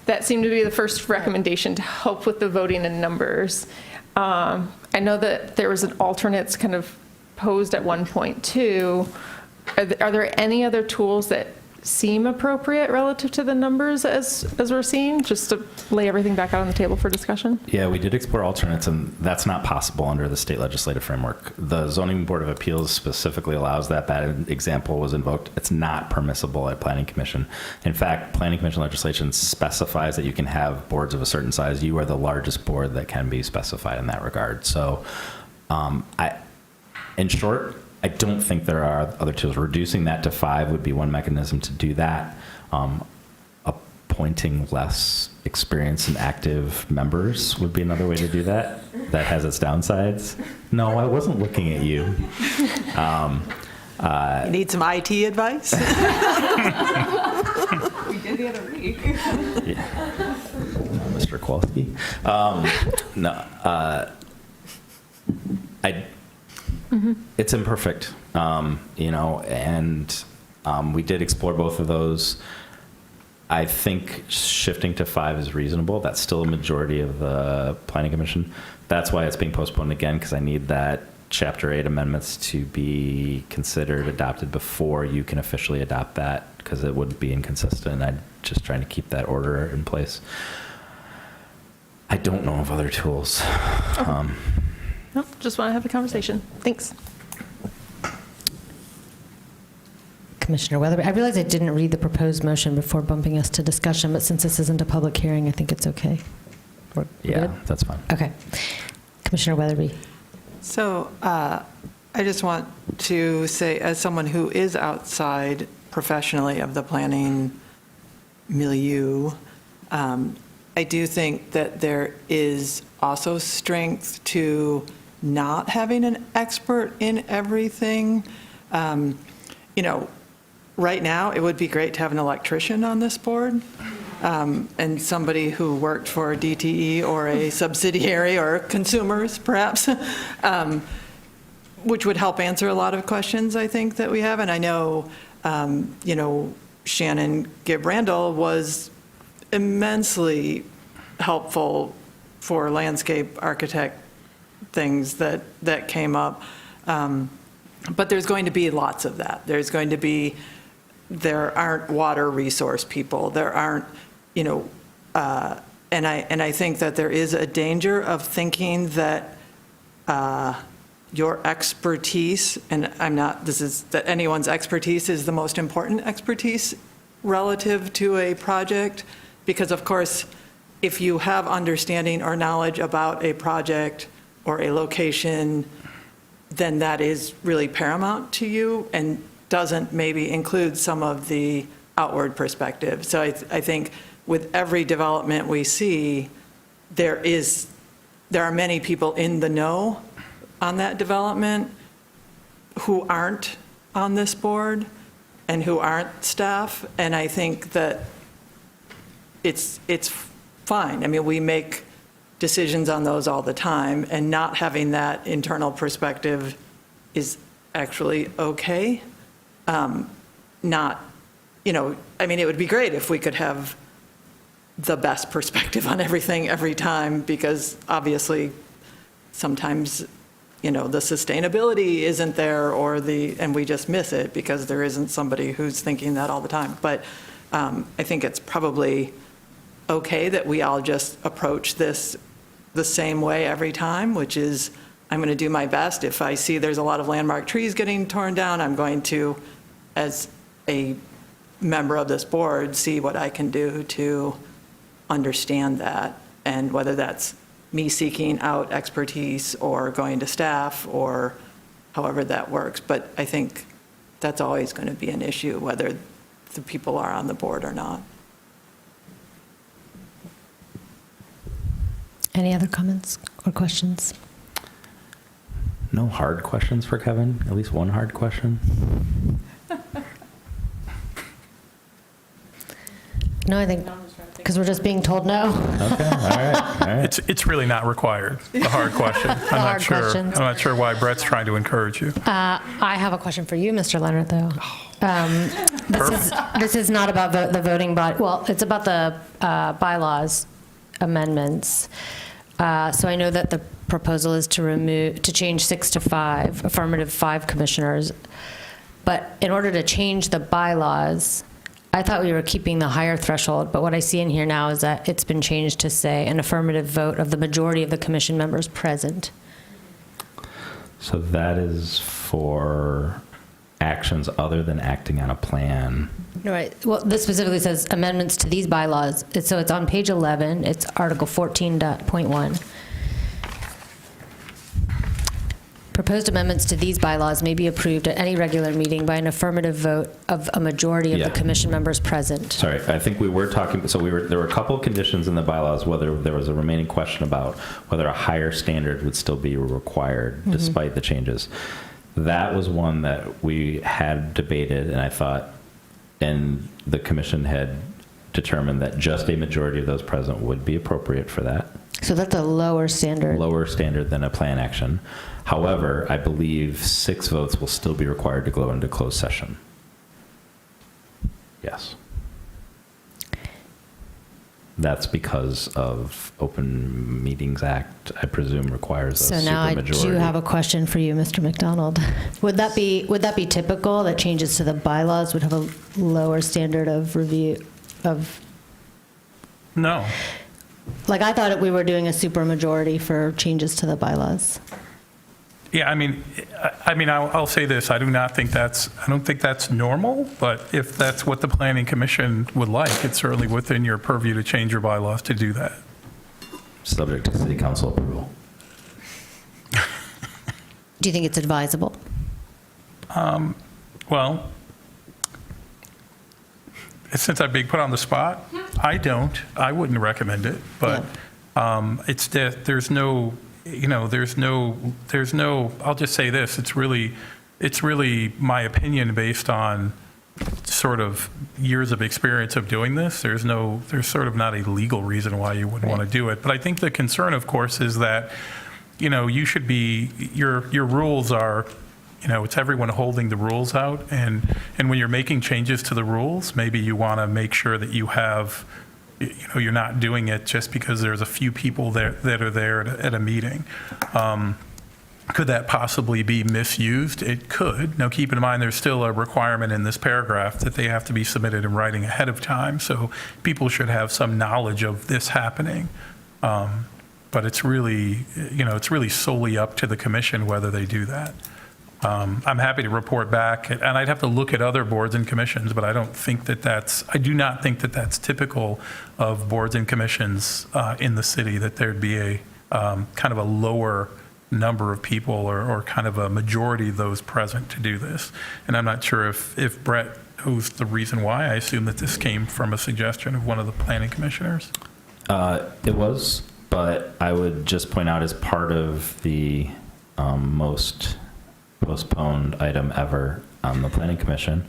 That seemed to be the first recommendation to help with the voting and numbers. I know that there was an alternates kind of posed at one point too. Are there any other tools that seem appropriate relative to the numbers as we're seeing, just to lay everything back out on the table for discussion? Yeah, we did explore alternates, and that's not possible under the state legislative framework. The Zoning Board of Appeals specifically allows that. That example was invoked. It's not permissible at Planning Commission. In fact, Planning Commission legislation specifies that you can have boards of a certain size. You are the largest board that can be specified in that regard. So in short, I don't think there are other tools. Reducing that to 5 would be one mechanism to do that. Appointing less experienced and active members would be another way to do that. That has its downsides. No, I wasn't looking at you. You need some IT advice? We did the other week. Yeah. Mr. Kowalski. It's imperfect, and we did explore both of those. I think shifting to 5 is reasonable. That's still a majority of the Planning Commission. That's why it's being postponed again, because I need that Chapter 8 amendments to be considered adopted before you can officially adopt that, because it would be inconsistent. I'm just trying to keep that order in place. I don't know of other tools. Okay. Nope, just want to have a conversation. Thanks. Commissioner Weatherby, I realize I didn't read the proposed motion before bumping us to discussion, but since this isn't a public hearing, I think it's okay. We're Yeah, good? that's fine. Okay. Commissioner Weatherby. So I just want to say, as someone who is outside professionally of the planning milieu, I do think that there is also strength to not having an expert in everything. Right now, it would be great to have an electrician on this board, and somebody who worked for DTE or a subsidiary or consumers, perhaps, which would help answer a lot of questions, I think, that we have. And I know, Shannon Gibb-Randall was immensely helpful for landscape architect things that came up. But there's going to be lots of that. There aren't water resource people. There aren't, and I think that there is a danger of thinking that your expertise, and that anyone's expertise is the most important expertise relative to a project, because of course, if you have understanding or knowledge about a project or a location, then that is really paramount to you and doesn't maybe include some of the outward perspective. So I think with every development we see, there are many people in the know on that development who aren't on this board and who aren't staff, and I think that it's fine. I mean, we make decisions on those all the time, and not having that internal perspective is actually okay. It would be great if we could have the best perspective on everything every time, because obviously sometimes, the sustainability isn't there, and we just miss it because there isn't somebody who's thinking that all the time. But I think it's probably okay that we all just approach this the same way every time, which is, I'm going to do my best. If I see there's a lot of landmark trees getting torn down, I'm going to, as a member of this board, see what I can do to understand that, and whether that's me seeking out expertise or going to staff or however that works. But I think that's always going to be an issue, whether the people are on the board or not. Any other comments or questions? No hard questions for Kevin? At least one hard question? No, I think, because we're just being told no. Okay, all right. It's really not required, the hard question. hard questions. I'm not sure why Brett's trying to encourage you. I have a question for you, Mr. Leonard, though. This is not about the voting body. Well, it's about the bylaws amendments. So I know that the proposal is to change 6 to 5, affirmative 5 commissioners. But in order to change the bylaws, I thought we were keeping the higher threshold, but what I see in here now is that it's been changed to say an affirmative vote of the majority of the commission members present. So that is for actions other than acting on a plan. Right. Well, this specifically says amendments to these bylaws. So it's on page 11. It's Article 14.1. Proposed amendments to these bylaws may be approved at any regular meeting by an affirmative vote of a majority of the commission members present. Sorry, I think we were talking, there were a couple of conditions in the bylaws, whether there was a remaining question about whether a higher standard would still be required despite the changes. That was one that we had debated, and I thought, and the commission had determined that just a majority of those present would be appropriate for that. So that's a lower standard. Lower standard than a plan action. However, I believe 6 votes will still be required to go into closed session. Yes. That's because of Open Meetings Act, I presume, requires a So now I supermajority. do have a question for you, Mr. McDonald. Would that be typical that changes to the bylaws would have a lower standard of review of? No. Like, I thought we were doing a supermajority for changes to the bylaws. Yeah, I mean, I'll say this. I don't think that's normal, but if that's what the Planning Commission would like, it's certainly within your purview to change your bylaws to do that. Subject to City Council approval. Do you think it's advisable? Well, since I'm being put on the spot, I wouldn't recommend it, but there's no, I'll just say this, it's really my opinion based on sort of years of experience of doing this. There's sort of not a legal reason why you wouldn't want to do it. But I think the concern, of course, is that, you should be, your rules are, it's everyone holding the rules out. And when you're making changes to the rules, maybe you want to make sure that you have you're not doing it just because there's a few people there that are there at a meeting. Could that possibly be misused? It could. Now, keep in mind, there's still a requirement in this paragraph that they have to be submitted in writing ahead of time, so people should have some knowledge of this happening. But it's really, it's really solely up to the commission whether they do that. I'm happy to report back, and I'd have to look at other boards and commissions, but I do not think that that's typical of boards and commissions in the city, that there'd be a kind of a lower number of people or kind of a majority of those present to do this. And I'm not sure if Brett knows the reason why. I assume that this came from a suggestion of one of the planning commissioners. It was, but I would just point out, as part of the most postponed item ever on the planning commission,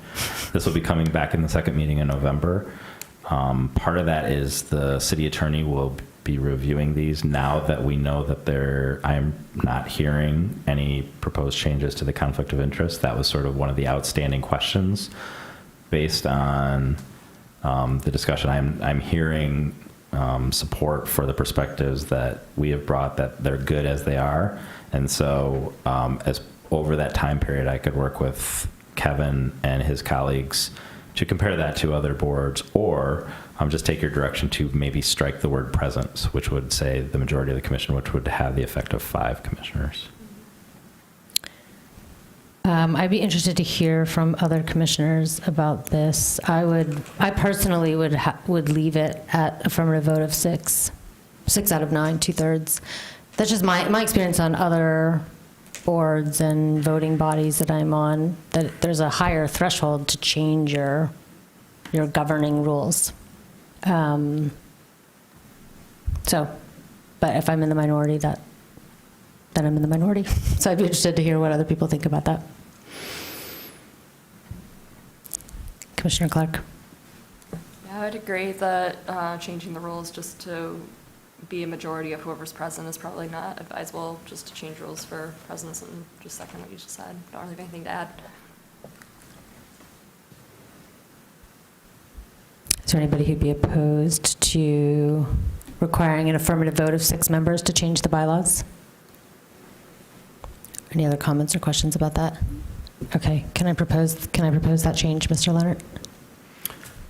this will be coming back in the second meeting in November. Part of that is the city attorney will be reviewing these now that we know that I'm not hearing any proposed changes to the conflict of interest. That was sort of one of the outstanding questions based on the discussion. I'm hearing support for the perspectives that we have brought, that they're good as they are. And so as over that time period, I could work with Kevin and his colleagues to compare that to other boards, or just take your direction to maybe strike the word presence, which would say the majority of the commission, which would have the effect of 5 commissioners. I'd be interested to hear from other commissioners about this. I personally would leave it at affirmative vote of 6 out of 9, 2/3. That's just my experience on other boards and voting bodies that I'm on, that there's a higher threshold to change your governing rules. But if I'm in the minority, then I'm in the minority. So I'd be interested to hear what other people think about that. Commissioner Clark. Yeah, I'd agree that changing the rules just to be a majority of whoever's present is probably not advisable, just to change rules for presence, and just second what you just said. Don't really have anything to add. Is there anybody who'd be opposed to requiring an affirmative vote of 6 members to change the bylaws? Any other comments or questions about that? Okay, can I propose that change, Mr. Leonard?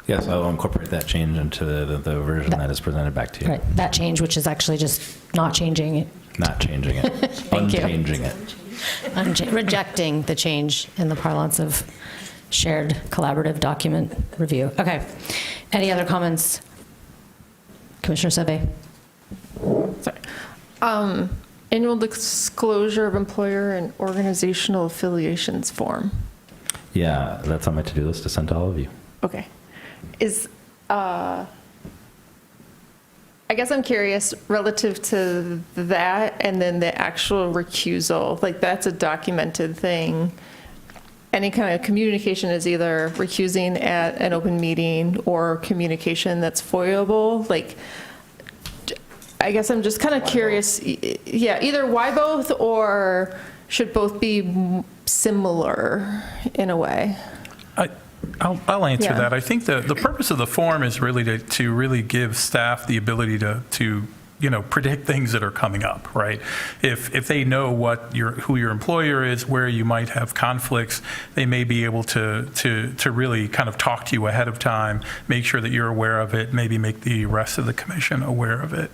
Yes, I'll incorporate that change into the version that is presented back to you. Right, that change, which is actually just not changing it. Not changing it. Unchanging it. Rejecting the change in the parlance of shared collaborative document review. Okay. Any other comments? Commissioner Seve. Sorry. Annual disclosure of employer and organizational affiliations form. Yeah, that's on my to-do list to send to all of you. Okay. I guess I'm curious relative to that and then the actual recusal, like that's a documented thing. Any kind of communication is either recusing at an open meeting or communication that's foilable. Like, I guess I'm just kind of curious. Yeah, either why both, or should both be similar in a way? I'll answer that. I think the purpose of the form is really to really give staff the ability to predict things that are coming up, right? If they know who your employer is, where you might have conflicts, they may be able to really kind of talk to you ahead of time, make sure that you're aware of it, maybe make the rest of the commission aware of it.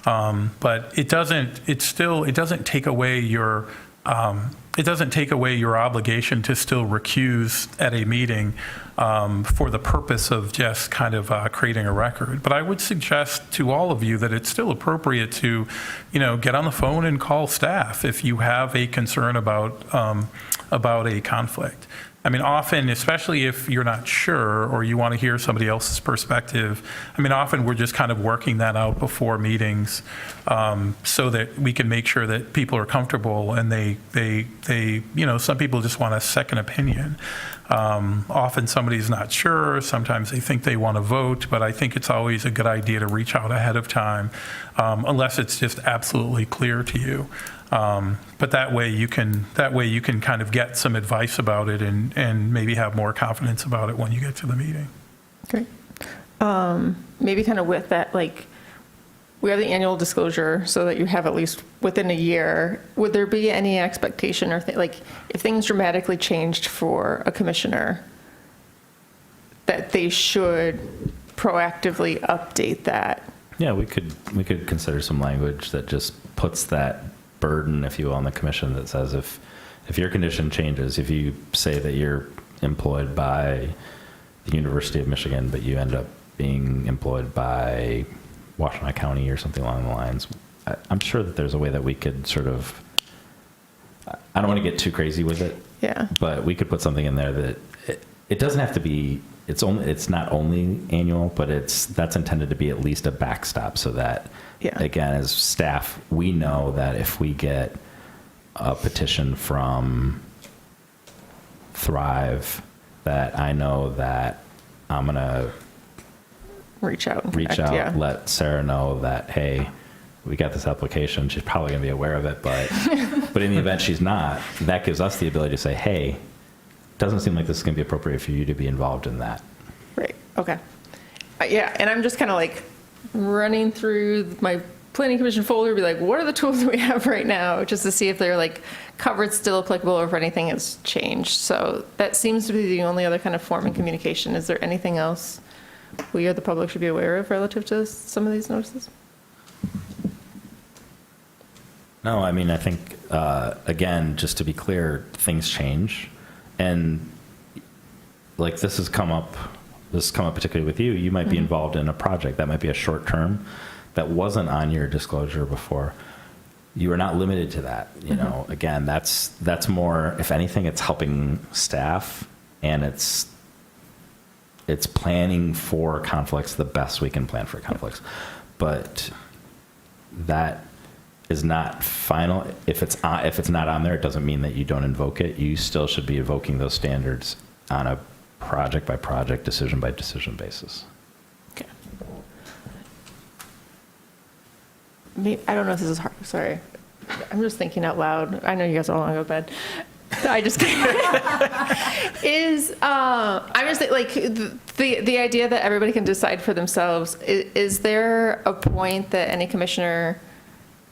But it doesn't take away your obligation to still recuse at a meeting for the purpose of just kind of creating a record. But I would suggest to all of you that it's still appropriate to, get on the phone and call staff if you have a concern about a conflict. I mean, often, especially if you're not sure or you want to hear somebody else's perspective, often we're just kind of working that out before meetings so that we can make sure that people are comfortable and they some people just want a second opinion. Often somebody's not sure, sometimes they think they want to vote, but I think it's always a good idea to reach out ahead of time unless it's just absolutely clear to you. But that way you can kind of get some advice about it and maybe have more confidence about it when you get to the meeting. Great. maybe kind of with that, like, we have the annual disclosure so that you have at least within a year. Would there be any expectation or like if things dramatically changed for a commissioner that they should proactively update that? Yeah, we could consider some language that just puts that burden, if you will, on the commission that says if your condition changes, if you say that you're employed by the University of Michigan, but you end up being employed by Washtenaw County or something along the lines, I'm sure that there's a way that we could sort of, I don't want to get too crazy with it, Yeah. but we could put something in there that it doesn't have to be, it's not only annual, but that's intended to be at least a backstop so that, again, as staff, we know that if we get a petition from Thrive, that I know that I'm going to reach out, yeah. Let Sarah know that, hey, we got this application. She's probably going to be aware of it, but in the event she's not, that gives us the ability to say, hey, doesn't seem like this is going to be appropriate for you to be involved in that. Right. Okay. Yeah, and I'm just kind of like running through my planning commission folder, be like, what are the tools that we have right now, just to see if they're like covered, still applicable, or if anything has changed. So that seems to be the only other kind of form of communication. Is there anything else we or the public should be aware of relative to some of these notices? No, I mean, I think, again, just to be clear, things change. And like this has come up particularly with you. You might be involved in a project that might be a short term that wasn't on your disclosure before. You are not limited to that. You know, again, that's more, if anything, it's helping staff, and it's planning for conflicts the best we can plan for conflicts. But that is not final. If it's not on there, it doesn't mean that you don't invoke it. You still should be invoking those standards on a project by project, decision by decision basis. Okay. I don't know if this is hard. Sorry. I'm just thinking out loud. I know you guys all want to go to bed. I just I'm just like the idea that everybody can decide for themselves. Is there a point that any commissioner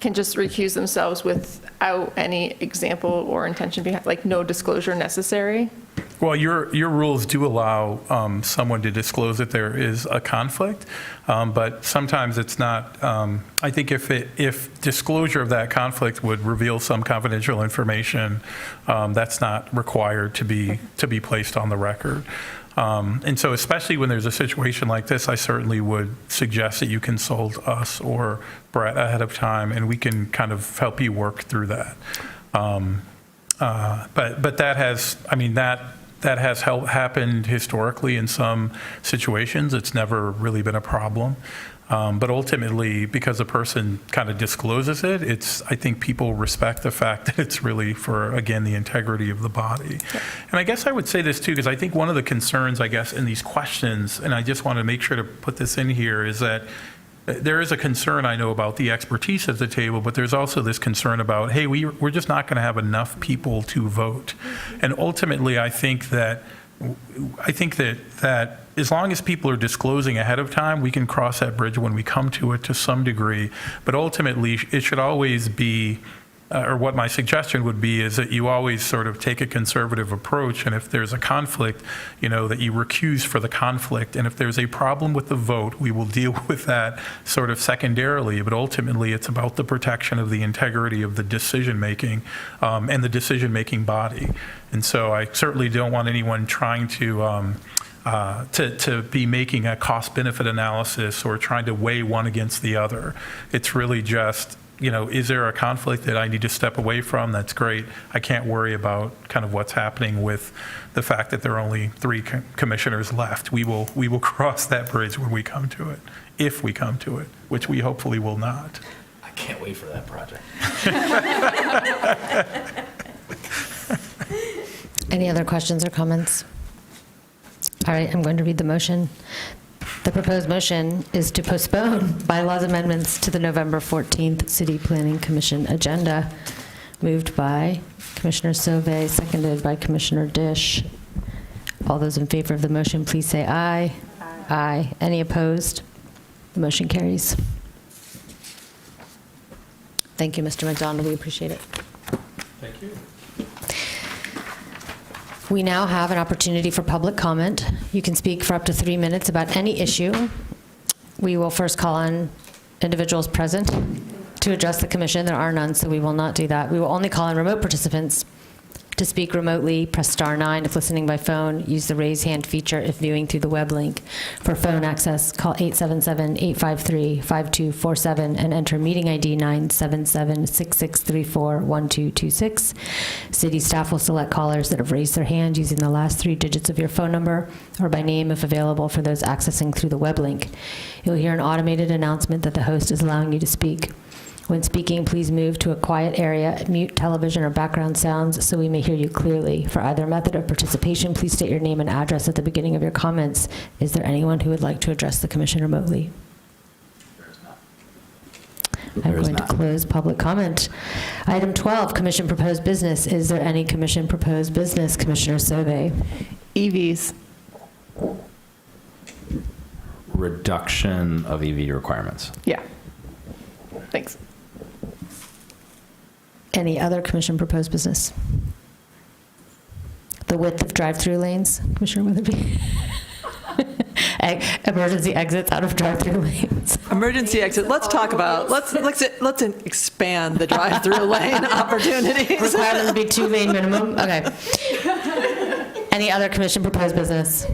can just recuse themselves without any example or intention behind, like no disclosure necessary? Well, your rules do allow someone to disclose that there is a conflict, but sometimes it's not. I think if disclosure of that conflict would reveal some confidential information, that's not required to be placed on the record. And so especially when there's a situation like this, I certainly would suggest that you consult us or Brett ahead of time, and we can kind of help you work through that. But that has, I mean, that has happened historically in some situations. It's never really been a problem. But ultimately, because a person kind of discloses it, I think people respect the fact that it's really for, again, the integrity of the body. Yeah. And I guess I would say this too, because I think one of the concerns, I guess, in these questions, and I just want to make sure to put this in here, is that there is a concern, I know, about the expertise at the table, but there's also this concern about, hey, we're just not going to have enough people to vote. And ultimately, I think that as long as people are disclosing ahead of time, we can cross that bridge when we come to it to some degree. But ultimately, it should always be, or what my suggestion would be, is that you always sort of take a conservative approach. And if there's a conflict, that you recuse for the conflict. And if there's a problem with the vote, we will deal with that sort of secondarily. But ultimately, it's about the protection of the integrity of the decision-making and the decision-making body. And so I certainly don't want anyone trying to be making a cost-benefit analysis or trying to weigh one against the other. It's really just, is there a conflict that I need to step away from? That's great. I can't worry about kind of what's happening with the fact that there are only 3 commissioners left. We will cross that bridge when we come to it, if we come to it, which we hopefully will not. I can't wait for that project. Any other questions or comments? All right, I'm going to read the motion. The proposed motion is to postpone bylaws amendments to the November 14th City Planning Commission agenda, moved by Commissioner Sauvé, seconded by Commissioner Dish. All those in favor of the motion, please say aye. Aye. Aye. Any opposed? The motion carries. Thank you, Mr. McDonald. We appreciate it. Thank you. We now have an opportunity for public comment. You can speak for up to 3 minutes about any issue. We will first call on individuals present to address the commission. There are none, so we will not do that. We will only call on remote participants. To speak remotely, press star 9. If listening by phone, use the raise hand feature if viewing through the web link. For phone access, call 877-853-5247 and enter meeting ID 977-6634-1226. City staff will select callers that have raised their hand using the last 3 digits of your phone number or by name if available for those accessing through the web link. You'll hear an automated announcement that the host is allowing you to speak. When speaking, please move to a quiet area, mute television or background sounds so we may hear you clearly. For either method of participation, please state your name and address at the beginning of your comments. Is there anyone who would like to address the commission remotely? I'm going to close public comment. Item 12, commission proposed business. Is there any commission proposed business? Commissioner Sauvé. EVs. Reduction of EV requirements. Yeah. Thanks. Any other commission proposed business? The width of drive-through lanes, Commissioner Weatherby? Emergency exits out of drive-through lanes. Emergency exit, let's talk about, let's expand the drive-through lane opportunities. Require them to be 2-lane minimum? Okay. Any other commission proposed business?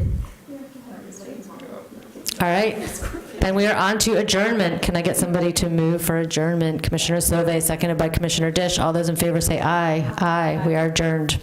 All right. Then we are on to adjournment. Can I get somebody to move for adjournment? Commissioner Sauvé, seconded by Commissioner Dish. All those in favor say aye. Aye. We are adjourned.